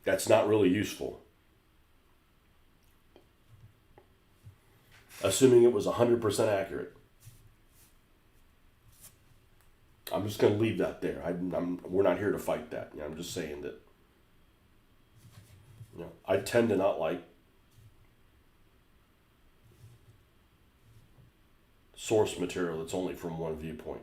that's not really useful. Assuming it was 100% accurate. I'm just going to leave that there. We're not here to fight that. I'm just saying that, I tend to not like source material that's only from one viewpoint.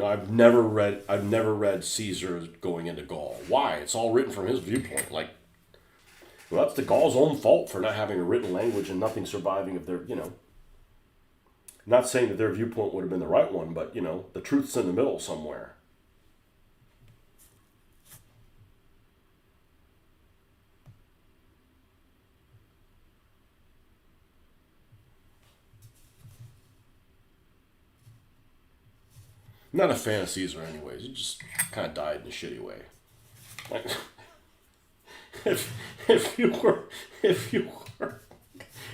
I've never read Caesar going into Gaul. Why? It's all written from his viewpoint. Like, well, that's the Gaul's own fault for not having a written language and nothing surviving of their, Not saying that their viewpoint would have been the right one, but, the truth's in the middle somewhere. I'm not a fan of Caesar anyways. He just kind of died in a shitty way. Like, if if you were if you were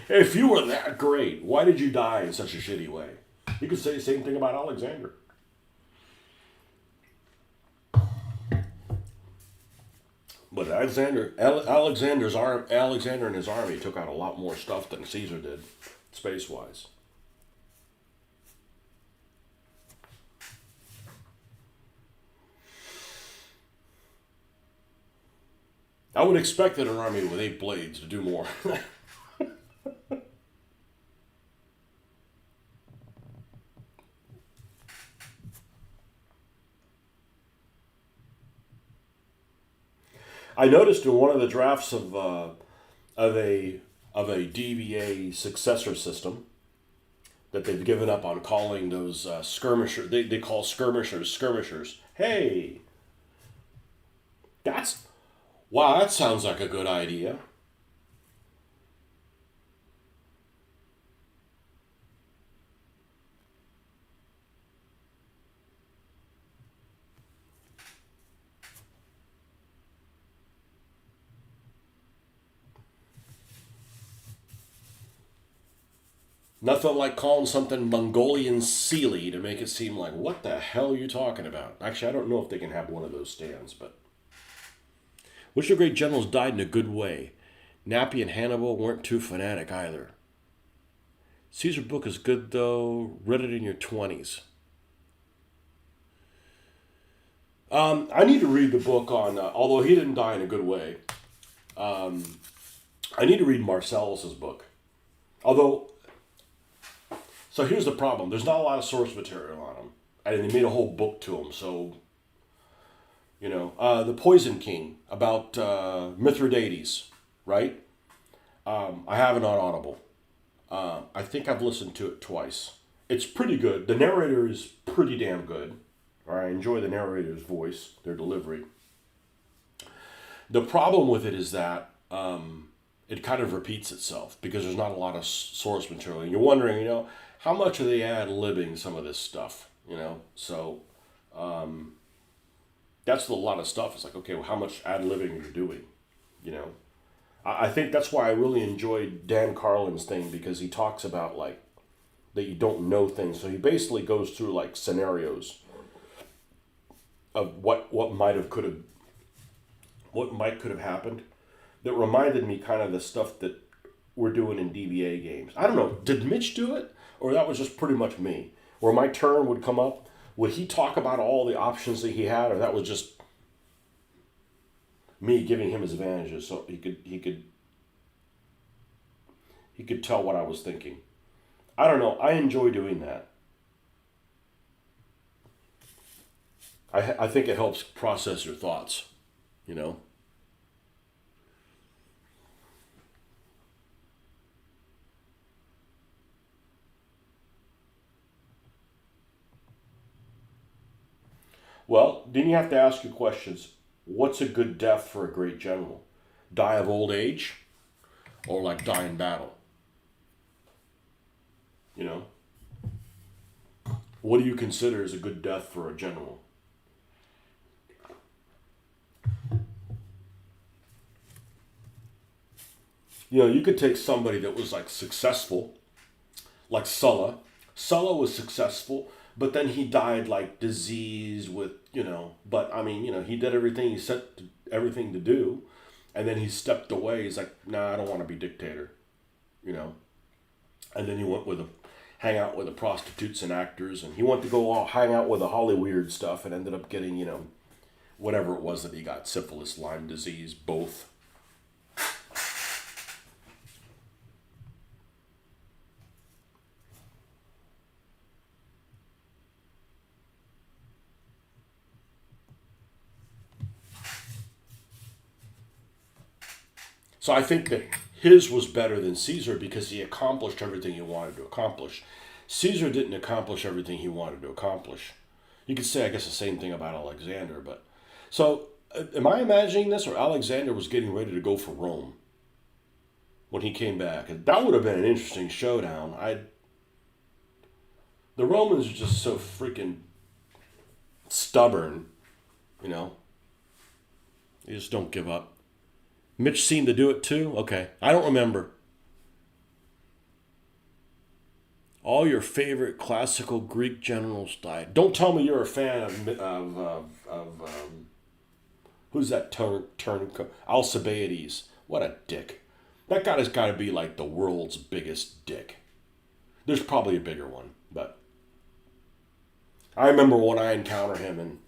if you were that great, why did you die in such a shitty way? You could say the same thing about Alexander. But Alexander and his army took out a lot more stuff than Caesar did, space wise. I would expect that an army with 8 blades to do more. I noticed in one of the drafts of a DVA successor system that they've given up on calling those skirmishers. They call skirmishers. Hey, that's wow. That sounds like a good idea. Nothing like calling something Mongolian Sealy to make it seem like, what the hell are you talking about? Actually, I don't know if they can have one of those stands, but. Which of the great generals died in a good way? Nappy and Hannibal weren't too fanatic either. Caesar's book is good, though. Read it in your 20s. I need to read the book on, although he didn't die in a good way, I need to read Marcellus's book. Although, so here's the problem. There's not a lot of source material on him. And they made a whole book to him, so, The Poison King, about Mithridates, right? I have it on Audible. I think I've listened to it twice. It's pretty good. The narrator is pretty damn good. I enjoy the narrator's voice, their delivery. The problem with it is that it kind of repeats itself because there's not a lot of source material. And you're wondering, how much are they ad-libbing some of this stuff? So that's a lot of stuff. It's like, okay, well, how much ad-libbing are you doing? I think that's why I really enjoyed Dan Carlin's thing, because he talks about that you don't know things. So he basically goes through scenarios of what might could have happened that reminded me kind of the stuff that we're doing in DBA games. I don't know, did Mitch do it? Or that was just pretty much me? Where my turn would come up, would he talk about all the options that he had, or that was just me giving him his advantages so he could tell what I was thinking? I don't know. I enjoy doing that. I think it helps process your thoughts, Well, then you have to ask your questions. What's a good death for a great general? Die of old age? Or die in battle? What do you consider as a good death for a general? You could take somebody that was successful, like Sulla. Sulla was successful, but then he died disease with, but he did everything he set everything to do, and then he stepped away. He's like, nah, I don't want to be dictator, and then he went hang out with the prostitutes and actors, and he went to go hang out with the Hollyweird stuff, and ended up getting, whatever it was that he got, syphilis, Lyme disease, both. So I think that his was better than Caesar because he accomplished everything he wanted to accomplish. Caesar didn't accomplish everything he wanted to accomplish. You could say, I guess, the same thing about Alexander. But so, am I imagining this, or Alexander was getting ready to go for Rome when he came back? And that would have been an interesting showdown. The Romans are just so freaking stubborn, They just don't give up. Mitch seemed to do it too? Okay. I don't remember. All your favorite classical Greek generals died. Don't tell me you're a fan of who's that Alcibiades. What a dick. That guy has got to be like the world's biggest dick. There's probably a bigger one, but I remember when I encountered him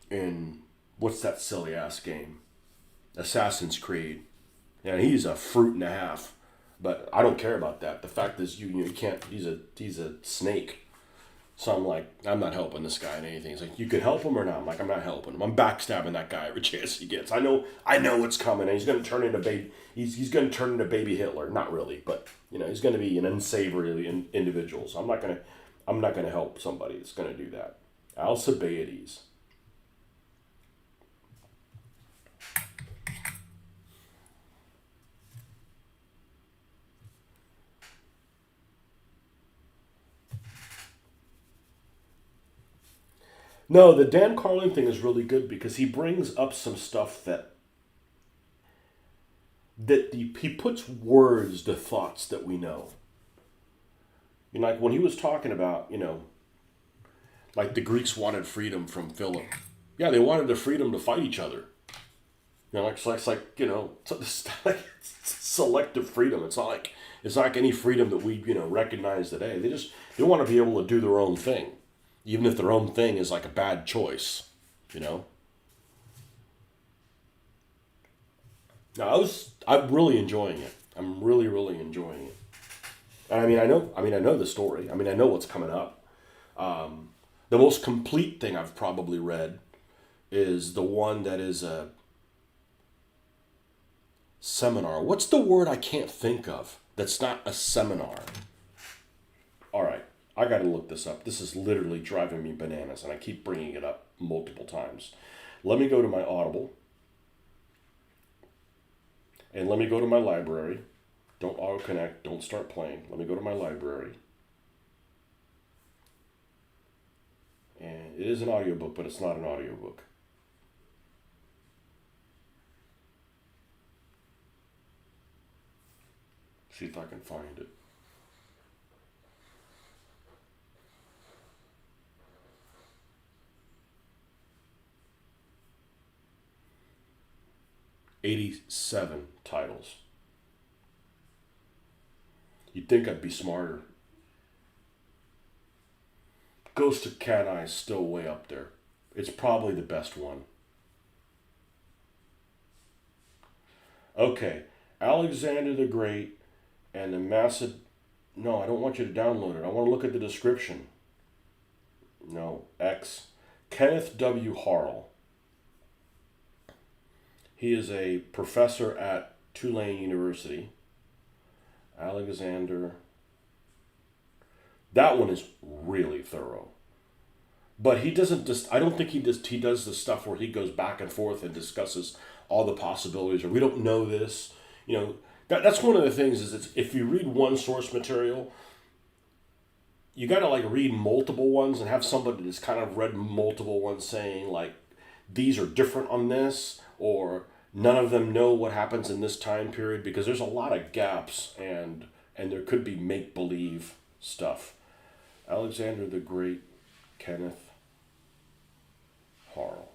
in what's that silly ass game? Assassin's Creed. And he's a fruit and a half. But I don't care about that. The fact is you can't he's a snake. So I'm like, I'm not helping this guy in anything. He's like, you can help him or not? I'm like, I'm not helping him. I'm backstabbing that guy every chance he gets. I know what's coming, and he's gonna turn into baby he's gonna turn into baby Hitler. Not really, but he's gonna be an unsavory individual. So I'm not gonna help somebody that's gonna do that. Alcibiades. No, the Dan Carlin thing is really good because he brings up some stuff that he puts words to thoughts that we know. Like when he was talking about, like the Greeks wanted freedom from Philip. Yeah, they wanted the freedom to fight each other. It's like it's like selective freedom. It's not like any freedom that we recognize today. They want to be able to do their own thing, even if their own thing is like a bad choice. Now I'm really enjoying it. I'm really really enjoying it. And I know the story. I know what's coming up. The most complete thing I've probably read is the one that is a seminar. What's the word I can't think of that's not a seminar? All right, I got to look this up. This is literally driving me bananas, and I keep bringing it up multiple times. Let me go to my Audible, and let me go to my library. Don't auto-connect. Don't start playing. Let me go to my library. And it is an audiobook, but it's not an audiobook. See if I can find it. '87 titles. You'd think I'd be smarter. Ghost of Cat Eye is still way up there. It's probably the best one. Okay, Alexander the Great and the No, I don't want you to download it. I want to look at the description. No, X. Kenneth W. Harl. He is a professor at Tulane University. Alexander. That one is really thorough. But he doesn't just, I don't think he does the stuff where he goes back and forth and discusses all the possibilities, or we don't know this. That's one of the things is if you read one source material, you got to like read multiple ones and have somebody that's kind of read multiple ones saying like, these are different on this, or none of them know what happens in this time period, because there's a lot of gaps and there could be make-believe stuff. Alexander the Great, Kenneth Harl.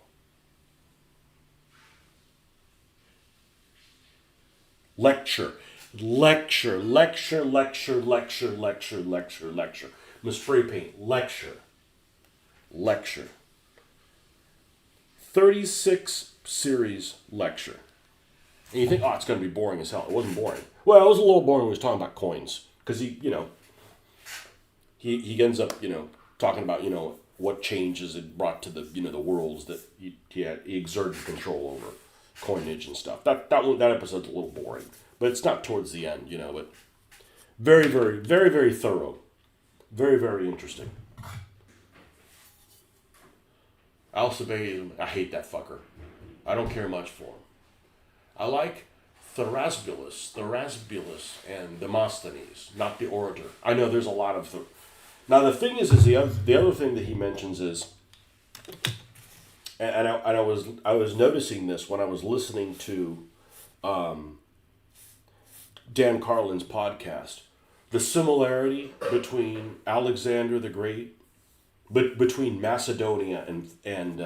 Lecture. Miss Spray Paint. Lecture. 36 series lecture. And you think, it's going to be boring as hell. It wasn't boring. Well, it was a little boring when he was talking about coins. Because he ends up, talking about, what changes it brought to the, the worlds that he exerted control over. Coinage and stuff. That episode's a little boring. But it's not towards the end, but very, very, very, very thorough. Very, very interesting. Alcibiades, I hate that fucker. I don't care much for him. I like Thrasbulus, and Demosthenes, not the orator. I know there's a lot of... Now the thing is the other thing that he mentions is, I was noticing this when I was listening to Dan Carlin's podcast. The similarity between Alexander the Great, but between Macedonia and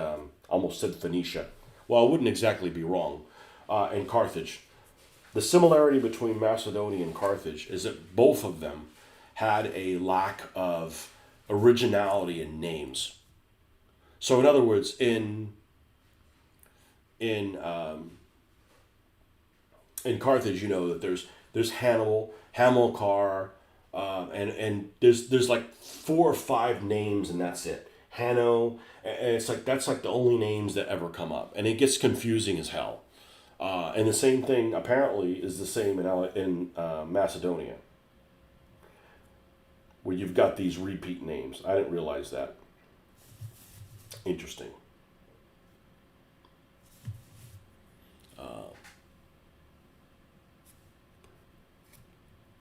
almost said Phoenicia. Well, I wouldn't exactly be wrong. And Carthage. The similarity between Macedonia and Carthage is that both of them had a lack of originality in names. So, in other words, in Carthage, you know that there's Hannibal, Hamilcar, and there's like 4 or 5 names, and that's it. Hanno, and it's like that's like the only names that ever come up, and it gets confusing as hell. And the same thing apparently is the same in Macedonia, where you've got these repeat names. I didn't realize that. Interesting.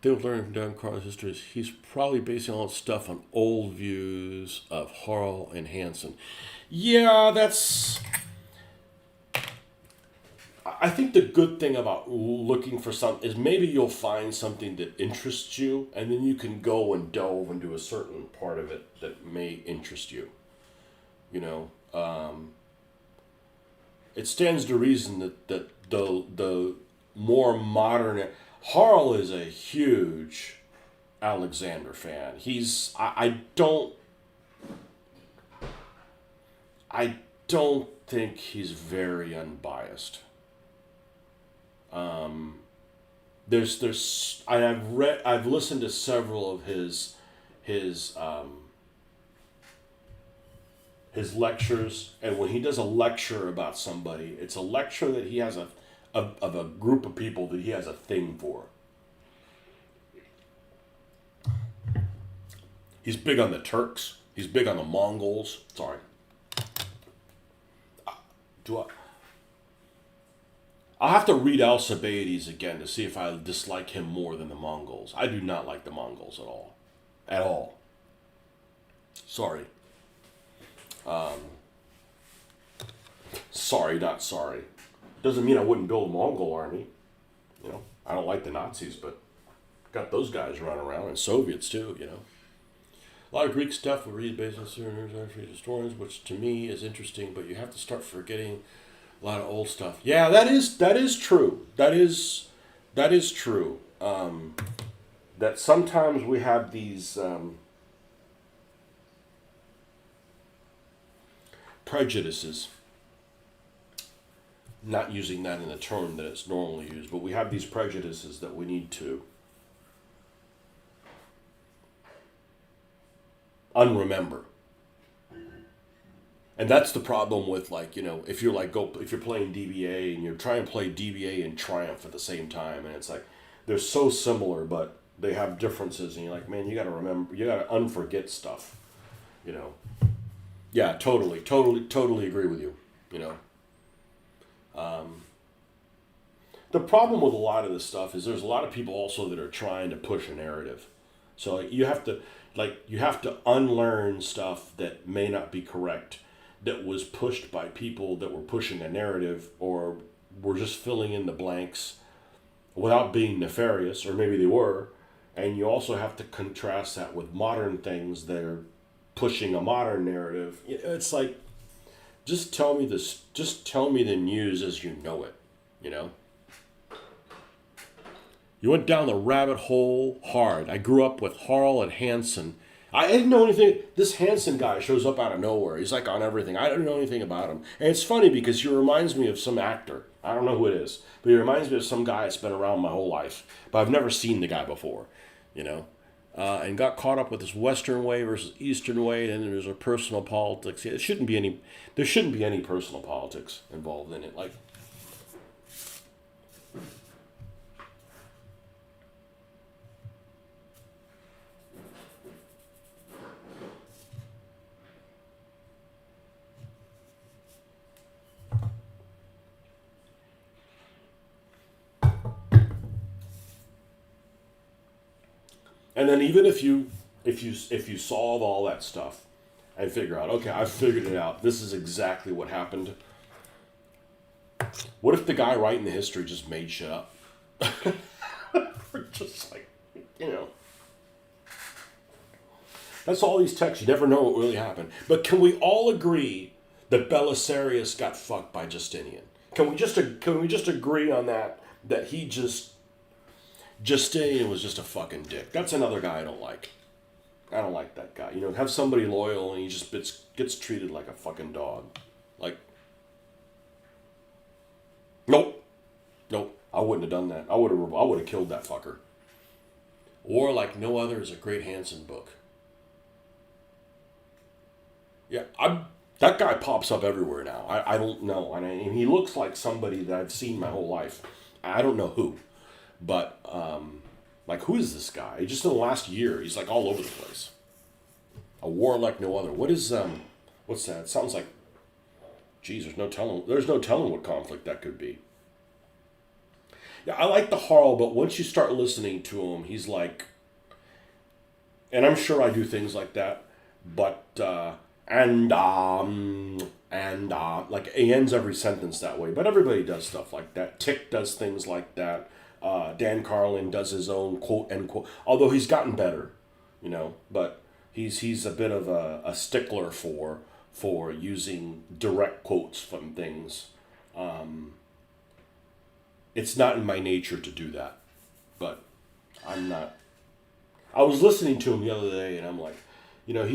They've learned from Don Carlos' history is he's probably basing all his stuff on old views of Harl and Hansen. Yeah, that's. I think the good thing about looking for something is maybe you'll find something that interests you, and then you can go and delve into a certain part of it that may interest you. You know, it stands to reason that the more modern. Harl is a huge Alexander fan. I don't think he's very unbiased. I've listened to several of his lectures, and when he does a lecture about somebody, it's a lecture that he has of a group of people that he has a thing for. He's big on the Turks. He's big on the Mongols. Sorry. I'll have to read Alcibiades again to see if I dislike him more than the Mongols. I do not like the Mongols at all. At all. Sorry. Sorry, not sorry. Doesn't mean I wouldn't build a Mongol army. You know, I don't like the Nazis, but got those guys running around, and Soviets too, you know. A lot of Greek stuff we read based on historians, which to me is interesting, but you have to start forgetting a lot of old stuff. Yeah, that is true. That is true. That sometimes we have these prejudices. Not using that in the term that it's normally used, but we have these prejudices that we need to unremember. And that's the problem with, like, you know, if you're playing DBA and you're trying to play DBA and Triumph at the same time, and it's like they're so similar, but they have differences, and you're like, man, you got to remember, you got to unforget stuff, you know. Yeah, totally agree with you, you know. The problem with a lot of this stuff is there's a lot of people also that are trying to push a narrative. So you have to unlearn stuff that may not be correct, that was pushed by people that were pushing a narrative or were just filling in the blanks without being nefarious, or maybe they were. And you also have to contrast that with modern things that are pushing a modern narrative. It's like, just tell me the news as you know it, you know? You went down the rabbit hole hard. I grew up with Harl and Hansen. I didn't know anything. This Hansen guy shows up out of nowhere. He's like on everything. I don't know anything about him. And it's funny because he reminds me of some actor. I don't know who it is, but he reminds me of some guy that's been around my whole life. But I've never seen the guy before, you know? And got caught up with this Western way versus Eastern way, and then there's a personal politics. There shouldn't be any personal politics involved in it. Like, and then even if you solve all that stuff, and figure out, okay, I've figured it out. This is exactly what happened. What if the guy writing the history just made shit up? Just like, you know. That's all these texts. You never know what really happened. But can we all agree that Belisarius got fucked by Justinian? Can we just agree on that? That Justinian was just a fucking dick. That's another guy I don't like. I don't like that guy. You know, have somebody loyal and he just gets treated like a fucking dog. Like, nope. I wouldn't have done that. I would have killed that fucker. War Like No Other is a great Hansen book. Yeah, that guy pops up everywhere now. I don't know. I mean, he looks like somebody that I've seen my whole life. I don't know who. But, like, who is this guy? Just in the last year, he's, like, all over the place. A War Like No Other. What is, what's that? It sounds like, geez, there's no telling what conflict that could be. Yeah, I like the Harl, but once you start listening to him, he's like, and I'm sure I do things like that, but, like, he ends every sentence that way, but everybody does stuff like that. Tick does things like that. Dan Carlin does his own quote, end quote, although he's gotten better, you know, but he's a bit of a stickler for using direct quotes from things. It's not in my nature to do that, but I'm not. I was listening to him the other day, and I'm like, you know,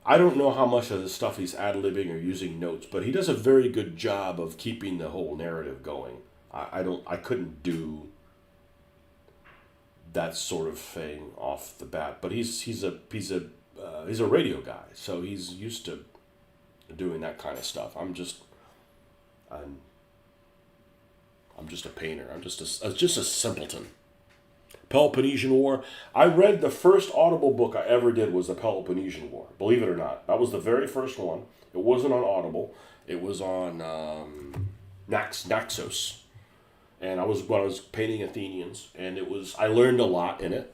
I don't know how much of the stuff he's ad-libbing or using notes, but he does a very good job of keeping the whole narrative going. I couldn't do that sort of thing off the bat, but he's a radio guy, so he's used to doing that kind of stuff. I'm just a painter. I'm just a simpleton. Peloponnesian War. I read the first Audible book I ever did was the Peloponnesian War. Believe it or not, that was the very first one. It wasn't on Audible. It was on Naxos, and I was painting Athenians, and I learned a lot in it.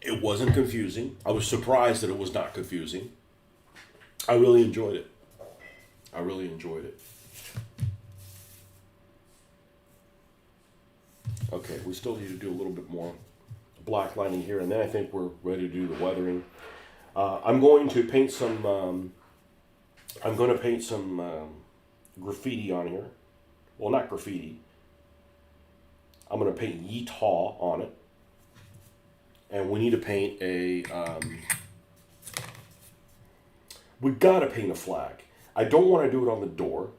It wasn't confusing. I was surprised that it was not confusing. I really enjoyed it. Okay, we still need to do a little bit more black lining here, and then I think we're ready to do the weathering. I'm going to paint some. Graffiti on here. Well, not graffiti. I'm going to paint Yeethaw on it, and we need to paint a. We gotta paint a flag. I don't want to do it on the door.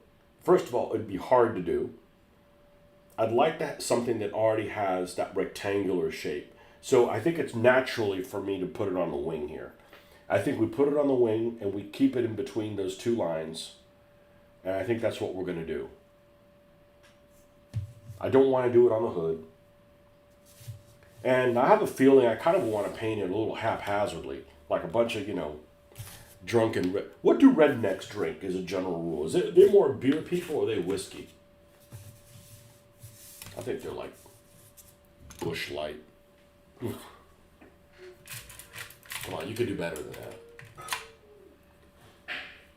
First of all, it'd be hard to do. I'd like to have something that already has that rectangular shape. So I think it's naturally for me to put it on the wing here. I think we put it on the wing and we keep it in between those two lines. And I think that's what we're going to do. I don't want to do it on the hood. And I have a feeling I kind of want to paint it a little haphazardly. Like a bunch of, drunken... What do rednecks drink as a general rule? Are they more beer people or are they whiskey? I think they're like Busch Light. Come on, you could do better than that.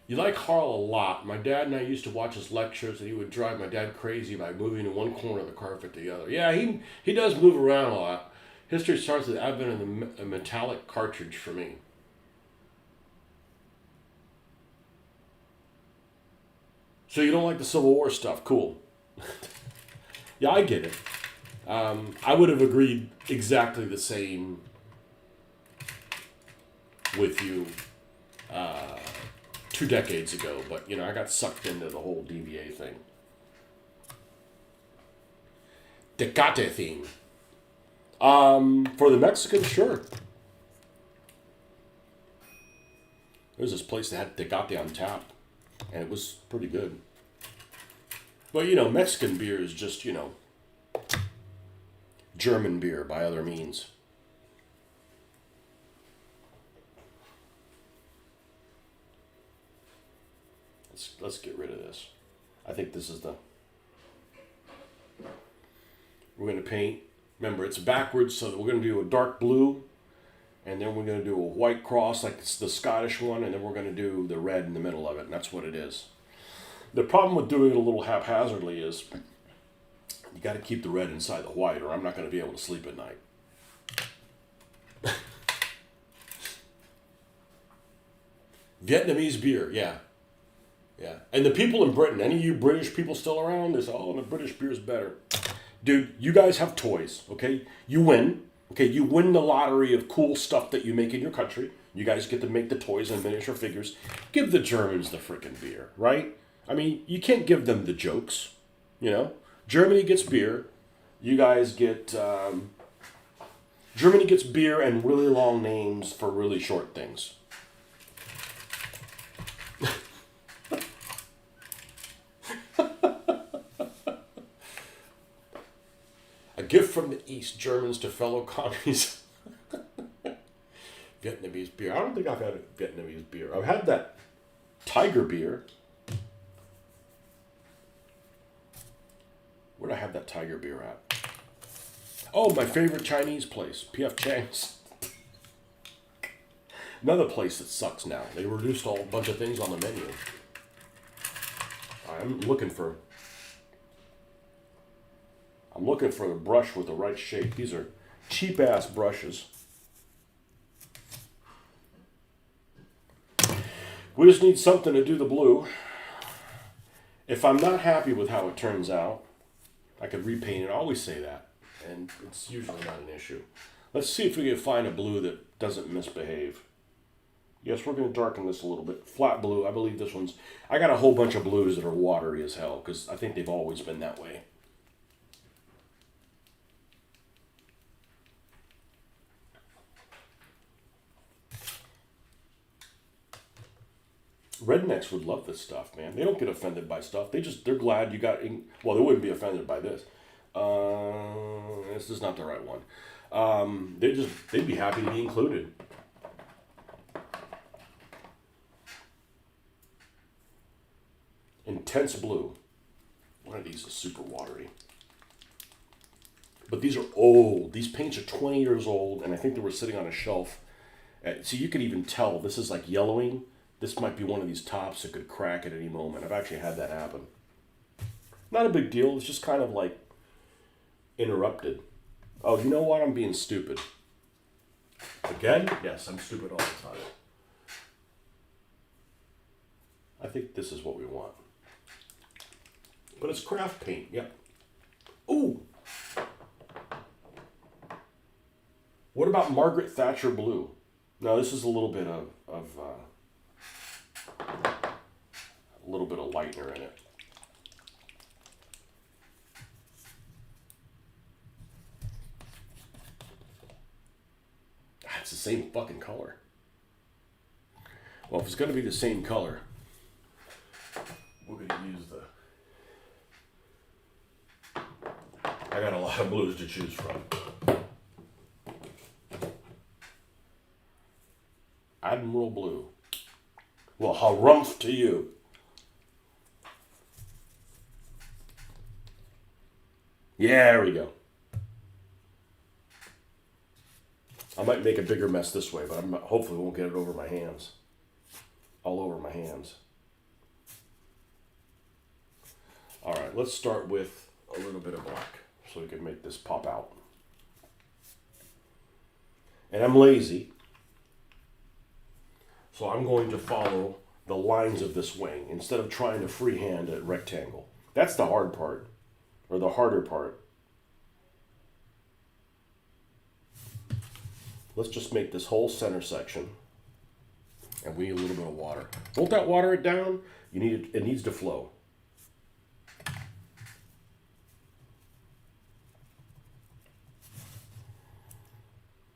You like Harl a lot. My dad and I used to watch his lectures, and he would drive my dad crazy by moving to one corner of the carpet to the other. Yeah, he does move around a lot. History starts with the advent of the metallic cartridge for me. So you don't like the Civil War stuff? Cool. Yeah, I get it. I would have agreed exactly the same with you 2 decades ago, but I got sucked into the whole DVA thing. Tecate theme. For the Mexicans, sure. There's this place that had Tecate on tap, and it was pretty good. But, Mexican beer is just, German beer by other means. Let's get rid of this. I think this is we're going to paint, remember it's backwards, so we're going to do a dark blue, and then we're going to do a white cross like it's the Scottish one, and then we're going to do the red in the middle of it, and that's what it is. The problem with doing it a little haphazardly is you got to keep the red inside the white, or I'm not going to be able to sleep at night. Vietnamese beer, yeah. Yeah. And the people in Britain, any of you British people still around, they say, oh, the British beer's better. Dude, you guys have toys, okay? You win. Okay, you win the lottery of cool stuff that you make in your country. You guys get to make the toys and miniature figures. Give the Germans the frickin' beer, right? I mean, you can't give them the jokes, you know? Germany gets beer. You guys get... Germany gets beer and really long names for really short things. A gift from the East, Germans to fellow commies. Vietnamese beer. I don't think I've had a Vietnamese beer. I've had that tiger beer. Where'd I have that tiger beer at? Oh, my favorite Chinese place, P.F. Chang's. Another place that sucks now. They reduced a bunch of things on the menu. I'm looking for a brush with the right shape. These are cheap-ass brushes. We just need something to do the blue. If I'm not happy with how it turns out, I could repaint it. I always say that, and it's usually not an issue. Let's see if we can find a blue that doesn't misbehave. Yes, we're going to darken this a little bit. Flat blue, I believe this one's... I got a whole bunch of blues that are watery as hell, because I think they've always been that way. Rednecks would love this stuff, man. They don't get offended by stuff. They're glad you got... Well, they wouldn't be offended by this. This is not the right one. They'd be happy to be included. Intense blue. One of these is super watery. But these are old. These paints are 20 years old, and I think they were sitting on a shelf. So you could even tell this is like yellowing. This might be one of these tops that could crack at any moment. I've actually had that happen. Not a big deal. It's just kind of like interrupted. Oh, you know what? I'm being stupid. Again? Yes, I'm stupid all the time. I think this is what we want. But it's craft paint, yep. Ooh! What about Margaret Thatcher blue? Now this is a little bit of lightener in it. It's the same fucking color. Well, if it's going to be the same color, we're going to use I got a lot of blues to choose from. Admiral Blue. Well, harumph to you. Yeah, there we go. I might make a bigger mess this way, but hopefully won't get it over my hands. All over my hands. All right, let's start with a little bit of black so we can make this pop out. And I'm lazy, so I'm going to follow the lines of this wing instead of trying to freehand a rectangle. That's the hard part, or the harder part. Let's just make this whole center section, and we need a little bit of water. Won't that water it down? It needs to flow.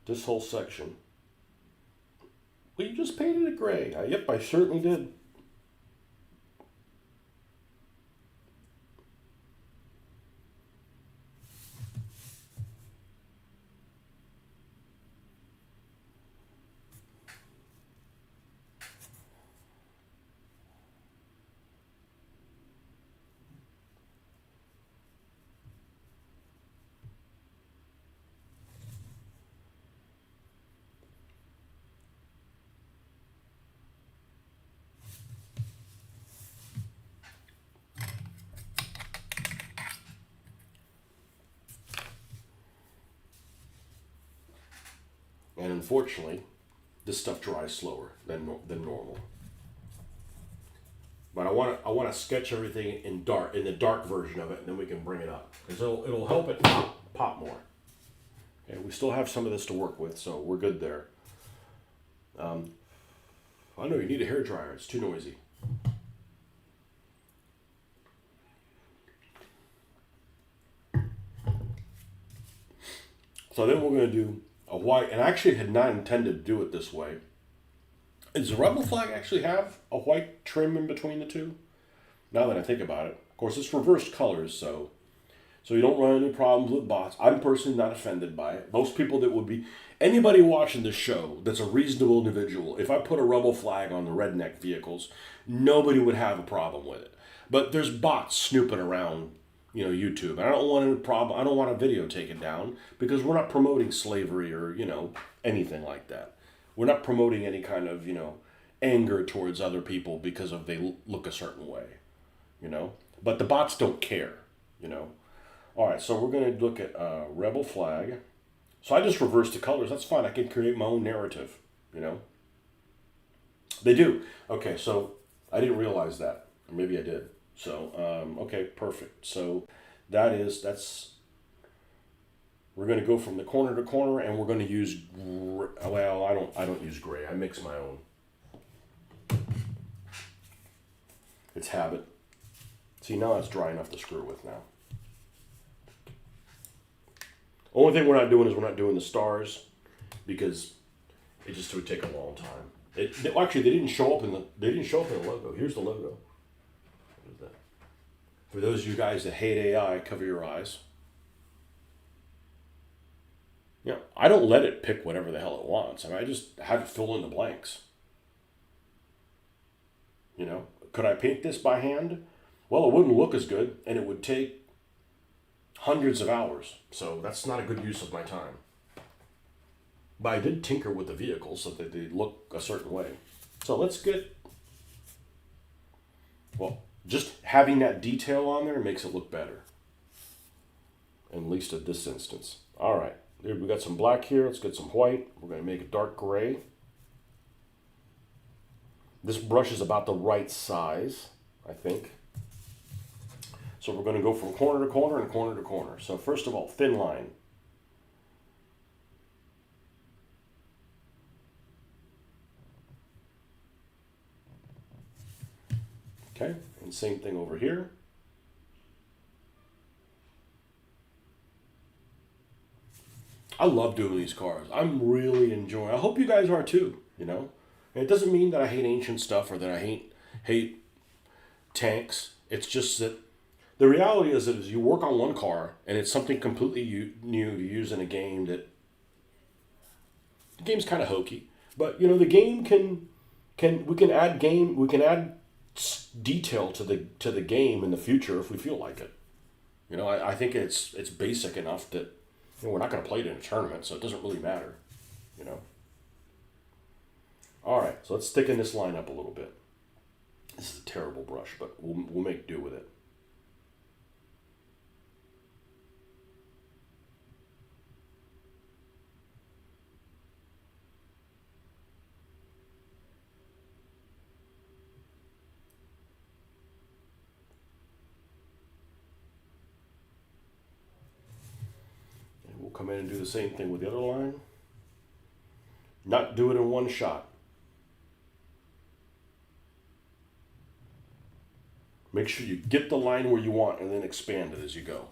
This whole section. Well, you just painted it gray. Yep, I certainly did. And unfortunately, this stuff dries slower than normal. But I want to sketch everything in the dark version of it, and then we can bring it up because it'll help it pop more. Okay, we still have some of this to work with, so we're good there. I know you need a hair dryer; it's too noisy. So then we're going to do a white, and I actually had not intended to do it this way. Does the rebel flag actually have a white trim in between the two? Now that I think about it. Of course, it's reversed colors, so you don't run any problems with bots. I'm personally not offended by it. Most people that would be, anybody watching this show that's a reasonable individual, if I put a rebel flag on the redneck vehicles, nobody would have a problem with it. But there's bots snooping around, YouTube. And I don't want any problem. I don't want a video taken down because we're not promoting slavery or, anything like that. We're not promoting any kind of, anger towards other people because of they look a certain way, But the bots don't care, All right, so we're going to look at rebel flag. So I just reversed the colors. That's fine. I can create my own narrative, They do. Okay, so I didn't realize that. Or maybe I did. So, okay, perfect. So we're going to go from the corner to corner, and we're going to use, well, I don't use gray. I mix my own. It's habit. See, now it's dry enough to screw with now. Only thing we're not doing is we're not doing the stars because it just would take a long time. Actually, they didn't show up in the logo. Here's the logo. What is that? For those of you guys that hate AI, cover your eyes. I don't let it pick whatever the hell it wants. I just have it fill in the blanks. Could I paint this by hand? Well, it wouldn't look as good, and it would take hundreds of hours. So that's not a good use of my time. But I did tinker with the vehicles so that they look a certain way. So let's get, just having that detail on there makes it look better. At least in this instance. All right. We got some black here. Let's get some white. We're going to make it dark gray. This brush is about the right size, I think. So we're going to go from corner to corner and corner to corner. So first of all, thin line. Okay, and same thing over here. I love doing these cars. I'm really enjoying. I hope you guys are too. And it doesn't mean that I hate ancient stuff or that I hate tanks. It's just that the reality is that as you work on one car and it's something completely new to use in a game that the game's kind of hokey, but the game we can add detail to the game in the future if we feel like it. I think it's basic enough that we're not going to play it in a tournament, so it doesn't really matter, All right, so let's thicken this line up a little bit. This is a terrible brush, but we'll make do with it. And we'll come in and do the same thing with the other line. Not do it in one shot. Make sure you get the line where you want and then expand it as you go.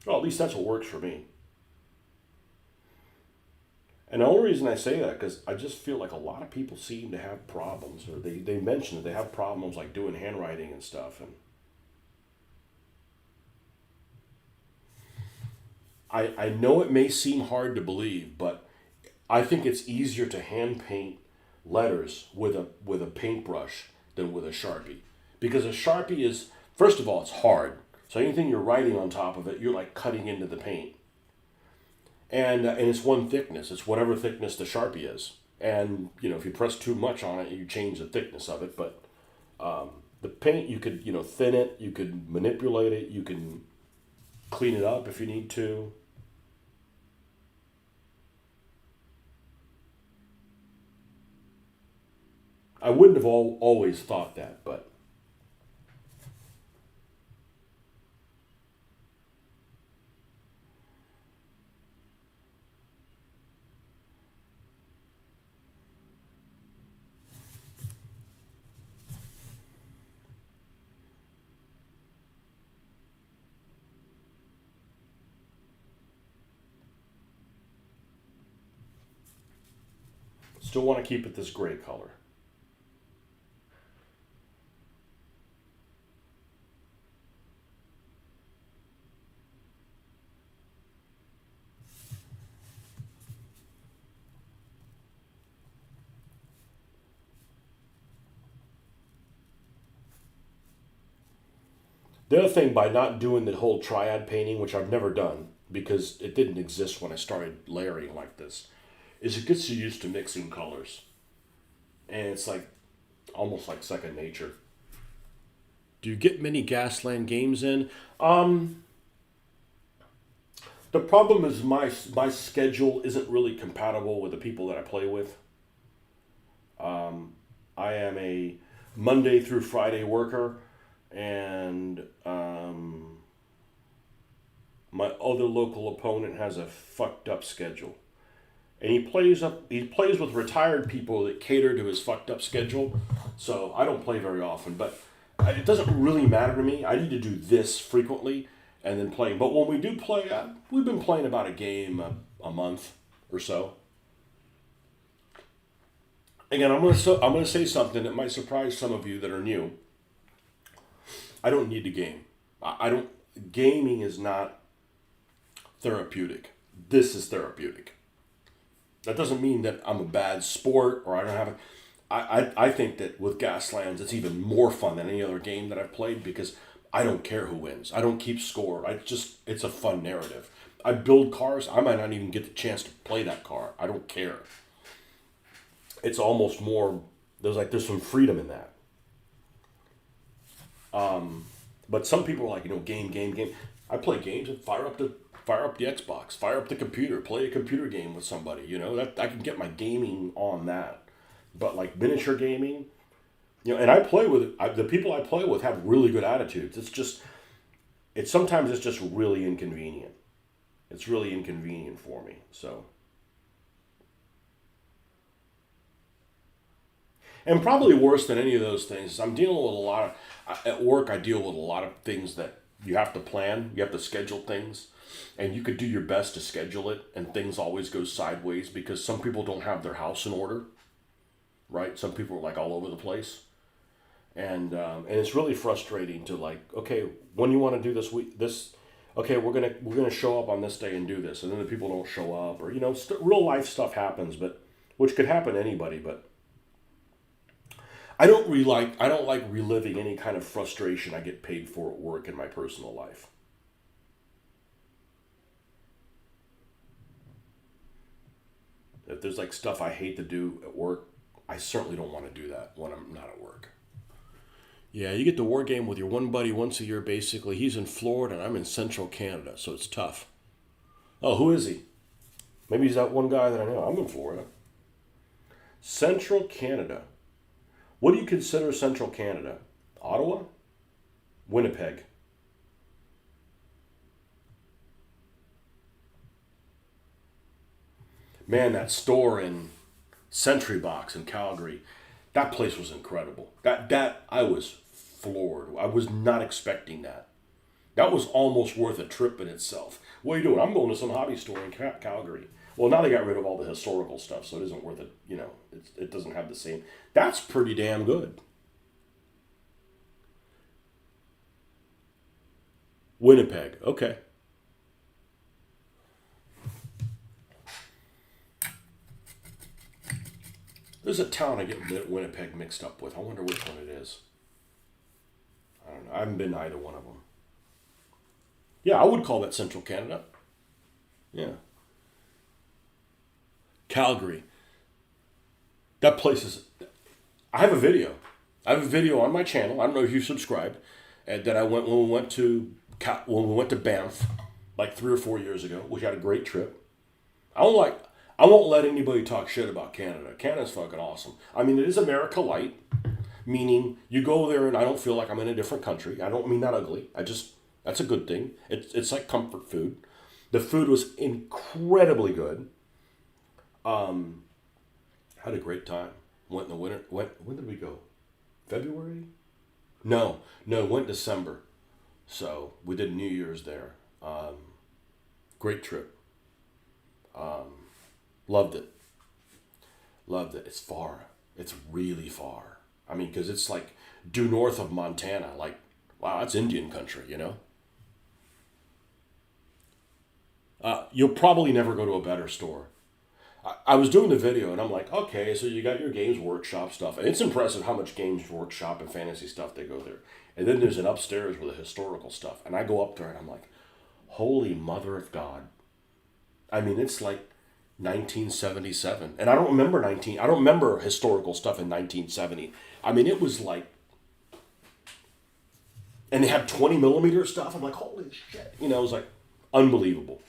Well, at least that's what works for me. And the only reason I say that, because I just feel like a lot of people seem to have problems, or they mention that they have problems like doing handwriting and stuff. And I know it may seem hard to believe, but I think it's easier to hand paint letters with a paintbrush than with a Sharpie. Because a Sharpie is, first of all, it's hard. So anything you're writing on top of it, you're like cutting into the paint. And it's one thickness. It's whatever thickness the Sharpie is. And, if you press too much on it, you change the thickness of it. But the paint, you could, thin it. You could manipulate it. You can clean it up if you need to. I wouldn't have always thought that, but still want to keep it this gray color. The other thing, by not doing the whole triad painting, which I've never done because it didn't exist when I started layering like this, is it gets you used to mixing colors. And it's like almost like second nature. Do you get many Gasland games in? The problem is my schedule isn't really compatible with the people that I play with. I am a Monday through Friday worker, and my other local opponent has a fucked up schedule, and he plays with retired people that cater to his fucked up schedule. So I don't play very often, but it doesn't really matter to me. I need to do this frequently and then play. But when we do play, we've been playing about a game a month or so. Again, I'm gonna say something that might surprise some of you that are new. I don't need to game. I don't. Gaming is not therapeutic. This is therapeutic. That doesn't mean that I'm a bad sport or I don't have a. I think that with Gaslands, it's even more fun than any other game that I've played because I don't care who wins. I don't keep score. It's a fun narrative. I build cars. I might not even get the chance to play that car. I don't care. It's almost more. There's some freedom in that. But some people are like, game. I play games and fire up the Xbox, fire up the computer, play a computer game with somebody. That I can get my gaming on that. But like miniature gaming, and I play with the people I play with have really good attitudes. Sometimes it's just really inconvenient. It's really inconvenient for me. So, and probably worse than any of those things is I'm dealing with a lot of at work. I deal with a lot of things that you have to plan. You have to schedule things, and you could do your best to schedule it, and things always go sideways because some people don't have their house in order. Right? Some people are like all over the place, and it's really frustrating to like, okay, when you want to do this week, okay, we're gonna show up on this day and do this, and then the people don't show up, or real life stuff happens, but which could happen to anybody, but I don't like reliving any kind of frustration I get paid for at work in my personal life. If there's like stuff I hate to do at work, I certainly don't want to do that when I'm not at work. Yeah, you get to war game with your one buddy once a year, basically. He's in Florida and I'm in central Canada, so it's tough. Oh, who is he? Maybe he's that one guy that I know. I'm in Florida. Central Canada. What do you consider central Canada? Ottawa? Winnipeg? Man, that store in Sentry Box in Calgary, that place was incredible. That I was floored. I was not expecting that. That was almost worth a trip in itself. What are you doing? I'm going to some hobby store in Calgary. Well, now they got rid of all the historical stuff, so it isn't worth it. It doesn't have the same. That's pretty damn good. Winnipeg. Okay. There's a town I get Winnipeg mixed up with. I wonder which one it is. I don't know. I haven't been to either one of them. Yeah, I would call that Central Canada. Yeah. Calgary. That place is. I have a video. I have a video on my channel. I don't know if you subscribed. That I went when we went to Banff, like 3 or 4 years ago. We had a great trip. I don't like. I won't let anybody talk shit about Canada. Canada's fucking awesome. I mean, it is America light, meaning you go there and I don't feel like I'm in a different country. I don't mean that ugly. That's a good thing. It's like comfort food. The food was incredibly good. Had a great time. Went in the winter. When did we go? February? No, went December. So we did New Year's there. Great trip. Loved it. It's far. It's really far. I mean, because it's like due north of Montana. Like, wow, that's Indian country, you know? You'll probably never go to a better store. I was doing the video and I'm like, okay, so you got your Games Workshop stuff. And it's impressive how much Games Workshop and fantasy stuff they go there. And then there's an upstairs with the historical stuff. And I go up there and I'm like, holy mother of God. I mean, it's like 1977. And I don't remember historical stuff in 1970. I mean, it was like, and they had 20 millimeter stuff. I'm like, holy shit. You know, it was like unbelievable.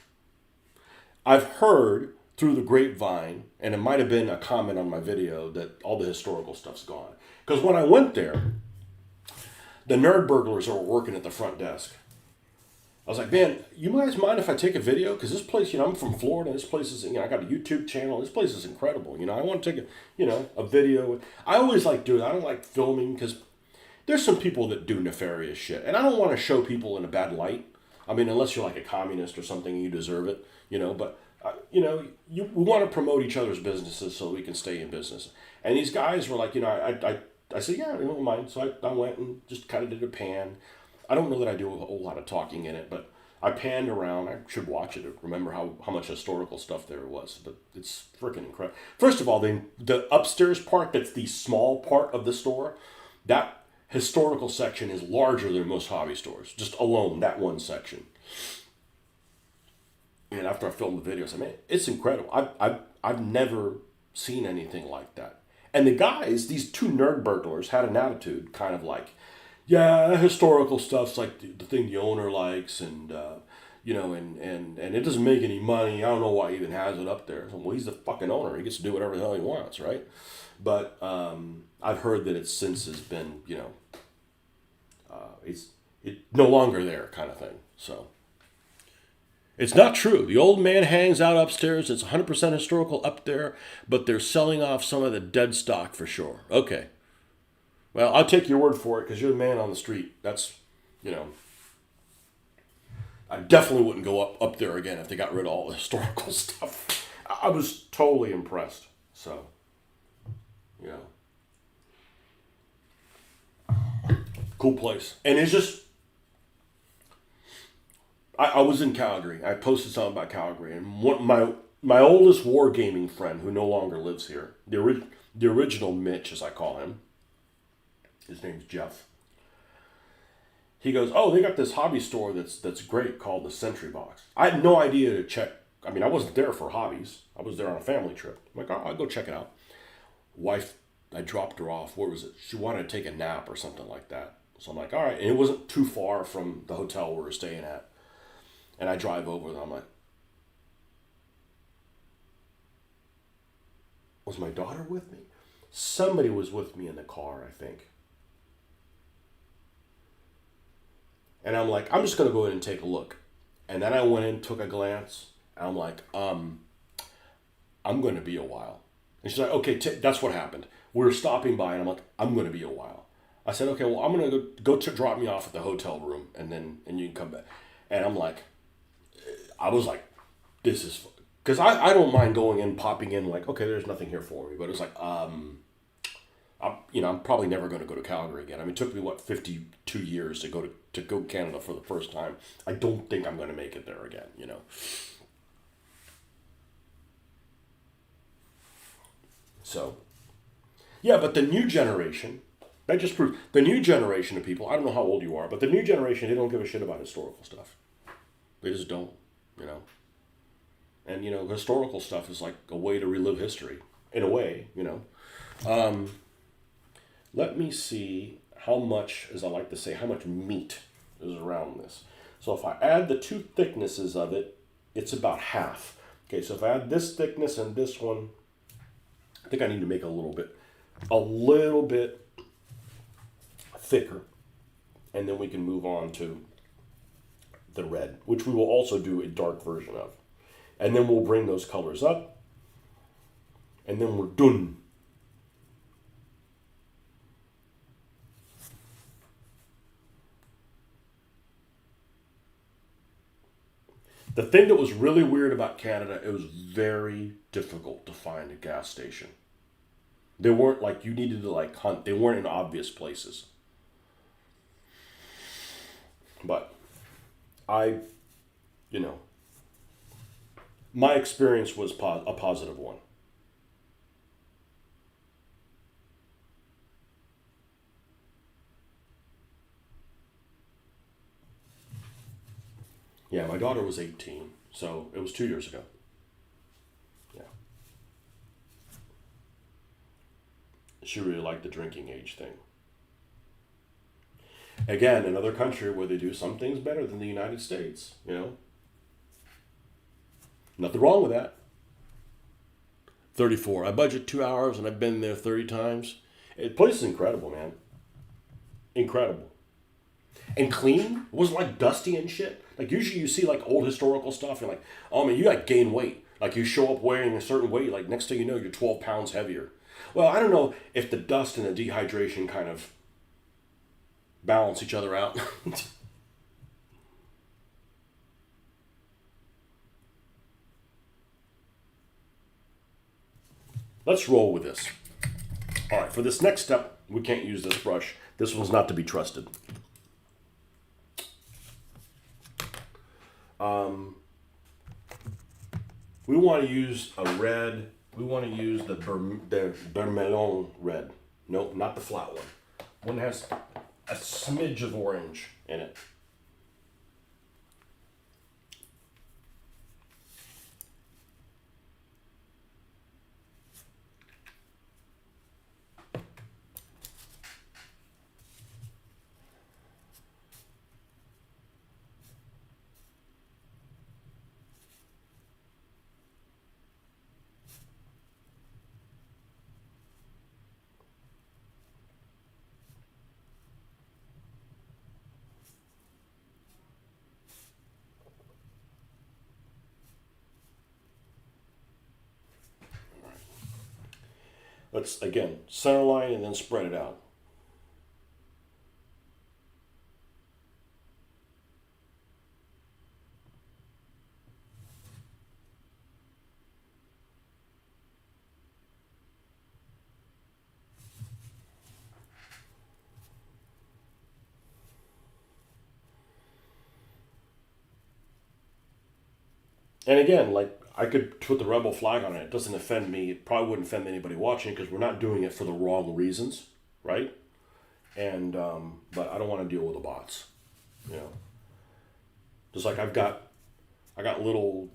I've heard through the grapevine, and it might have been a comment on my video, that all the historical stuff's gone. Because when I went there, the nerd burglars were working at the front desk. I was like, man, you guys mind if I take a video? Because this place, you know, I'm from Florida. This place is, you know, I got a YouTube channel. This place is incredible. You know, I want to take a video. I always like doing it. I don't like filming because there's some people that do nefarious shit. And I don't want to show people in a bad light. I mean, unless you're like a communist or something and you deserve it, you know, but we want to promote each other's businesses so we can stay in business. And these guys were like, you know, I said, yeah, I don't mind. So I went and just kind of did a pan. I don't know that I do a whole lot of talking in it, but I panned around. I should watch it to remember how much historical stuff there was. But it's freaking incredible. First of all, the upstairs part, that's the small part of the store, that historical section is larger than most hobby stores. Just alone, that one section. And after I filmed the videos, I mean, it's incredible. I've never seen anything like that. And the guys, these two nerd burglars, had an attitude kind of like, yeah, historical stuff's like the thing the owner likes, and and it doesn't make any money. I don't know why he even has it up there. Well, he's the fucking owner. He gets to do whatever the hell he wants, right? But I've heard that it since has been, it's no longer there, kind of thing. So. It's not true. The old man hangs out upstairs. It's 100% historical up there, but they're selling off some of the dead stock for sure. Okay. Well, I'll take your word for it because you're the man on the street. That's, I definitely wouldn't go up there again if they got rid of all the historical stuff. I was totally impressed. So, cool place. And it's just, I was in Calgary. I posted something about Calgary, and my oldest wargaming friend, who no longer lives here, the original Mitch, as I call him, his name's Jeff. He goes, oh, they got this hobby store that's great called the Sentry Box. I had no idea to check. I mean, I wasn't there for hobbies. I was there on a family trip. I'm like, oh, I'll go check it out. Wife, I dropped her off. Where was it? She wanted to take a nap or something like that. So I'm like, all right. And it wasn't too far from the hotel we were staying at. And I drive over and I'm like, was my daughter with me? Somebody was with me in the car, I think. And I'm like, I'm just going to go in and take a look. And then I went in, took a glance, and I'm like, I'm going to be a while. And she's like, okay, that's what happened. We were stopping by, and I'm like, I'm going to be a while. I said, okay, well, I'm going to go to drop me off at the hotel room, and you can come back. And I'm like, I was like, this is, because I don't mind going in, popping in, like, okay, there's nothing here for me. But it was like, I'm probably never going to go to Calgary again. I mean, it took me, 52 years to go to Canada for the first time. I don't think I'm going to make it there again, So, yeah, but the new generation, that just proves, the new generation of people, I don't know how old you are, but the new generation, they don't give a shit about historical stuff. They just don't. And, historical stuff is like a way to relive history, in a way, Let me see how much, as I like to say, how much meat is around this. So if I add the two thicknesses of it, it's about half. Okay, so if I add this thickness and this one, I think I need to make a little bit thicker. And then we can move on to the red, which we will also do a dark version of. And then we'll bring those colors up. And then we're done. The thing that was really weird about Canada, it was very difficult to find a gas station. They weren't like you needed to like hunt. They weren't in obvious places. But my experience was a positive one. Yeah, my daughter was 18, so it was 2 years ago. Yeah. She really liked the drinking age thing. Again, another country where they do some things better than the United States, Nothing wrong with that. 34. I budget 2 hours and I've been there 30 times. The place is incredible, man. Incredible. And clean. It wasn't like dusty and shit. Like usually you see like old historical stuff and like, oh man, you got gain weight. Like you show up wearing a certain weight, like next thing you know, you're 12 pounds heavier. Well, I don't know if the dust and the dehydration kind of balance each other out. Let's roll with this. All right, for this next step, we can't use this brush. This one's not to be trusted. We want to use a red. We want to use the Vermilion red. Nope, not the flat one. One that has a smidge of orange in it. Let's, again, center line and then spread it out. And again, like I could put the rebel flag on it. It doesn't offend me. It probably wouldn't offend anybody watching because we're not doing it for the wrong reasons, right? And but I don't want to deal with the bots, Just like I got little,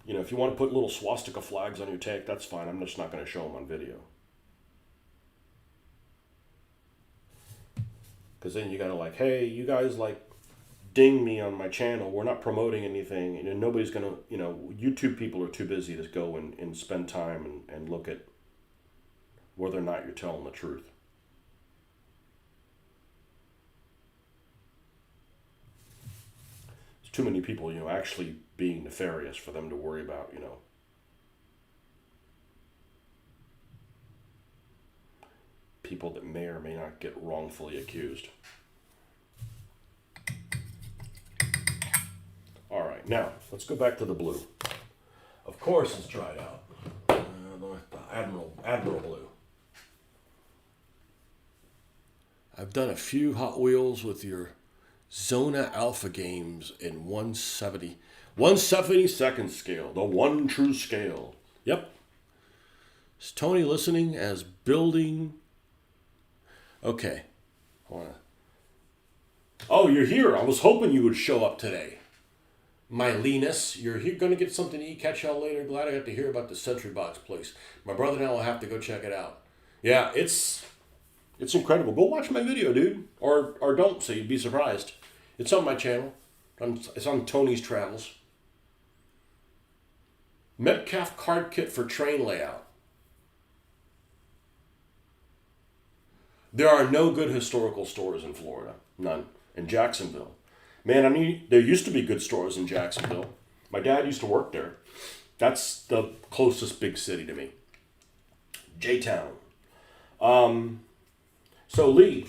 if you want to put little swastika flags on your tank, that's fine. I'm just not going to show them on video. Because then you got to like, hey, you guys like ding me on my channel. We're not promoting anything. And nobody's going to, YouTube people are too busy to go and spend time and look at whether or not you're telling the truth. There's too many people, actually being nefarious for them to worry about, people that may or may not get wrongfully accused. All right, now let's go back to the blue. Of course, it's dried out. The Admiral blue. I've done a few Hot Wheels with your Zona Alpha games in 1/72nd scale, the one true scale. Yep. Is Tony listening as building? Okay. Oh, you're here. I was hoping you would show up today. My Linus, you're here, going to get something to eat. Catch y'all later. Glad I got to hear about the Sentry Box place. My brother and I will have to go check it out. Yeah, it's incredible. Go watch my video, dude. Or don't, so you'd be surprised. It's on my channel. It's on Tony's Travels. Metcalf card kit for train layout. There are no good historical stores in Florida. None. In Jacksonville. Man, I mean, there used to be good stores in Jacksonville. My dad used to work there. That's the closest big city to me. J-Town. So Lee,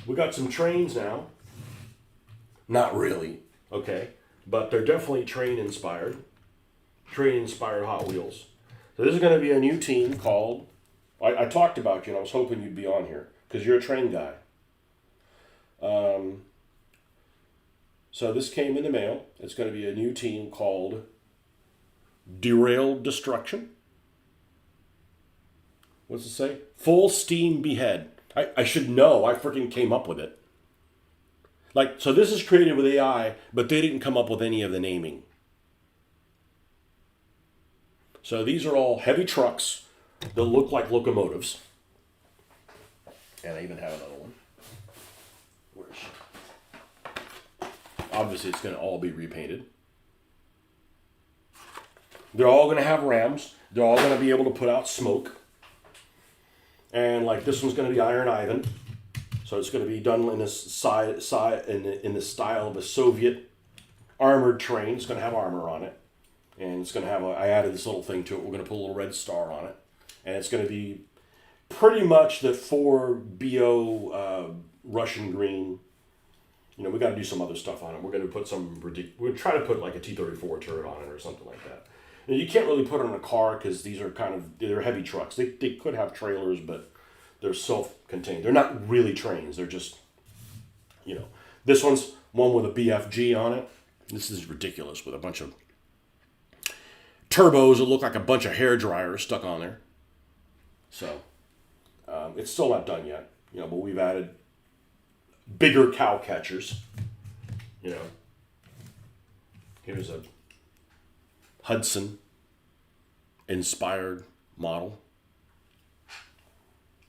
we got some trains now. Not really, okay? But they're definitely train-inspired. Train-inspired Hot Wheels. So this is going to be a new team called... I talked about you, and I was hoping you'd be on here, because you're a train guy. So this came in the mail. It's going to be a new team called Derailed Destruction. What's it say? Full Steam Behead. I should know. I freaking came up with it. Like, so this is created with AI, but they didn't come up with any of the naming. So these are all heavy trucks that look like locomotives. And I even have another one. Where's she? Obviously, it's going to all be repainted. They're all going to have rams. They're all going to be able to put out smoke. And like this one's going to be Iron Ivan. So it's going to be done in this in the style of a Soviet armored train. It's going to have armor on it. And it's going to have I added this little thing to it. We're going to put a little red star on it. And it's going to be pretty much the 4BO Russian green. You know, we got to do some other stuff on it. We're going to put we're try to put like a T-34 turret on it or something like that. And you can't really put it on a car because these are they're heavy trucks. They could have trailers, but they're self-contained. They're not really trains. They're just, you know. This one's one with a BFG on it. This is ridiculous with a bunch of turbos that look like a bunch of hair dryers stuck on there. So, it's still not done yet, you know, but we've added bigger cow catchers, you know. Here's a Hudson-inspired model.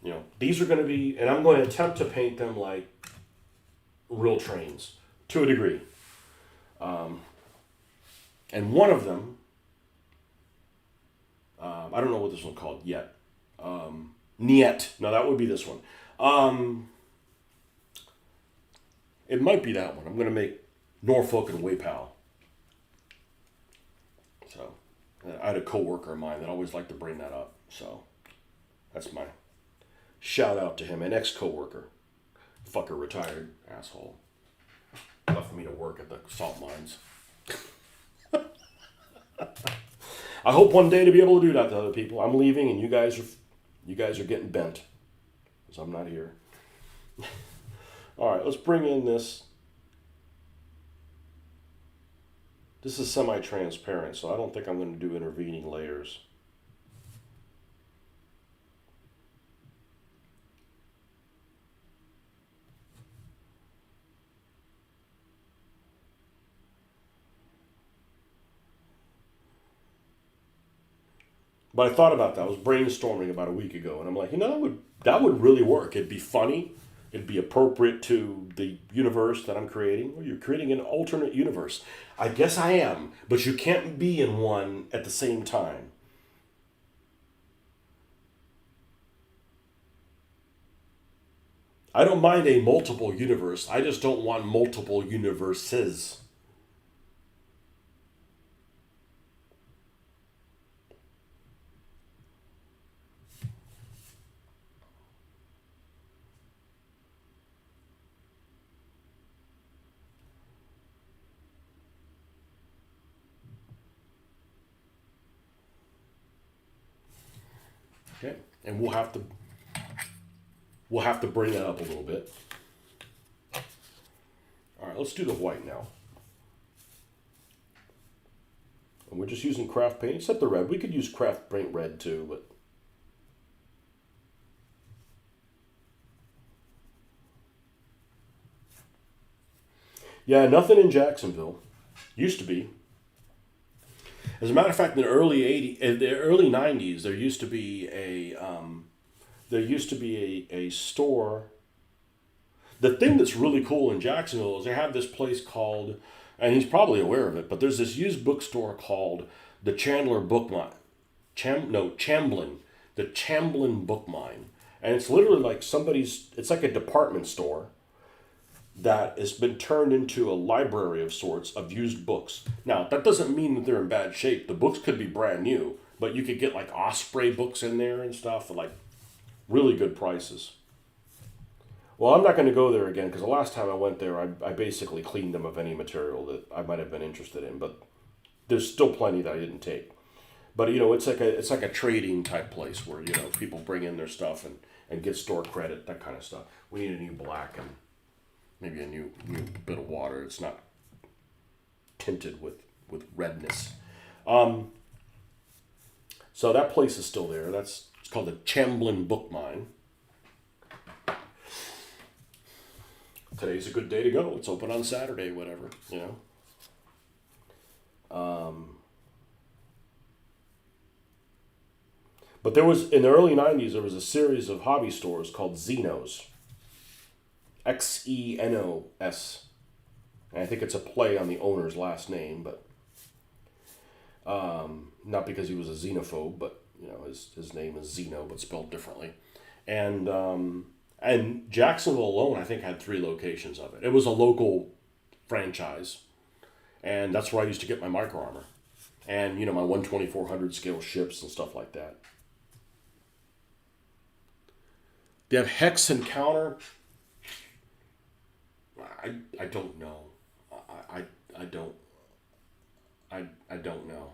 You know, these are going to be, and I'm going to attempt to paint them like real trains, to a degree. And one of them, I don't know what this one's called yet. Niet. No, that would be this one. It might be that one. I'm going to make Norfolk and Waypal. So, I had a coworker of mine that always liked to bring that up. So, that's my shout out to him. An ex-coworker. Fucker retired. Asshole. Left me to work at the salt mines. I hope one day to be able to do that to other people. I'm leaving and you guys are getting bent. Because I'm not here. Alright, let's bring in this. This is semi-transparent, so I don't think I'm going to do intervening layers. But I thought about that. I was brainstorming about a week ago, and I'm like, you know, that would really work. It'd be funny. It'd be appropriate to the universe that I'm creating. Well, you're creating an alternate universe. I guess I am, but you can't be in one at the same time. I don't mind a multiple universe. I just don't want multiple universes. Okay, and we'll have to bring that up a little bit. All right, let's do the white now. And we're just using craft paint, except the red. We could use craft paint red too, but yeah, nothing in Jacksonville. Used to be. As a matter of fact, in the early '90s, there used to be a store. The thing that's really cool in Jacksonville is they have this place called, and he's probably aware of it, but there's this used bookstore called the Chandler Book Mine. Chamblin. The Chamblin Book Mine. And it's literally like it's like a department store that has been turned into a library of sorts of used books. Now, that doesn't mean that they're in bad shape. The books could be brand new, but you could get like Osprey books in there and stuff for like really good prices. Well, I'm not going to go there again because the last time I went there, I basically cleaned them of any material that I might have been interested in, but there's still plenty that I didn't take. But it's like a trading type place where people bring in their stuff and get store credit, that kind of stuff. We need a new black and maybe a new bit of water. It's not tinted with redness. So that place is still there. It's called the Chamblin Book Mine. Today's a good day to go. It's open on Saturday, whatever, But there was, in the early 90s, there was a series of hobby stores called Xenos. Xenos. And I think it's a play on the owner's last name, but not because he was a xenophobe, but his name is Zeno, but spelled differently. And Jacksonville alone, I think, had 3 locations of it. It was a local franchise, and that's where I used to get my Micro Armor, and my 1/2400 scale ships and stuff like that. They have Hex Encounter. I don't know. I don't know.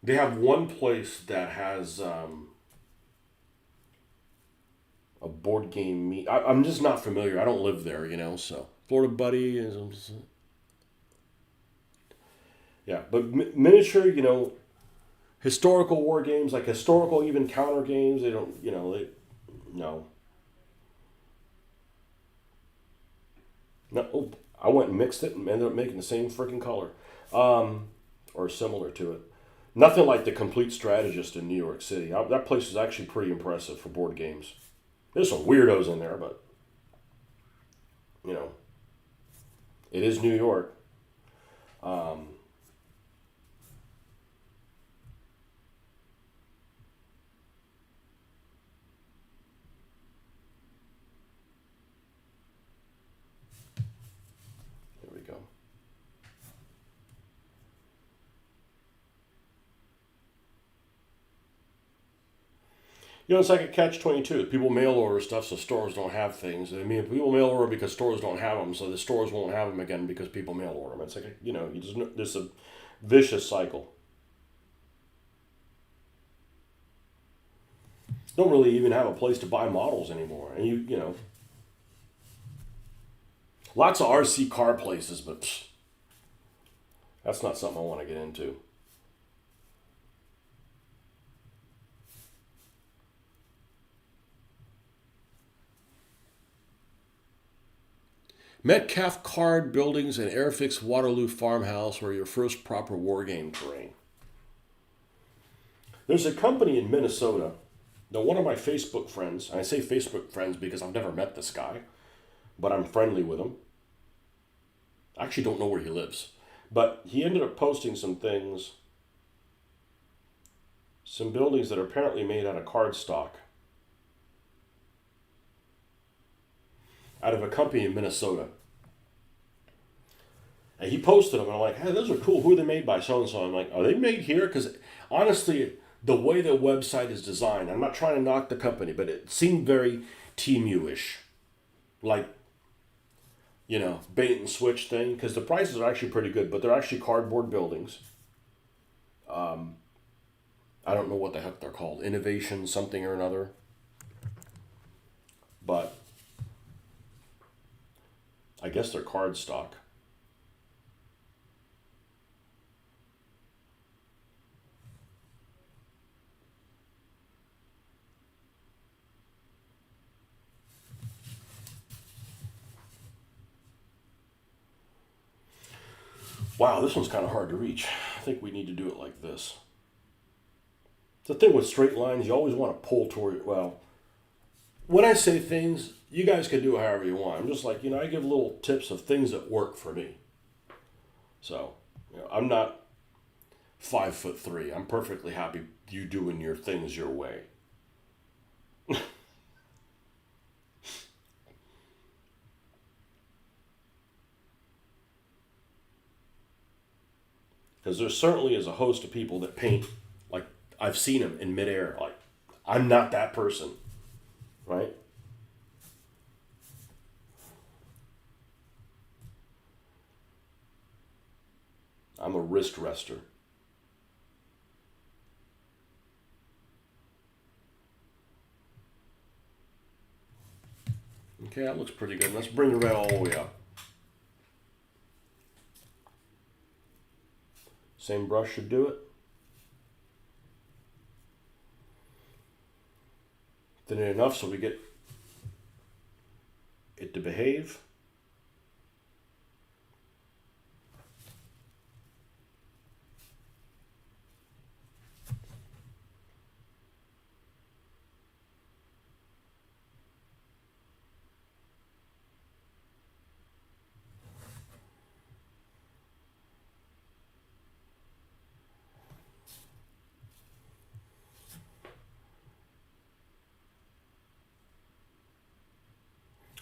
They have one place that has a board game meet. I'm just not familiar. I don't live there, so Florida Buddy is. Yeah, but miniature, historical war games, like historical even counter games, they don't, no. No, oh, I went and mixed it and ended up making the same freaking color, or similar to it. Nothing like the Complete Strategist in New York City. That place is actually pretty impressive for board games. There's some weirdos in there, but, it is New York. There we go. It's like a catch-22. People mail order stuff so stores don't have things. I mean, people mail order because stores don't have them, so the stores won't have them again because people mail order them. It's like, there's a vicious cycle. Don't really even have a place to buy models anymore. And lots of RC car places, but that's not something I want to get into. Metcalf Card Buildings and Airfix Waterloo Farmhouse were your first proper wargame terrain. There's a company in Minnesota. Now, one of my Facebook friends, and I say Facebook friends because I've never met this guy, but I'm friendly with him. I actually don't know where he lives. But he ended up posting some things, some buildings that are apparently made out of cardstock, out of a company in Minnesota. And he posted them, and I'm like, hey, those are cool. Who are they made by? So-and-so. I'm like, are they made here? Because honestly, the way the website is designed, I'm not trying to knock the company, but it seemed very Temu-ish. Like, bait and switch thing. Because the prices are actually pretty good, but they're actually cardboard buildings. I don't know what the heck they're called. Innovation something or another. But I guess they're cardstock. Wow, this one's kind of hard to reach. I think we need to do it like this. The thing with straight lines, you always want to pull toward, well, when I say things, you guys can do it however you want. I'm just like, I give little tips of things that work for me. So, I'm not 5'3". I'm perfectly happy you doing your things your way. Because there certainly is a host of people that paint, like, I've seen them in midair. Like, I'm not that person, right? I'm a wrist rester. Okay, that looks pretty good. Let's bring the red all the way up. Same brush should do it. Thin it enough so we get it to behave.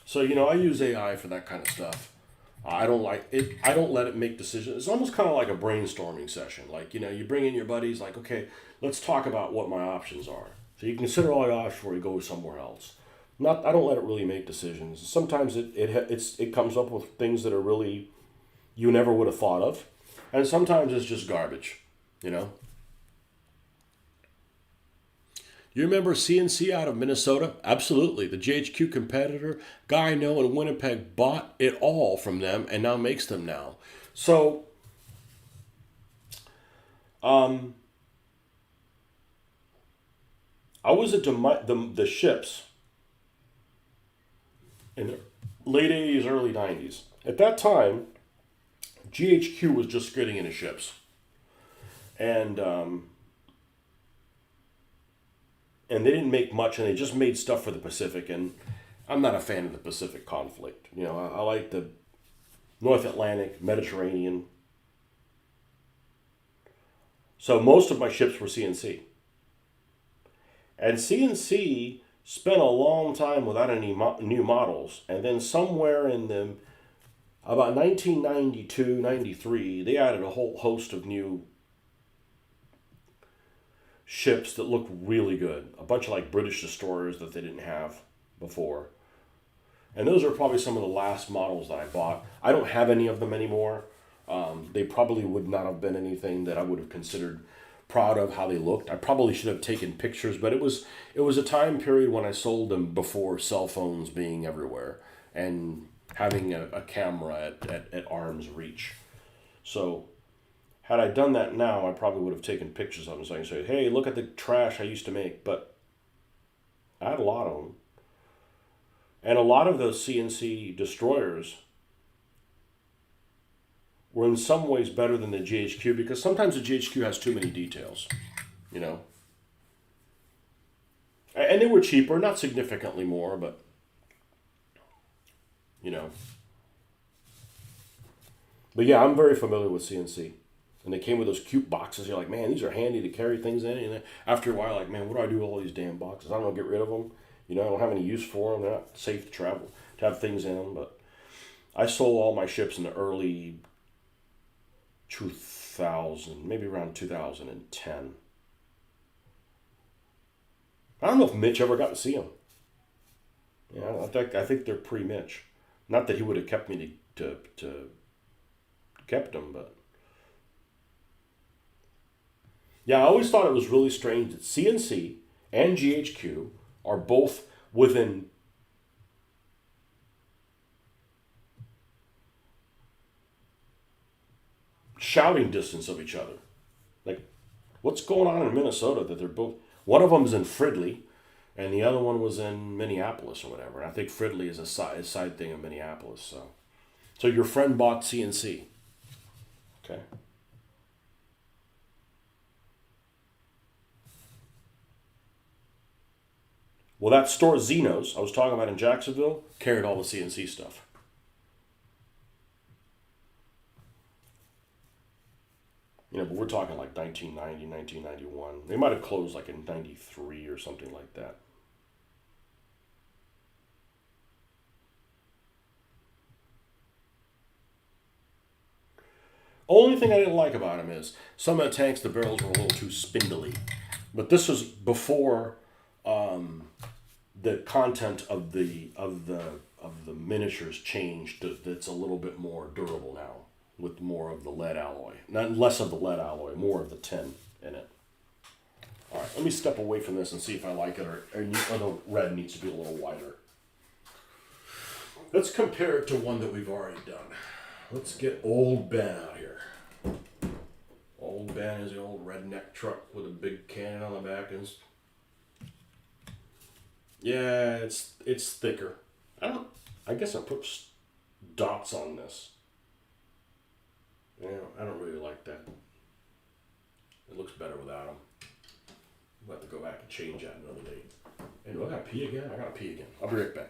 So, I use AI for that kind of stuff. I don't like it. I don't let it make decisions. It's almost kind of like a brainstorming session. Like, you bring in your buddies, like, okay, let's talk about what my options are. So you consider all your options before you go somewhere else. I don't let it really make decisions. Sometimes it comes up with things that are really you never would have thought of, and sometimes it's just garbage. You know. You remember CNC out of Minnesota? Absolutely. The GHQ competitor, guy I know in Winnipeg, bought it all from them and now makes them now. So, I was at the ships in the late 80s, early 90s. At that time, GHQ was just getting into ships. And they didn't make much, and they just made stuff for the Pacific. And I'm not a fan of the Pacific conflict. I like the North Atlantic, Mediterranean. So most of my ships were CNC. And CNC spent a long time without any new models. And then somewhere in about 1992, 93, they added a whole host of new ships that look really good. A bunch of like British destroyers that they didn't have before. And those are probably some of the last models that I bought. I don't have any of them anymore. They probably would not have been anything that I would have considered proud of how they looked. I probably should have taken pictures, but it was a time period when I sold them before cell phones being everywhere and having a camera at arm's reach. So had I done that now, I probably would have taken pictures of them so I can say, hey, look at the trash I used to make. But I had a lot of them. And a lot of those CNC destroyers were in some ways better than the GHQ because sometimes the GHQ has too many details, And they were cheaper, not significantly more, but, But yeah, I'm very familiar with CNC. And they came with those cute boxes. You're like, man, these are handy to carry things in. And then after a while, like, man, what do I do with all these damn boxes? I don't want to get rid of them. I don't have any use for them. They're not safe to travel, to have things in them. But I sold all my ships in the early 2000, maybe around 2010. I don't know if Mitch ever got to see them. Yeah, I think they're pre-Mitch. Not that he would have kept me to kept them, but yeah, I always thought it was really strange that CNC and GHQ are both within shouting distance of each other. Like, what's going on in Minnesota that they're both? One of them's in Fridley, and the other one was in Minneapolis or whatever. And I think Fridley is a side thing of Minneapolis. So your friend bought CNC. Okay. Well, that store, Zeno's, I was talking about in Jacksonville, carried all the CNC stuff. But we're talking like 1990, 1991. They might have closed like in 93 or something like that. Only thing I didn't like about them is some of the tanks, the barrels were a little too spindly. But this was before um, the content of the miniatures changed. That's a little bit more durable now, with more of the lead alloy, not less of the lead alloy, more of the tin in it. All right, let me step away from this and see if I like it, or the red needs to be a little wider. Let's compare it to one that we've already done. Let's get Old Ben out here. Old Ben is the old redneck truck with a big cannon on the back. And yeah, it's thicker. I guess I put dots on this. Yeah, I don't really like that. It looks better without them. We'll have to go back and change that another day. Hey, do I gotta pee again? I gotta pee again. I'll be right back.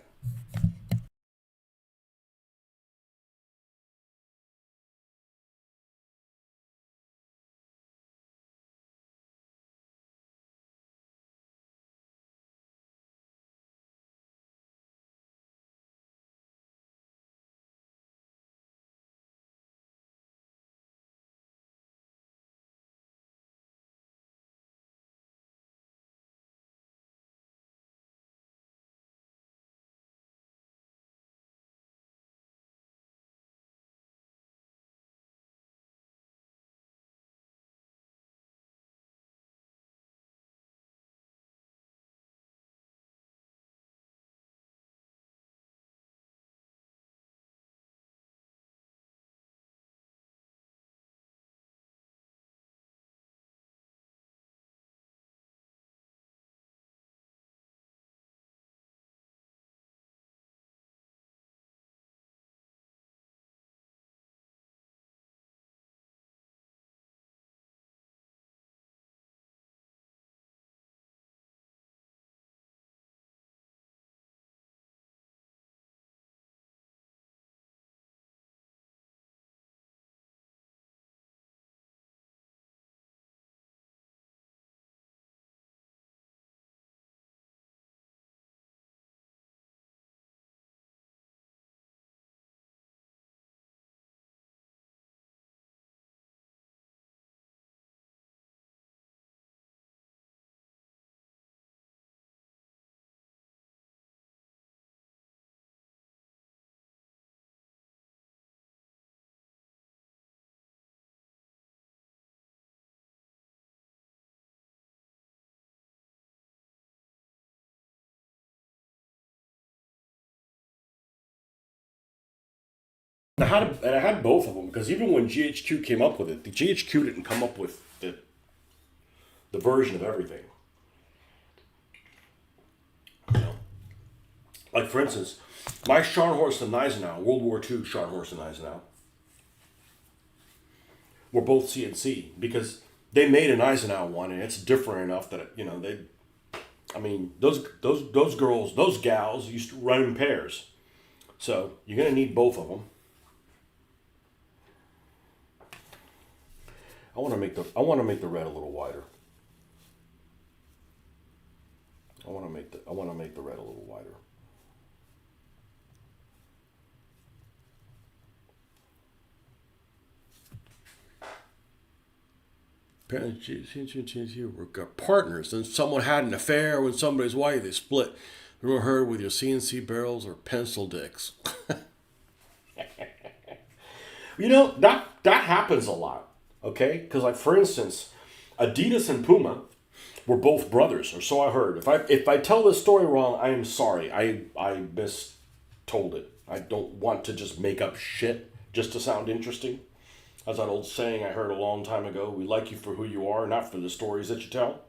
And I had both of them because even when GHQ came up with it, the GHQ didn't come up with the version of everything. You know, like for instance, my Scharnhorst and Gneisenau, World War II Scharnhorst and Gneisenau, were both CNC because they made an Gneisenau one and it's different enough that they. I mean, those girls, those gals used to run in pairs, so you're gonna need both of them. I want to make the red a little wider. I want to make the red a little wider. Apparently, were partners. Then someone had an affair with somebody's wife. They split. You were heard with your CNC barrels or pencil dicks. That happens a lot. Okay, because like for instance, Adidas and Puma were both brothers, or so I heard. If I tell this story wrong, I am sorry. I mistold it. I don't want to just make up shit just to sound interesting. That's that old saying I heard a long time ago. We like you for who you are, not for the stories that you tell.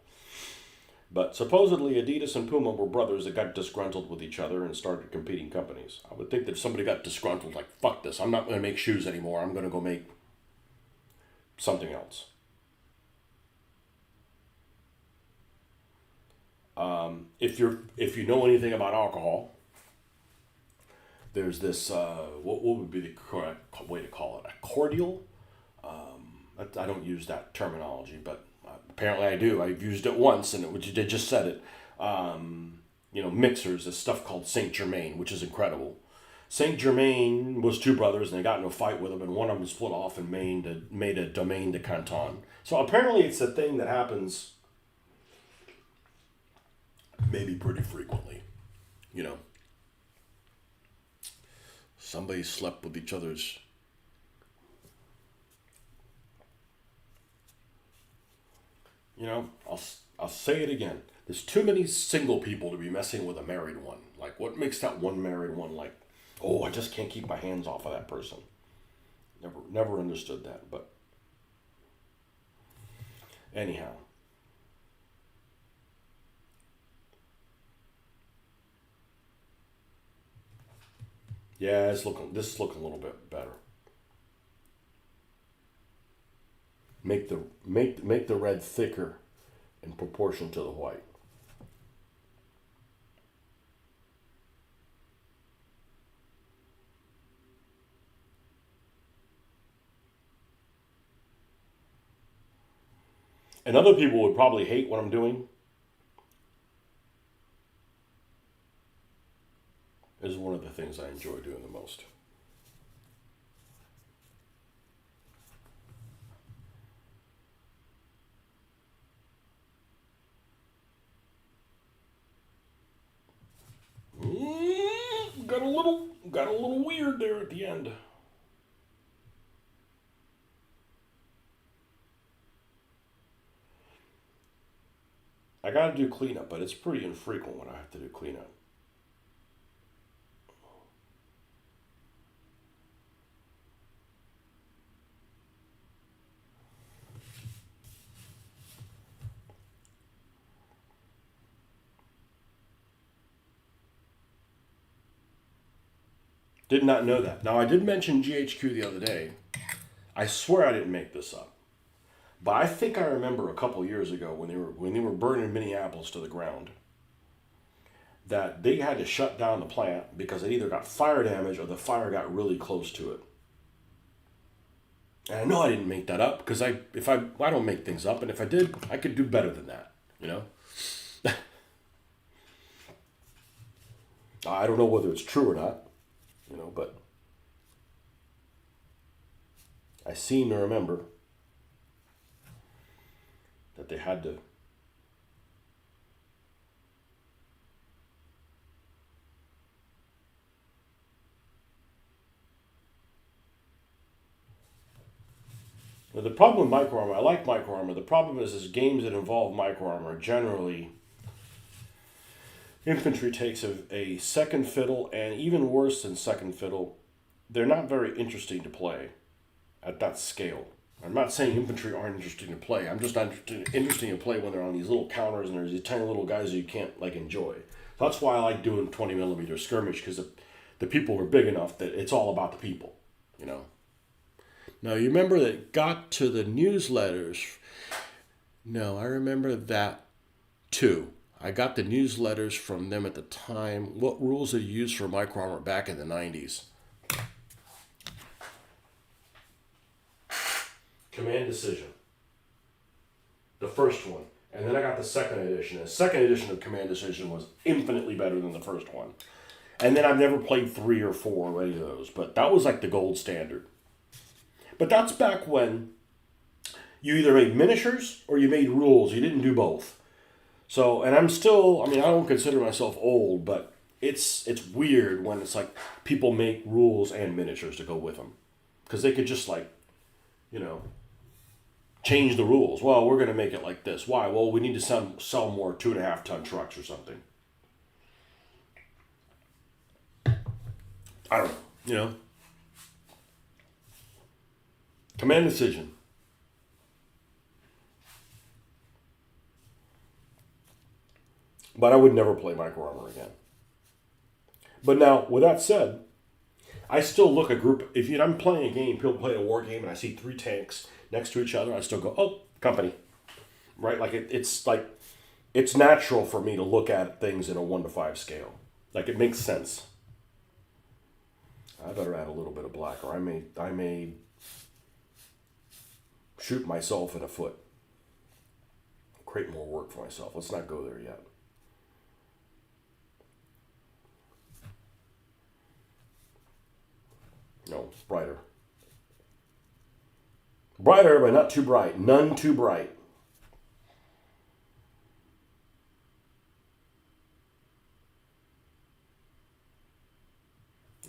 But supposedly Adidas and Puma were brothers that got disgruntled with each other and started competing companies. I would think that if somebody got disgruntled, like, fuck this, I'm not going to make shoes anymore. I'm going to go make something else. If you know anything about alcohol, there's this what would be the correct way to call it? A cordial. I don't use that terminology, but apparently I do. I've used it once, and they just said it. Mixers, this stuff called Saint Germain, which is incredible. Saint Germain was two brothers, and they got in a fight with them, and one of them split off and made a domain de Canton. So apparently, it's a thing that happens maybe pretty frequently. Somebody slept with each other's. I'll say it again. There's too many single people to be messing with a married one. Like, what makes that one married one like, oh, I just can't keep my hands off of that person. Never understood that, but anyhow. Yeah, this is looking a little bit better. Make the red thicker in proportion to the white. And other people would probably hate what I'm doing. This is one of the things I enjoy doing the most. Got a little weird there at the end. I gotta do cleanup, but it's pretty infrequent when I have to do cleanup. Did not know that. Now, I did mention GHQ the other day. I swear I didn't make this up. But I think I remember a couple years ago when they were burning Minneapolis to the ground, that they had to shut down the plant because it either got fire damage or the fire got really close to it. And I know I didn't make that up because I don't make things up, and if I did, I could do better than that. I don't know whether it's true or not, but I seem to remember that they had to. Now, the problem with micro armor, I like micro armor. The problem is games that involve micro armor generally infantry takes a second fiddle, and even worse than second fiddle, they're not very interesting to play at that scale. I'm not saying infantry aren't interesting to play. I'm just not interesting to play when they're on these little counters and there's these tiny little guys that you can't enjoy. So that's why I like doing 20 millimeter skirmish, because the people are big enough that it's all about the people. Now, you remember that it got to the newsletters. No, I remember that too. I got the newsletters from them at the time. What rules did you use for micro armor back in the 90s? Command Decision. The first one. And then I got the second edition. The second edition of Command Decision was infinitely better than the first one. And then I've never played 3 or 4 or any of those, but that was like the gold standard. But that's back when you either made miniatures or you made rules. You didn't do both. So, and I'm still, I don't consider myself old, but it's weird when it's like people make rules and miniatures to go with them. Because they could just change the rules. Well, we're going to make it like this. Why? Well, we need to sell more 2.5 ton trucks or something. I don't know, Command Decision. But I would never play micro armor again. But now, with that said, I still look at group. If I'm playing a game, people play a war game, and I see 3 tanks next to each other, I still go, oh, company. Right? Like, it's natural for me to look at things in a 1 to 5 scale. Like, it makes sense. I better add a little bit of black, or I may shoot myself in the foot. Create more work for myself. Let's not go there yet. No, brighter. Brighter, but not too bright. None too bright.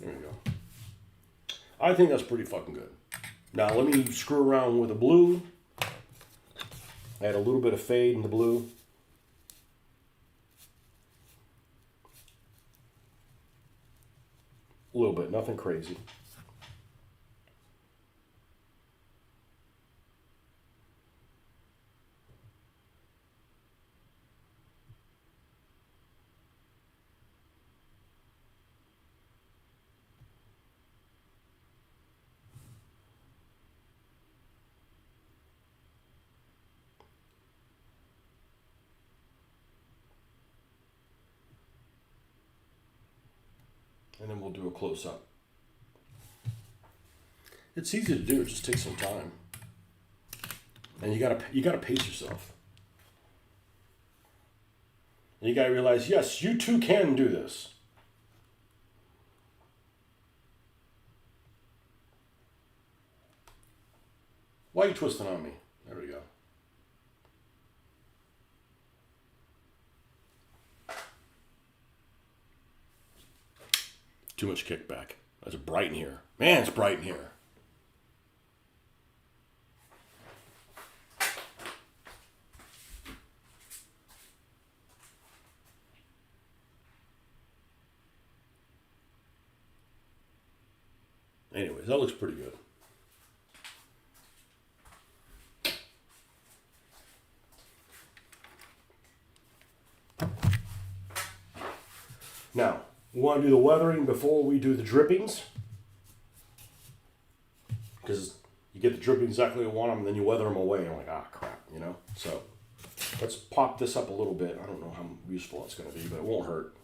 There you go. I think that's pretty fucking good. Now let me screw around with the blue. Add a little bit of fade in the blue. A little bit, nothing crazy. And then we'll do a close-up. It's easy to do, it just takes some time. And you gotta pace yourself. And you gotta realize, yes, you too can do this. Why are you twisting on me? There we go. Too much kickback. It's bright in here. Man, it's bright in here. Anyways, that looks pretty good. Now, we want to do the weathering before we do the drippings. Because you get the drippings exactly what you want them, and then you weather them away, and I'm like, ah, crap, you know? So, let's pop this up a little bit. I don't know how useful it's going to be, but it won't hurt.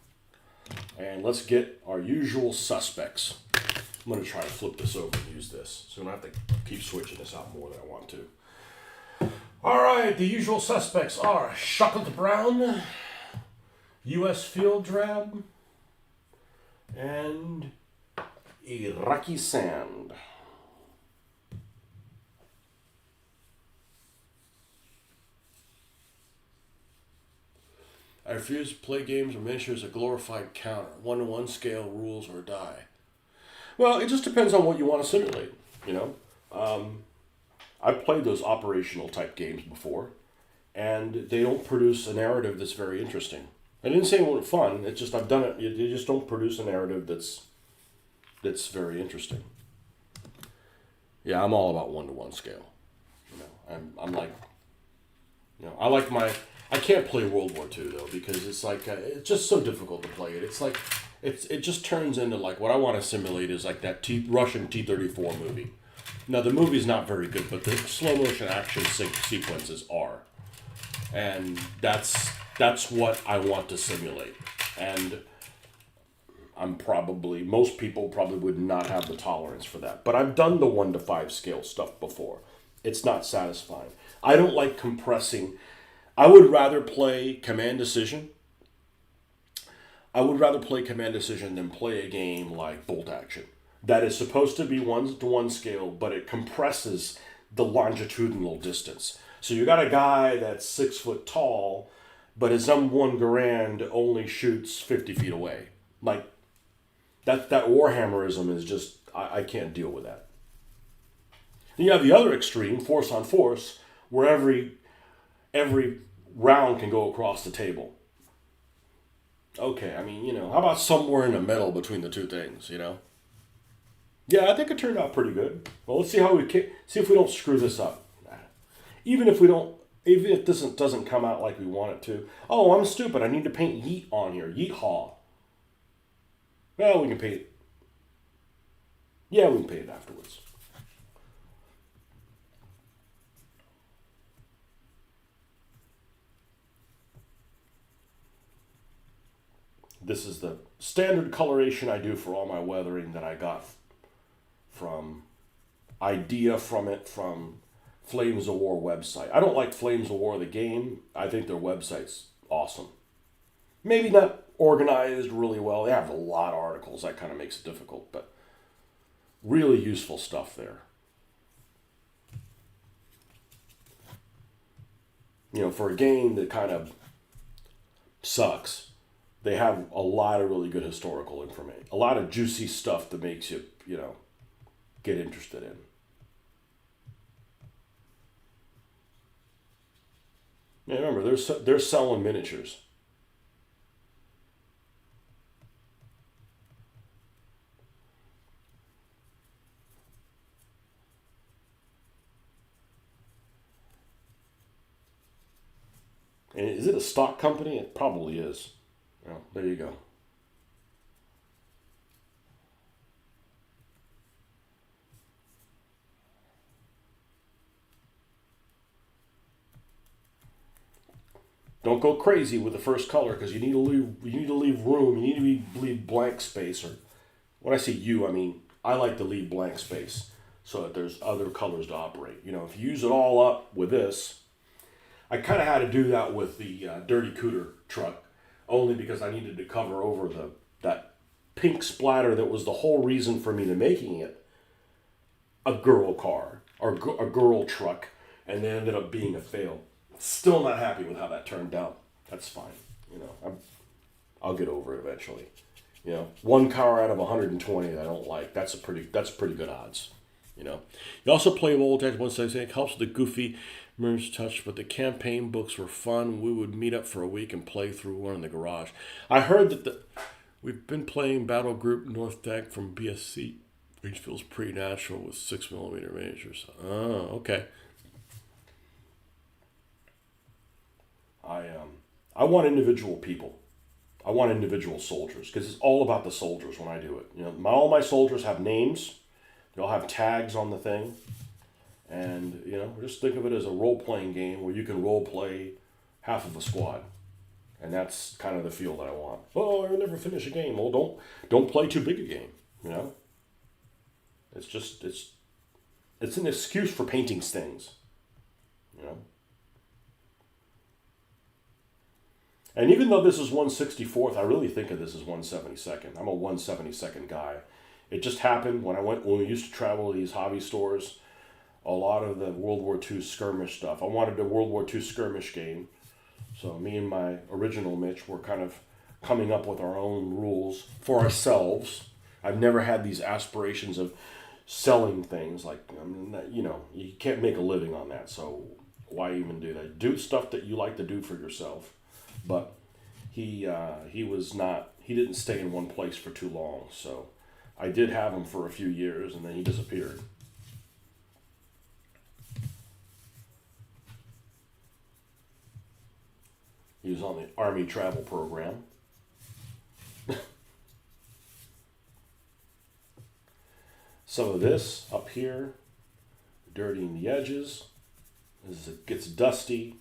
And let's get our usual suspects. I'm going to try to flip this over and use this, so I don't have to keep switching this out more than I want to. All right, the usual suspects are chocolate brown, U.S. field drab, and Iraqi sand. I refuse to play games or miniatures a glorified counter, 1-to-1 scale rules or die. Well, it just depends on what you want to simulate, you know. I've played those operational type games before, and they don't produce a narrative that's very interesting. I didn't say it wasn't fun. It's just I've done it. They just don't produce a narrative that's very interesting. Yeah, I'm all about 1-to-1 scale. You know, I'm like, you know, I can't play World War II though because it's like it's just so difficult to play it. It's like it just turns into like what I want to simulate is like that Russian T-34 movie. Now the movie's not very good, but the slow motion action sequences are, and that's what I want to simulate. And most people probably would not have the tolerance for that. But I've done the 1-to-5 scale stuff before. It's not satisfying. I don't like compressing. I would rather play Command Decision. I would rather play Command Decision than play a game like Bolt Action. That is supposed to be 1-to-1 scale, but it compresses the longitudinal distance. So you got a guy that's 6 foot tall, but his M1 Garand only shoots 50 feet away. Like, that Warhammerism is just, I can't deal with that. Then you have the other extreme, force on force, where every round can go across the table. Okay, I mean, you know, how about somewhere in the middle between the two things, you know? Yeah, I think it turned out pretty good. Well, let's see see if we don't screw this up. Even if this doesn't come out like we want it to. Oh, I'm stupid. I need to paint yeet on here. Yeet-haw. Well, we can paint it. Yeah, we can paint it afterwards. This is the standard coloration I do for all my weathering that I got from Flames of War website. I don't like Flames of War the game. I think their website's awesome. Maybe not organized really well. They have a lot of articles. That kind of makes it difficult, but really useful stuff there. You know, for a game that kind of sucks, they have a lot of really good historical information. A lot of juicy stuff that makes you, you know, get interested in. Yeah, remember, they're selling miniatures. And is it a stock company? It probably is. Well, there you go. Don't go crazy with the first color because you need to leave room. You need to leave blank space. Or when I say you, I mean I like to leave blank space so that there's other colors to operate. You know, if you use it all up with this, I kind of had to do that with the Dirty Cooter truck, only because I needed to cover over that pink splatter that was the whole reason for me to making it a girl car or a girl truck, and then ended up being a fail. Still not happy with how that turned out. That's fine. You know, I'll get over it eventually. You know, one car out of 120 that I don't like. That's pretty good odds. You know, you also play old text. One says it helps with the goofy merge touch, but the campaign books were fun. We would meet up for a week and play through one in the garage. I heard that we've been playing Battle Group North Deck from BSC, which feels pretty natural with 6mm miniatures. Oh, okay. I want individual people. I want individual soldiers because it's all about the soldiers when I do it. You know, all my soldiers have names. They all have tags on the thing, and you know, just think of it as a role-playing game where you can role-play half of a squad, and that's kind of the feel that I want. Oh, I'll never finish a game. Well, don't play too big a game. You know, it's an excuse for painting things. You know. And even though this is 164th, I really think of this as 172nd. I'm a 172nd guy. It just happened when we used to travel to these hobby stores, a lot of the World War II skirmish stuff. I wanted a World War II skirmish game. So me and my original Mitch were kind of coming up with our own rules for ourselves. I've never had these aspirations of selling things. Like, you know, you can't make a living on that. So why even do that? Do stuff that you like to do for yourself. But he didn't stay in one place for too long, so I did have him for a few years, and then he disappeared. He was on the Army travel program. Some of this up here, dirtying the edges. As it gets dusty,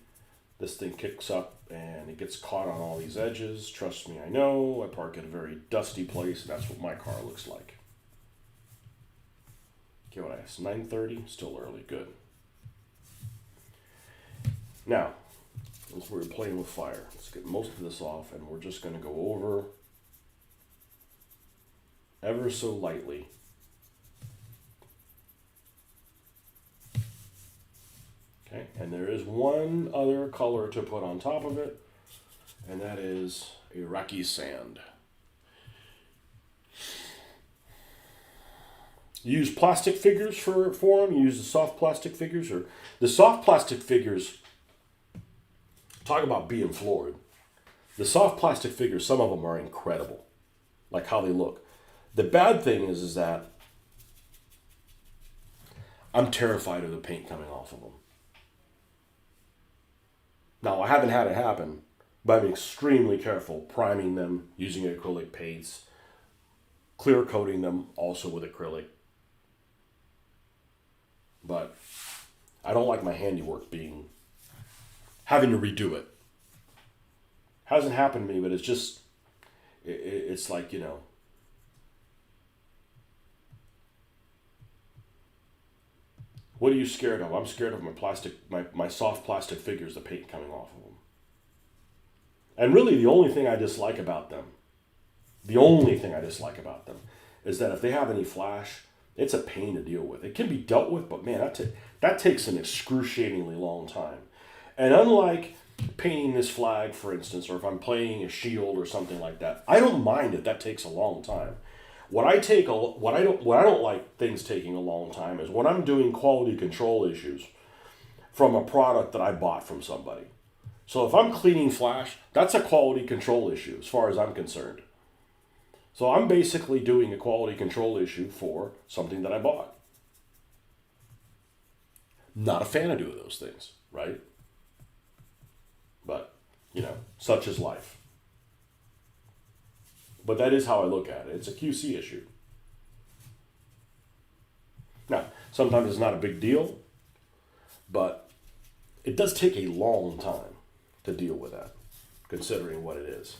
this thing kicks up and it gets caught on all these edges. Trust me, I know. I park at a very dusty place, and that's what my car looks like. Okay, what I asked, 9:30? Still early, good. Now, as we're playing with fire, let's get most of this off, and we're just going to go over ever so lightly. Okay, and there is one other color to put on top of it, and that is Iraqi sand. You use plastic figures for them. You use the soft plastic figures, or the soft plastic figures. Talk about being floored. The soft plastic figures, some of them are incredible, like how they look. The bad thing is that I'm terrified of the paint coming off of them. Now, I haven't had it happen, but I'm extremely careful priming them using acrylic paints, clear coating them also with acrylic. But I don't like my handiwork having to redo it. Hasn't happened to me, but it's like, you know, What are you scared of? I'm scared of my soft plastic figures, the paint coming off of them. And really the only thing I dislike about them, is that if they have any flash, it's a pain to deal with. It can be dealt with, but man, that takes an excruciatingly long time. And unlike painting this flag, for instance, or if I'm playing a shield or something like that, I don't mind if that takes a long time. What I don't like things taking a long time is when I'm doing quality control issues from a product that I bought from somebody. So if I'm cleaning flash, that's a quality control issue as far as I'm concerned. So I'm basically doing a quality control issue for something that I bought. Not a fan of doing those things, right? But, such is life. But that is how I look at it. It's a QC issue. Now, sometimes it's not a big deal, but it does take a long time to deal with that, considering what it is.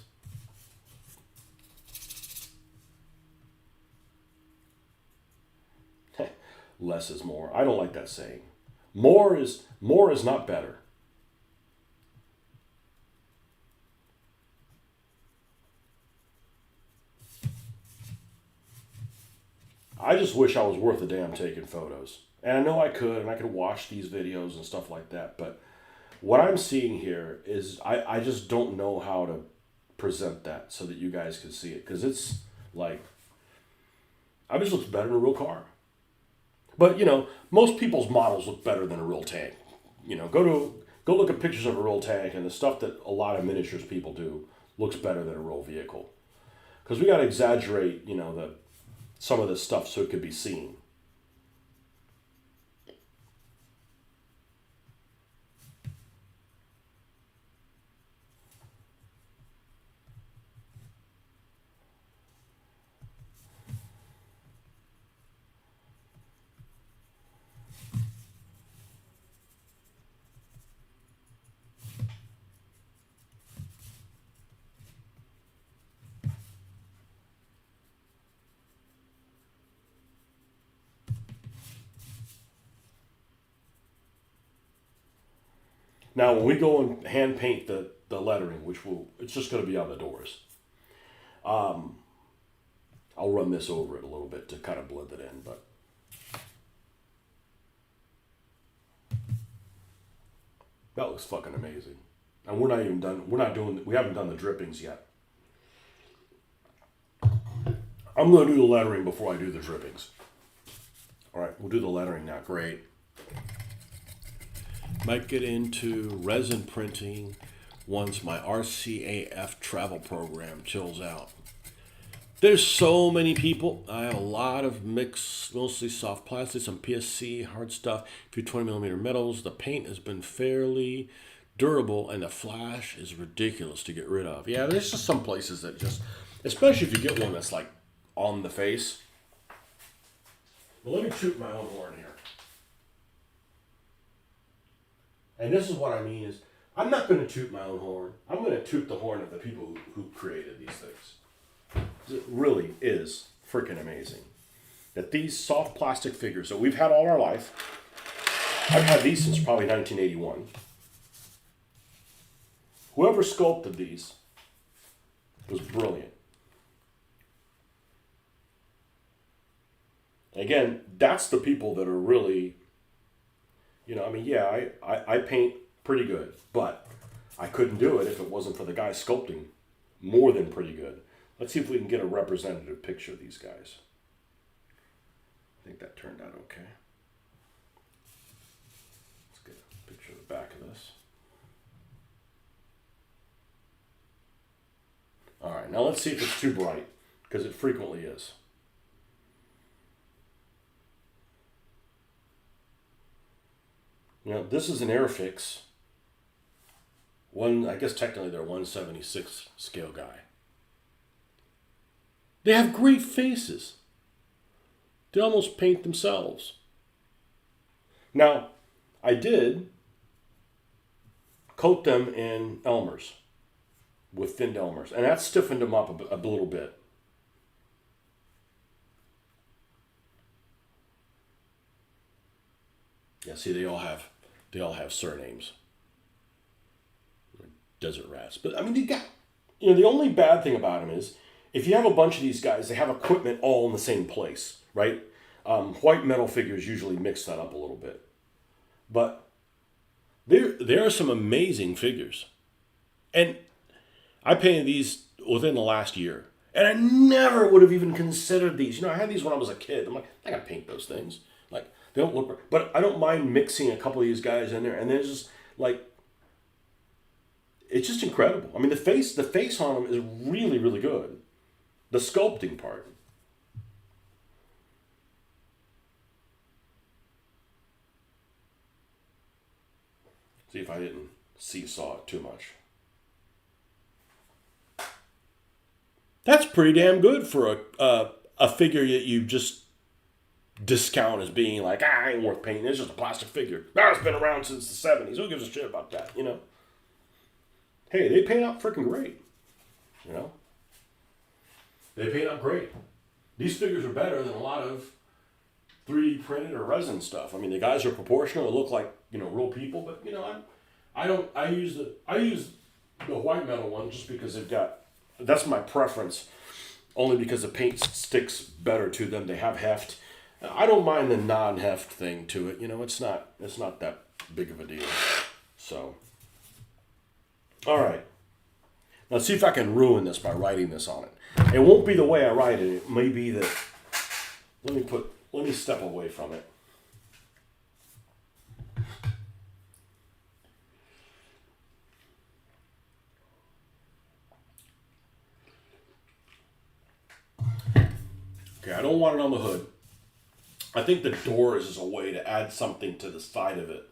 Less is more. I don't like that saying. More is not better. I just wish I was worth a damn taking photos. And I know I could, and I could watch these videos and stuff like that, but what I'm seeing here is I just don't know how to present that so that you guys can see it. Because it's like, it just looks better than a real car. But, most people's models look better than a real tank. Go look at pictures of a real tank, and the stuff that a lot of miniatures people do looks better than a real vehicle. Because we got to exaggerate, some of this stuff so it could be seen. Now, when we go and hand paint the lettering, it's just going to be on the doors. I'll run this over it a little bit to kind of blend it in, but that looks fucking amazing. And we're not even done. We haven't done the drippings yet. I'm going to do the lettering before I do the drippings. All right, we'll do the lettering now. Great. Might get into resin printing once my RCAF travel program chills out. There's so many people. I have a lot of mixed, mostly soft plastics, some PSC, hard stuff, a few 20mm metals. The paint has been fairly durable, and the flash is ridiculous to get rid of. Yeah, there's just some places that just, especially if you get one that's like on the face. Well, let me toot my own horn here. And this is what I mean is, I'm not going to toot my own horn. I'm going to toot the horn of the people who created these things. It really is freaking amazing that these soft plastic figures that we've had all our life, I've had these since probably 1981. Whoever sculpted these was brilliant. Again, that's the people that are really, I paint pretty good, but I couldn't do it if it wasn't for the guy sculpting more than pretty good. Let's see if we can get a representative picture of these guys. I think that turned out okay. Let's get a picture of the back of this. All right, now let's see if it's too bright, because it frequently is. This is an Airfix. I guess technically they're 1/76 scale guy. They have great faces. They almost paint themselves. Now, I did coat them in Elmer's, with thinned Elmer's, and that stiffened them up a little bit. Yeah, see, they all have surnames. Desert rats. But I mean, the only bad thing about them is if you have a bunch of these guys, they have equipment all in the same place, right? White metal figures usually mix that up a little bit. But there are some amazing figures. And I painted these within the last year. And I never would have even considered these. I had these when I was a kid. I'm like, I gotta paint those things. Like, they don't look, but I don't mind mixing a couple of these guys in there. And there's just like, it's just incredible. I mean, the face on them is really, really good. The sculpting part. See if I didn't seesaw it too much. That's pretty damn good for a figure that you just discount as being like, ain't worth painting. It's just a plastic figure. It's been around since the 70s. Who gives a shit about that, Hey, they paint out freaking great. They paint out great. These figures are better than a lot of 3D printed or resin stuff. I mean, the guys are proportional. They look like, real people. But, I use the white metal one just because that's my preference. Only because the paint sticks better to them. They have heft. I don't mind the non-heft thing to it. It's not that big of a deal. So, all right. Now see if I can ruin this by writing this on it. It won't be the way I write it. It may be that. Let me step away from it. Okay, I don't want it on the hood. I think the doors is a way to add something to the side of it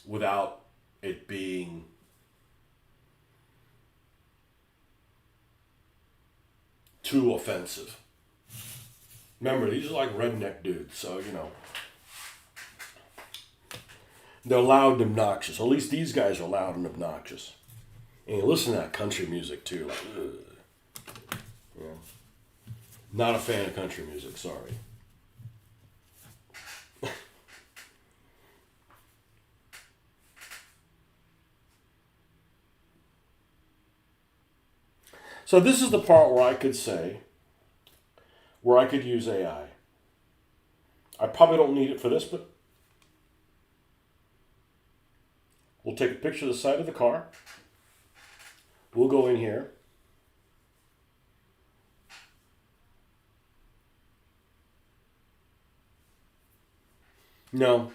without it being too offensive. Remember, these are like redneck dudes, so they're loud and obnoxious. At least these guys are loud and obnoxious. And you listen to that country music too, like, ugh. Not a fan of country music, sorry. So this is the part where I could use AI. I probably don't need it for this, but we'll take a picture of the side of the car. We'll go in here. No,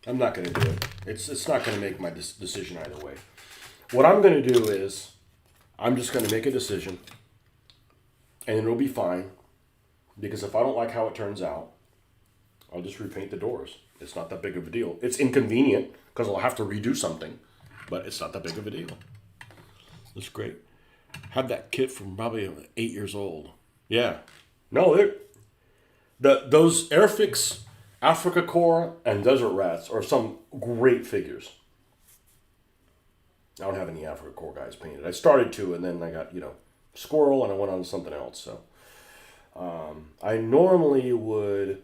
I'm not going to do it. It's not going to make my decision either way. What I'm going to do is I'm just going to make a decision, and it'll be fine, because if I don't like how it turns out, I'll just repaint the doors. It's not that big of a deal. It's inconvenient, because I'll have to redo something, but it's not that big of a deal. That's great. Had that kit from probably 8 years old. Yeah. No, those Airfix Africa Core and Desert Rats are some great figures. I don't have any Africa Core guys painted. I started to, and then I got, Squirrel, and I went on to something else. So I normally would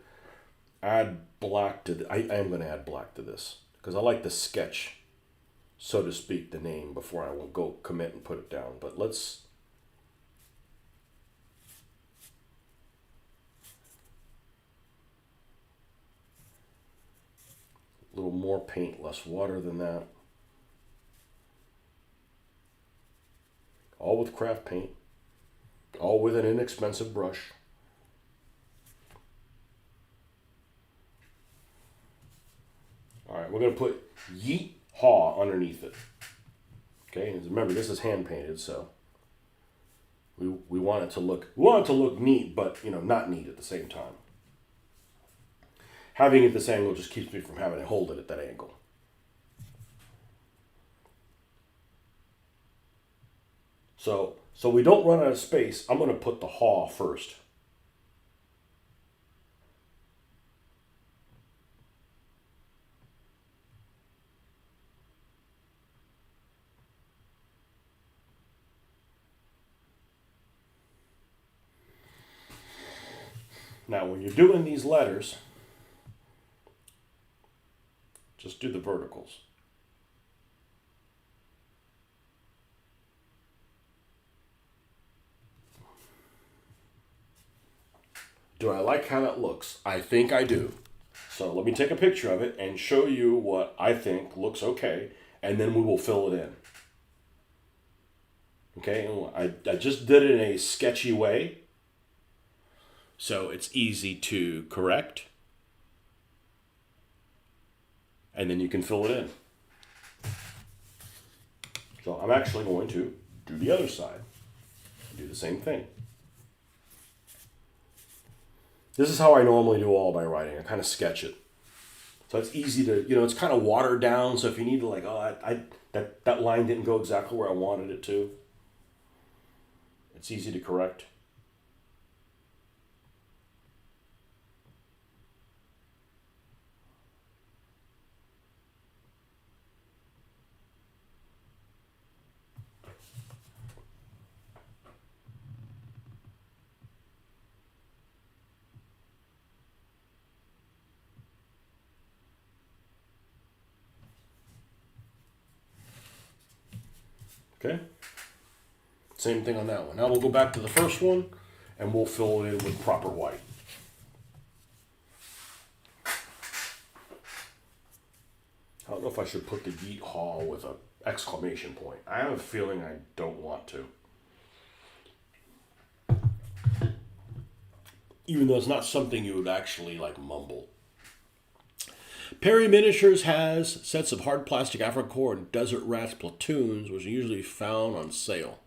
add black to I am going to add black to this because I like to sketch, so to speak, the name before I will go commit and put it down. But let's a little more paint, less water than that. All with craft paint. All with an inexpensive brush. All right, we're going to put Yeet Haw underneath it. Okay, and remember, this is hand painted, so we want it to look neat, but not neat at the same time. Having it this angle just keeps me from having to hold it at that angle. So we don't run out of space. I'm going to put the haw first. Now, when you're doing these letters, do the verticals. Do I like how that looks? I think I do. So let me take a picture of it and show you what I think looks okay, and then we will fill it in. Okay, and I just did it in a sketchy way, so it's easy to correct. And then you can fill it in. So I'm actually going to do the other side. Do the same thing. This is how I normally do all my writing. I kind of sketch it. So it's easy to, it's kind of watered down. So if you need to that line didn't go exactly where I wanted it to, it's easy to correct. Okay? Same thing on that one. Now we'll go back to the first one and we'll fill it in with proper white. I don't know if I should put the Yeet Haw with an exclamation point. I have a feeling I don't want to. Even though it's not something you would actually mumble. Perry Miniatures has sets of hard plastic Africorps and Desert Rats platoons, which are usually found on sale.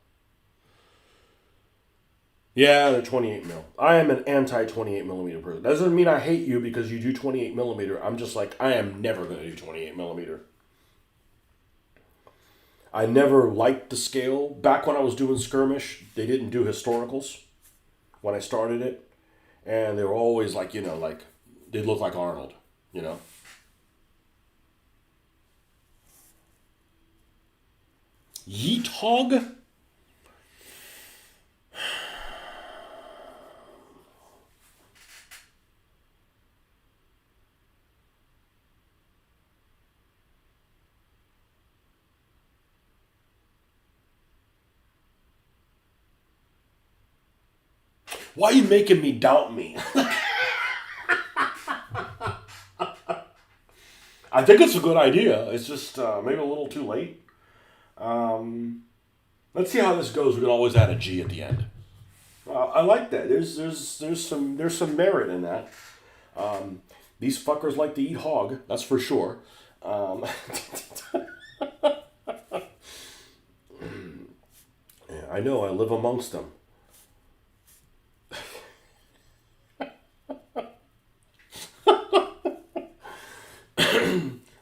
Yeah, they're 28 mil. I am an anti 28 millimeter person. Doesn't mean I hate you because you do 28 millimeter. I'm just I am never going to do 28 millimeter. I never liked the scale. Back when I was doing skirmish, they didn't do historicals when I started it. And they were always they look like Arnold, Yeet Hog? Why are you making me doubt me? I think it's a good idea. It's just maybe a little too late. Let's see how this goes. We can always add a G at the end. I like that. There's some merit in that. These fuckers like to eat hog. That's for sure. Yeah, I know. I live amongst them.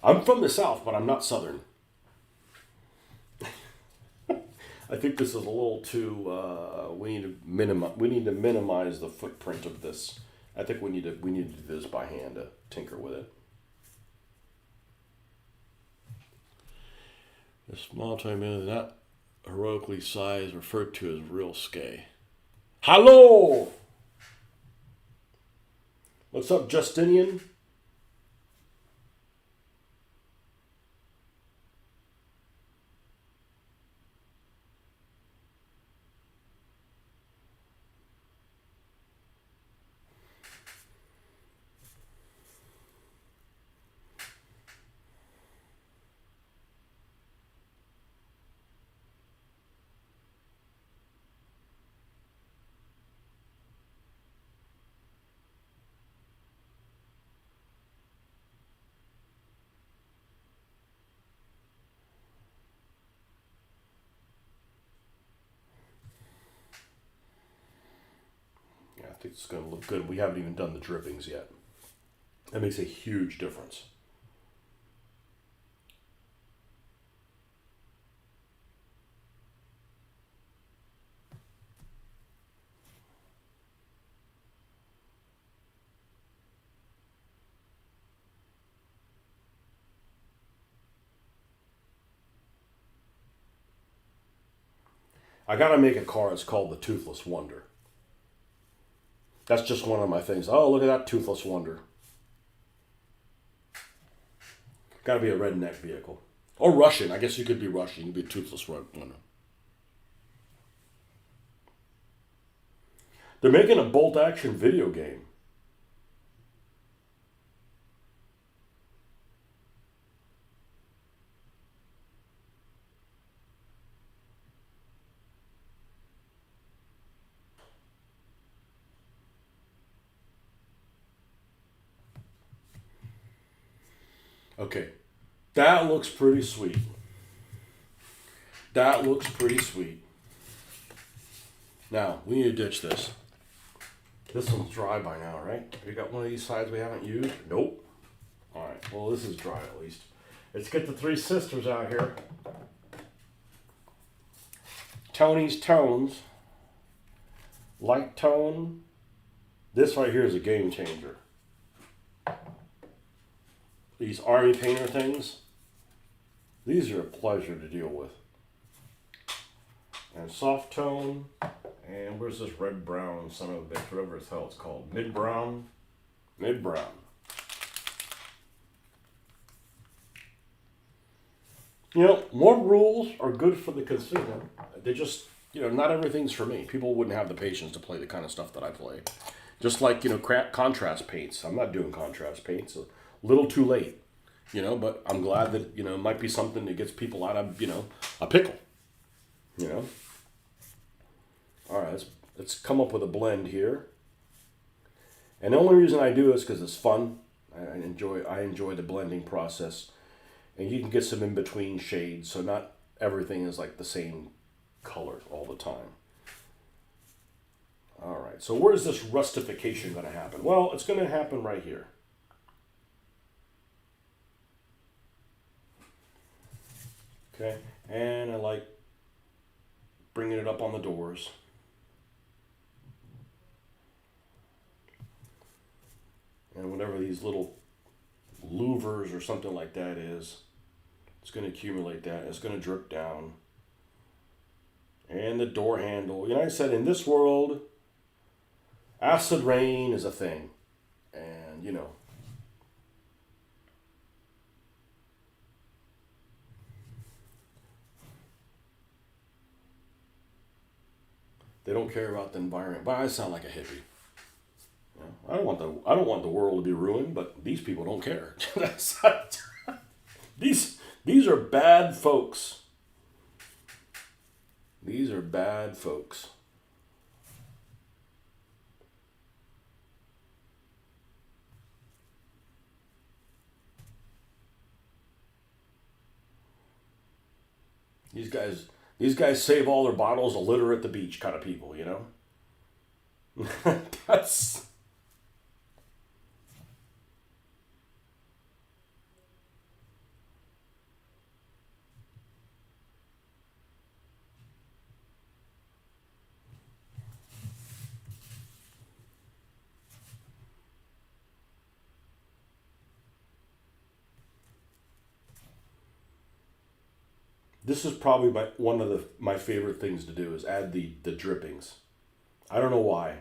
I'm from the South, but I'm not Southern. I think this is a little too. We need to minimize the footprint of this. I think we need to do this by hand to tinker with it. The small time is not heroically sized, referred to as real scale. Hello. What's up, Justinian? I think it's going to look good. We haven't even done the drippings yet. That makes a huge difference. I got to make a car. It's called the Toothless Wonder. That's just one of my things. Oh, look at that Toothless Wonder. Got to be a redneck vehicle. Or Russian. I guess you could be Russian. You could be a toothless runner. They're making a bolt action video game. Okay. That looks pretty sweet. That looks pretty sweet. Now, we need to ditch this. This one's dry by now, right? We got one of these sides we haven't used? Nope. Alright, well this is dry at least. Let's get the three sisters out here. Tony's Tones. Light tone. This right here is a game changer. These army painter things, these are a pleasure to deal with. And soft tone, and where's this red brown son of a bitch, whatever the hell it's called, mid brown. You know, more rules are good for the consumer. They just, not everything's for me. People wouldn't have the patience to play the kind of stuff that I play. Just like, contrast paints. I'm not doing contrast paints. A little too late. But I'm glad that, it might be something that gets people out of, a pickle. All right, let's come up with a blend here. And the only reason I do is because it's fun. I enjoy the blending process. And you can get some in-between shades, so not everything is like the same color all the time. All right, so where's this rustification going to happen? Well, it's going to happen right here. Okay, and I like bringing it up on the doors. And whatever these little louvers or something like that is, it's going to accumulate that. It's going to drip down. And the door handle. I said in this world, acid rain is a thing. And, they don't care about the environment. But I sound like a hippie. I don't want the world to be ruined, but these people don't care. These are bad folks. These are bad folks. These guys save all their bottles of litter at the beach kind of people, That's... This is probably one of my favorite things to do is add the drippings. I don't know why.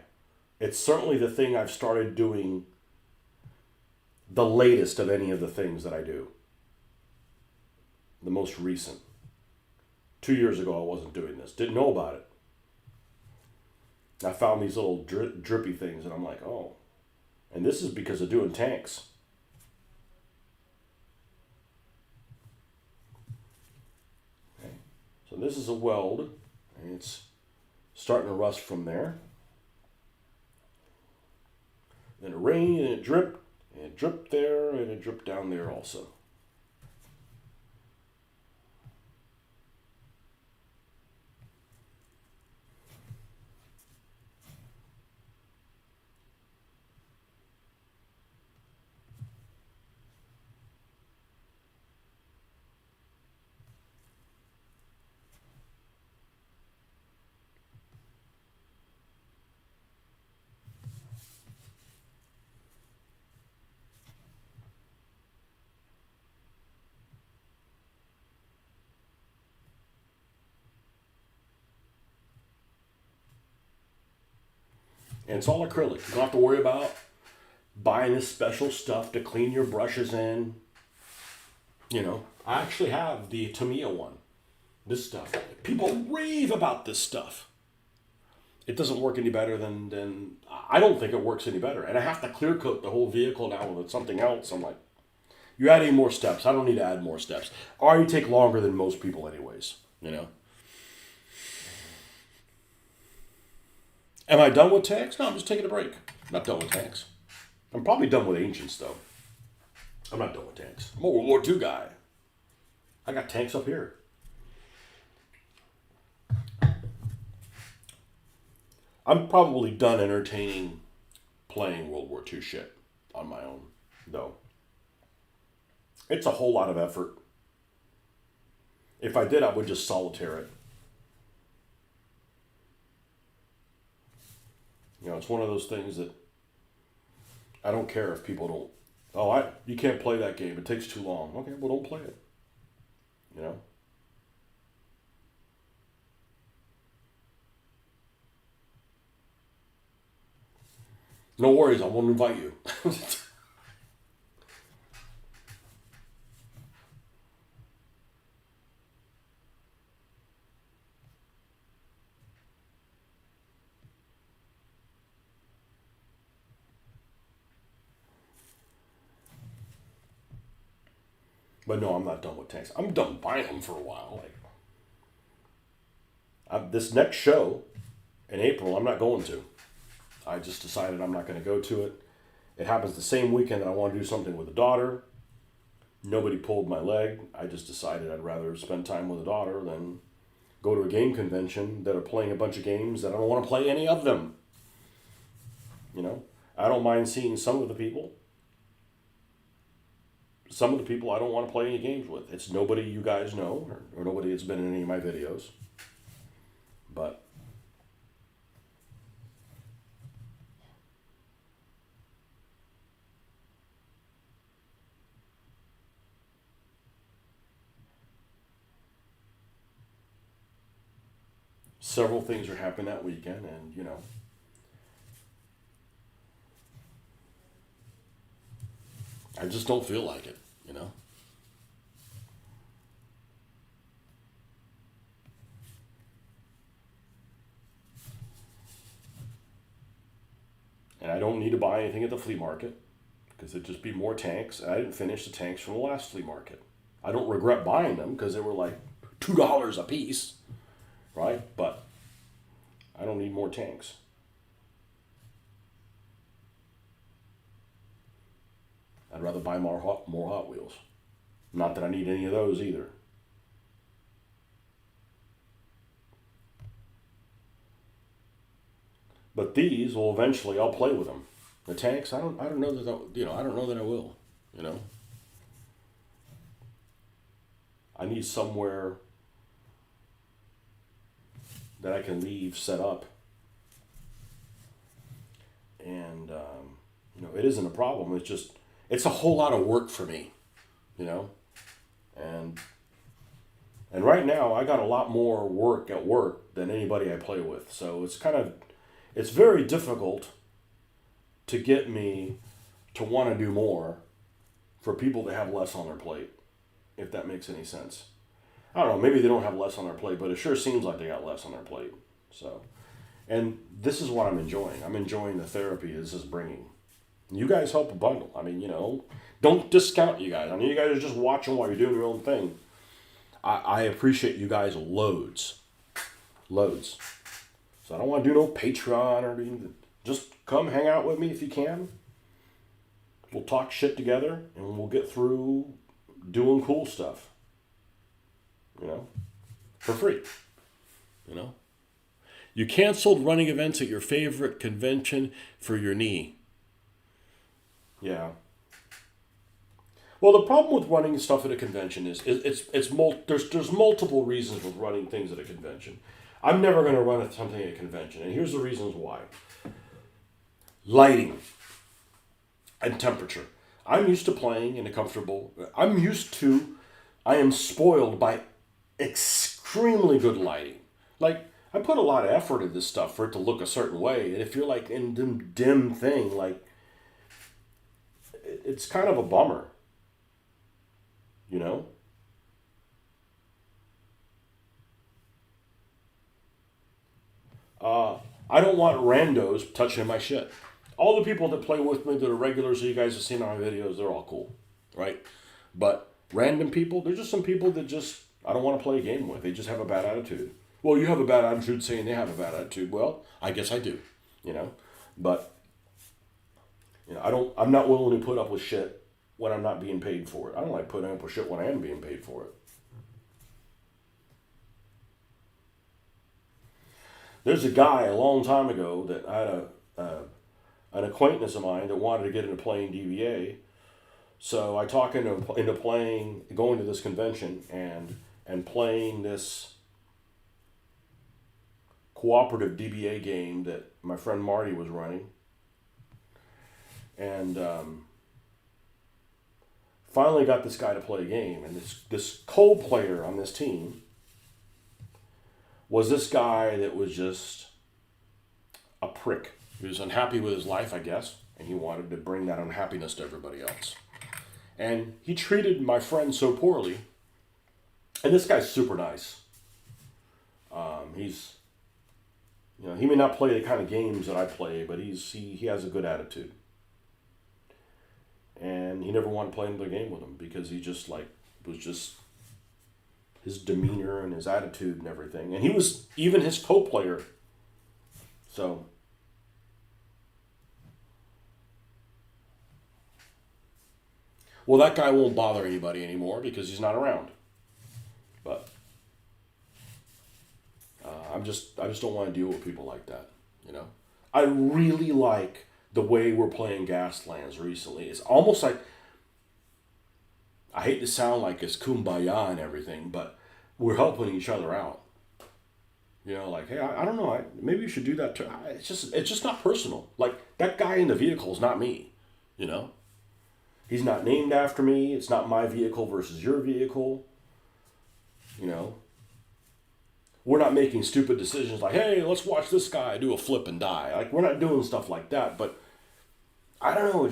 It's certainly the thing I've started doing the latest of any of the things that I do. The most recent. 2 years ago I wasn't doing this. Didn't know about it. I found these little drippy things and I'm like, oh. And this is because of doing tanks. So this is a weld, and it's starting to rust from there. Then it rained, and it dripped there, and it dripped down there also. And it's all acrylic. You don't have to worry about buying this special stuff to clean your brushes in. You know, I actually have the Tamiya one. This stuff. People rave about this stuff. It doesn't work any better than I don't think it works any better. And I have to clear coat the whole vehicle now with something else. I'm like, you're adding more steps. I don't need to add more steps. I already take longer than most people anyways, you know. Am I done with tanks? No, I'm just taking a break. I'm not done with tanks. I'm probably done with ancients though. I'm not done with tanks. I'm a World War II guy. I got tanks up here. I'm probably done entertaining playing World War II shit on my own, though. It's a whole lot of effort. If I did, I would just solitaire it. You know, it's one of those things that I don't care if people don't. Oh, you can't play that game. It takes too long. Okay, well, don't play it. You know? No worries, I won't invite you. But no, I'm not done with tanks. I'm done buying them for a while. This next show in April, I'm not going to. I just decided I'm not going to go to it. It happens the same weekend that I want to do something with a daughter. Nobody pulled my leg. I just decided I'd rather spend time with a daughter than go to a game convention that are playing a bunch of games that I don't want to play any of them. You know, I don't mind seeing some of the people. Some of the people I don't want to play any games with. It's nobody you guys know or nobody that's been in any of my videos. But several things are happening that weekend, and you know, I just don't feel like it, you know. And I don't need to buy anything at the flea market because it'd just be more tanks. And I didn't finish the tanks from the last flea market. I don't regret buying them because they were like $2 a piece, right? But I don't need more tanks. I'd rather buy more Hot Wheels. Not that I need any of those either. But these will eventually, I'll play with them. The tanks, I don't know that I don't know that I will. You know, I need somewhere that I can leave set up, and you know, it isn't a problem. It's just it's a whole lot of work for me. You know, and right now I got a lot more work at work than anybody I play with, so it's very difficult to get me to want to do more for people that have less on their plate, if that makes any sense. I don't know, maybe they don't have less on their plate, but it sure seems like they got less on their plate. So, and this is what I'm enjoying. I'm enjoying the therapy this is bringing. You guys help a bundle. I mean, you know, don't discount you guys. I mean, you guys are just watching while you're doing your own thing. I appreciate you guys loads. Loads. So I don't want to do no Patreon or anything. Just come hang out with me if you can. We'll talk shit together and we'll get through doing cool stuff. You know? For free. You know? You canceled running events at your favorite convention for your knee. Yeah. Well, the problem with running stuff at a convention is there's multiple reasons with running things at a convention. I'm never going to run something at a convention, and here's the reasons why. Lighting and temperature. I'm used to playing in a comfortable... I am spoiled by extremely good lighting. Like, I put a lot of effort into this stuff for it to look a certain way, and if you're like in a dim thing, like, it's kind of a bummer. you know? I don't want randos touching my shit. All the people that play with me that are regulars that you guys have seen on my videos, they're all cool, right? But random people, they're just some people that just I don't want to play a game with. They just have a bad attitude. Well, you have a bad attitude saying they have a bad attitude. Well, I guess I do, you know? But I'm not willing to put up with shit when I'm not being paid for it. I don't like putting up with shit when I am being paid for it. There's a guy a long time ago that I had an acquaintance of mine that wanted to get into playing DBA. So I talked into playing, going to this convention and playing this cooperative DBA game that my friend Marty was running. And finally got this guy to play a game. And this co-player on this team was this guy that was just a prick. He was unhappy with his life, I guess, and he wanted to bring that unhappiness to everybody else. And he treated my friend so poorly. And this guy's super nice. He's, he may not play the kind of games that I play, but he has a good attitude. And he never wanted to play another game with him because he just was just his demeanor and his attitude and everything. And he was even his co-player. So well, that guy won't bother anybody anymore because he's not around. But I just don't want to deal with people like that, I really like the way we're playing Gaslands recently. It's almost like, I hate to sound like it's kumbaya and everything, but we're helping each other out. Like, hey, I don't know, maybe you should do that too. It's just not personal. Like, that guy in the vehicle is not me, He's not named after me. It's not my vehicle versus your vehicle. We're not making stupid decisions like, hey, let's watch this guy do a flip and die. Like, we're not doing stuff like that. But I don't know.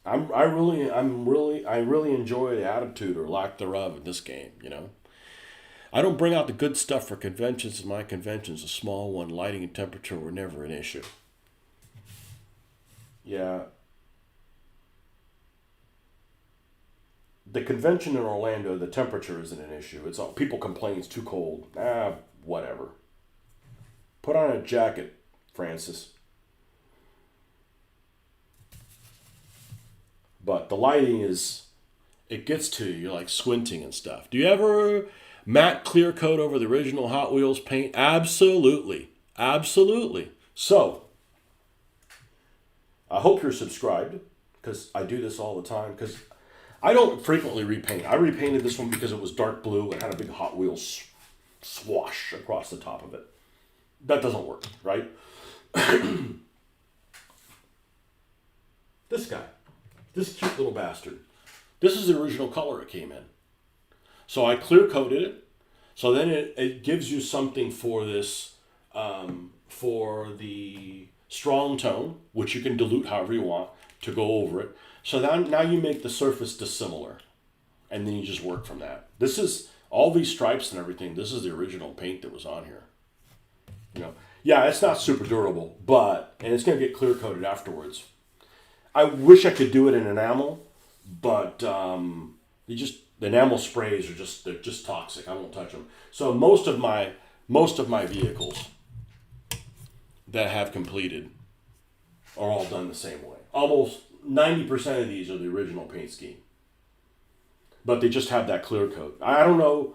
I really enjoy the attitude or lack thereof in this game. I don't bring out the good stuff for conventions. My convention's a small one. Lighting and temperature were never an issue. Yeah. The convention in Orlando, the temperature isn't an issue. It's all, people complain it's too cold. Whatever. Put on a jacket, Francis. But the lighting it gets to you. You're like squinting and stuff. Do you ever matte clear coat over the original Hot Wheels paint? Absolutely. Absolutely. So, I hope you're subscribed because I do this all the time because I don't frequently repaint. I repainted this one because it was dark blue and had a big Hot Wheels swash across the top of it. That doesn't work, right? This guy. This cute little bastard. This is the original color it came in. So I clear coated it. So then it gives you something for this, for the strong tone, which you can dilute however you want to go over it. So now you make the surface dissimilar, and then you just work from that. This is, all these stripes and everything, this is the original paint that was on here. Yeah, it's not super durable, and it's going to get clear coated afterwards. I wish I could do it in enamel, but the enamel sprays they're just toxic. I won't touch them. So most of my vehicles that have completed are all done the same way. Almost 90% of these are the original paint scheme. But they just have that clear coat. I don't know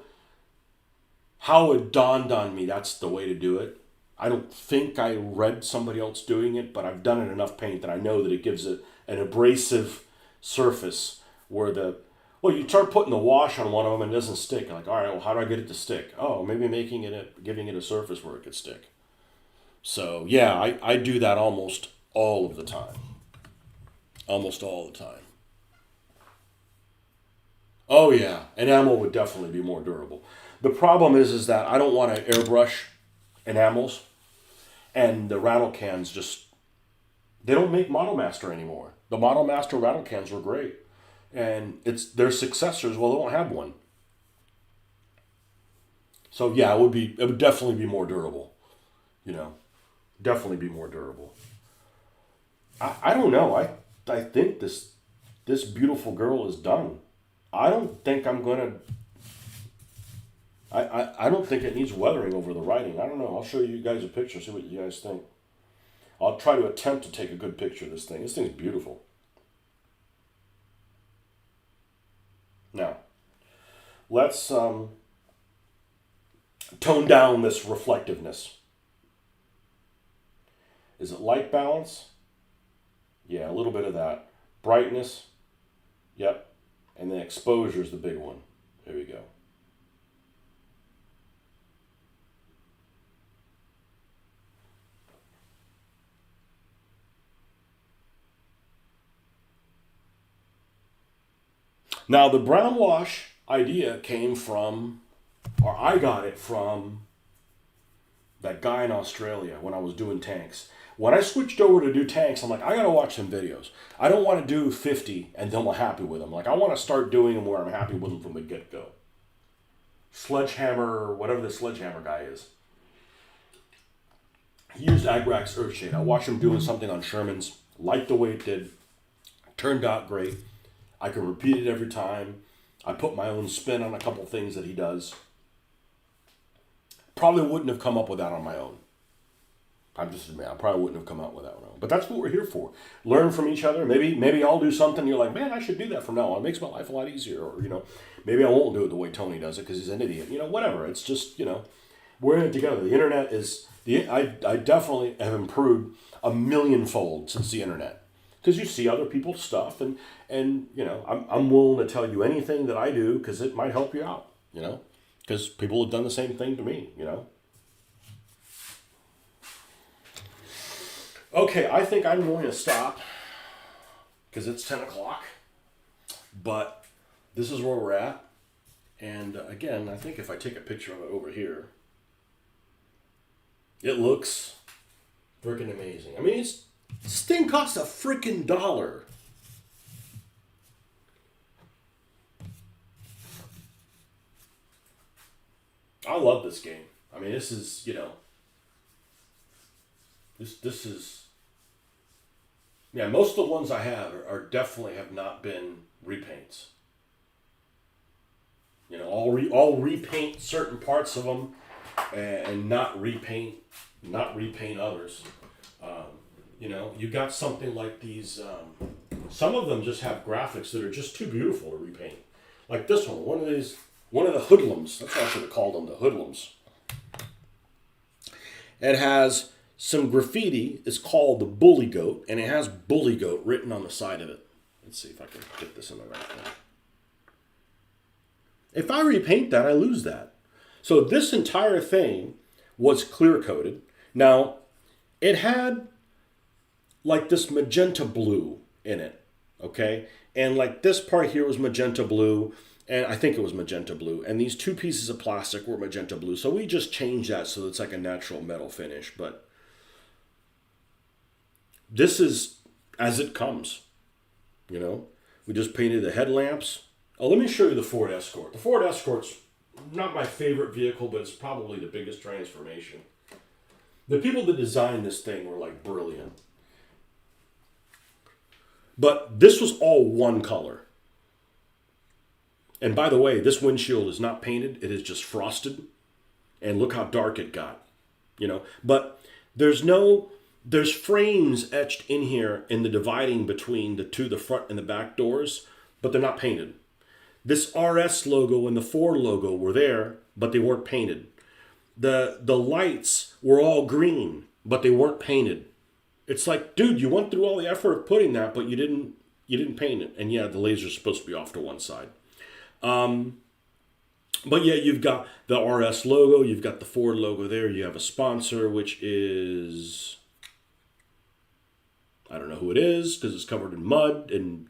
how it dawned on me that's the way to do it. I don't think I read somebody else doing it, but I've done it enough paint that I know that it gives it an abrasive surface where you start putting the wash on one of them and it doesn't stick. You're like, all right, well, how do I get it to stick? Oh, maybe giving it a surface where it could stick. So yeah, I do that almost all of the time. Almost all the time. Oh yeah, enamel would definitely be more durable. The problem is that I don't want to airbrush enamels, and the rattle cans they don't make Model Master anymore. The Model Master rattle cans were great. and it's their successors. Well, they won't have one. So yeah, it would definitely be more durable. You know, definitely be more durable. I don't know. I think this beautiful girl is done. I don't think I'm gonna. I don't think it needs weathering over the writing. I don't know. I'll show you guys a picture. See what you guys think. I'll try to attempt to take a good picture of this thing. This thing's beautiful. Now, let's tone down this reflectiveness. Is it light balance? Yeah, a little bit of that. Brightness? Yep. And then exposure is the big one. There we go. Now, the brown wash idea came from, or I got it from, that guy in Australia when I was doing tanks. When I switched over to do tanks, I'm like, I gotta watch some videos. I don't want to do 50 and then I'm happy with them. Like, I want to start doing them where I'm happy with them from the get-go. Sledgehammer, whatever the Sledgehammer guy is. He used Agrax Earthshade. I watched him doing something on Sherman's. Liked the way it did. Turned out great. I can repeat it every time. I put my own spin on a couple things that he does. Probably wouldn't have come up with that on my own. I'm just admitting, I probably wouldn't have come up with that on my own. But that's what we're here for. Learn from each other. Maybe I'll do something. You're like, man, I should do that from now on. It makes my life a lot easier. Or, maybe I won't do it the way Tony does it because he's an idiot. Whatever. It's just, we're in it together. The internet is, I definitely have improved a millionfold since the internet. Because you see other people's stuff, and I'm willing to tell you anything that I do because it might help you out, because people have done the same thing to me, Okay, I think I'm going to stop because it's 10 o'clock, but this is where we're at, and again, I think if I take a picture of it over here, it looks freaking amazing. I mean, this thing costs a freaking $1. I love this game. I mean, this is, this is, yeah, most of the ones I have are definitely have not been repaints. I'll repaint certain parts of them and not repaint others. You got something like these, some of them just have graphics that are just too beautiful to repaint. Like this one of the hoodlums, that's what I should have called them, the hoodlums. It has some graffiti, it's called the Bully Goat, and it has Bully Goat written on the side of it. Let's see if I can get this in the right thing. If I repaint that, I lose that. So this entire thing was clear coated. Now, it had like this magenta blue in it, okay? And like this part here was magenta blue, and I think it was magenta blue. And these two pieces of plastic were magenta blue. So we just changed that so it's like a natural metal finish. But this is as it comes, We just painted the headlamps. Oh, let me show you the Ford Escort. The Ford Escort's not my favorite vehicle, but it's probably the biggest transformation. The people that designed this thing were like brilliant. But this was all one color. And by the way, this windshield is not painted. It is just frosted. And look how dark it got. But there's frames etched in here in the dividing between the front and the back doors, but they're not painted. This RS logo and the Ford logo were there, but they weren't painted. The lights were all green, but they weren't painted. It's like, dude, you went through all the effort of putting that, but you didn't paint it. And yeah, the laser's supposed to be off to one side. But yeah, you've got the RS logo, you've got the Ford logo there, you have a sponsor, which is, I don't know who it is, because it's covered in mud and,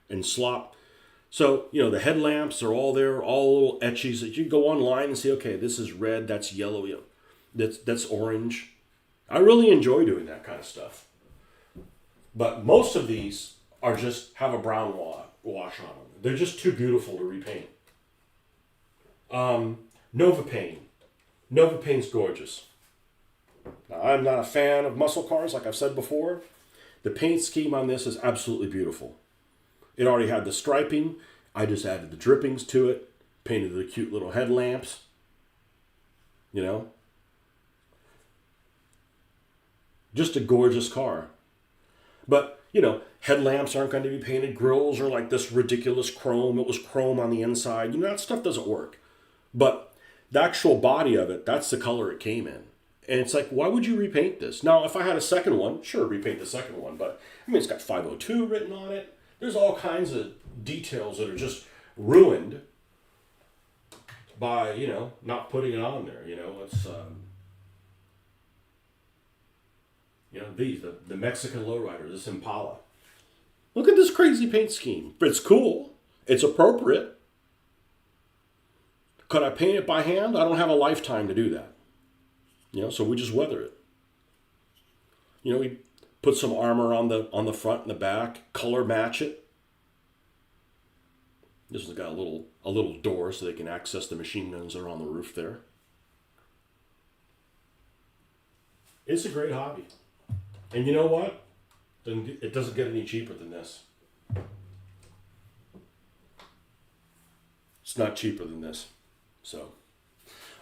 and slop. So, the headlamps are all there, all little etchies that you can go online and see, okay, this is red, that's yellow, that's orange. I really enjoy doing that kind of stuff. But most of these are just have a brown wash on them. They're just too beautiful to repaint. Novapaint. Novapaint's gorgeous. Now, I'm not a fan of muscle cars, like I've said before. The paint scheme on this is absolutely beautiful. It already had the striping. I just added the drippings to it. Painted the cute little headlamps. You know? Just a gorgeous car. But, you know, headlamps aren't going to be painted. Grills are like this ridiculous chrome. It was chrome on the inside. You know, that stuff doesn't work. But the actual body of it, that's the color it came in. And it's like, why would you repaint this? Now, if I had a second one, sure, repaint the second one. But, I mean, it's got 502 written on it. There's all kinds of details that are just ruined by, you know, not putting it on there. You know, it's, you know, the Mexican lowrider, this Impala. Look at this crazy paint scheme. It's cool. It's appropriate. Could I paint it by hand? I don't have a lifetime to do that. You know, so we just weather it. You know, we put some armor on the front and the back, color match it. This has got a little door so they can access the machine guns that are on the roof there. It's a great hobby. And you know what? It doesn't get any cheaper than this. It's not cheaper than this. So,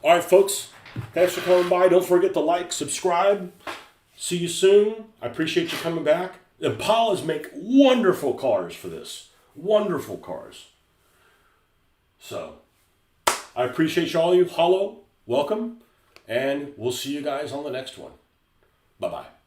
all right, folks. Thanks for coming by. Don't forget to like, subscribe. See you soon. I appreciate you coming back. Impalas make wonderful cars for this. Wonderful cars. So, I appreciate all you. Hello. Welcome. And we'll see you guys on the next one. Bye-bye.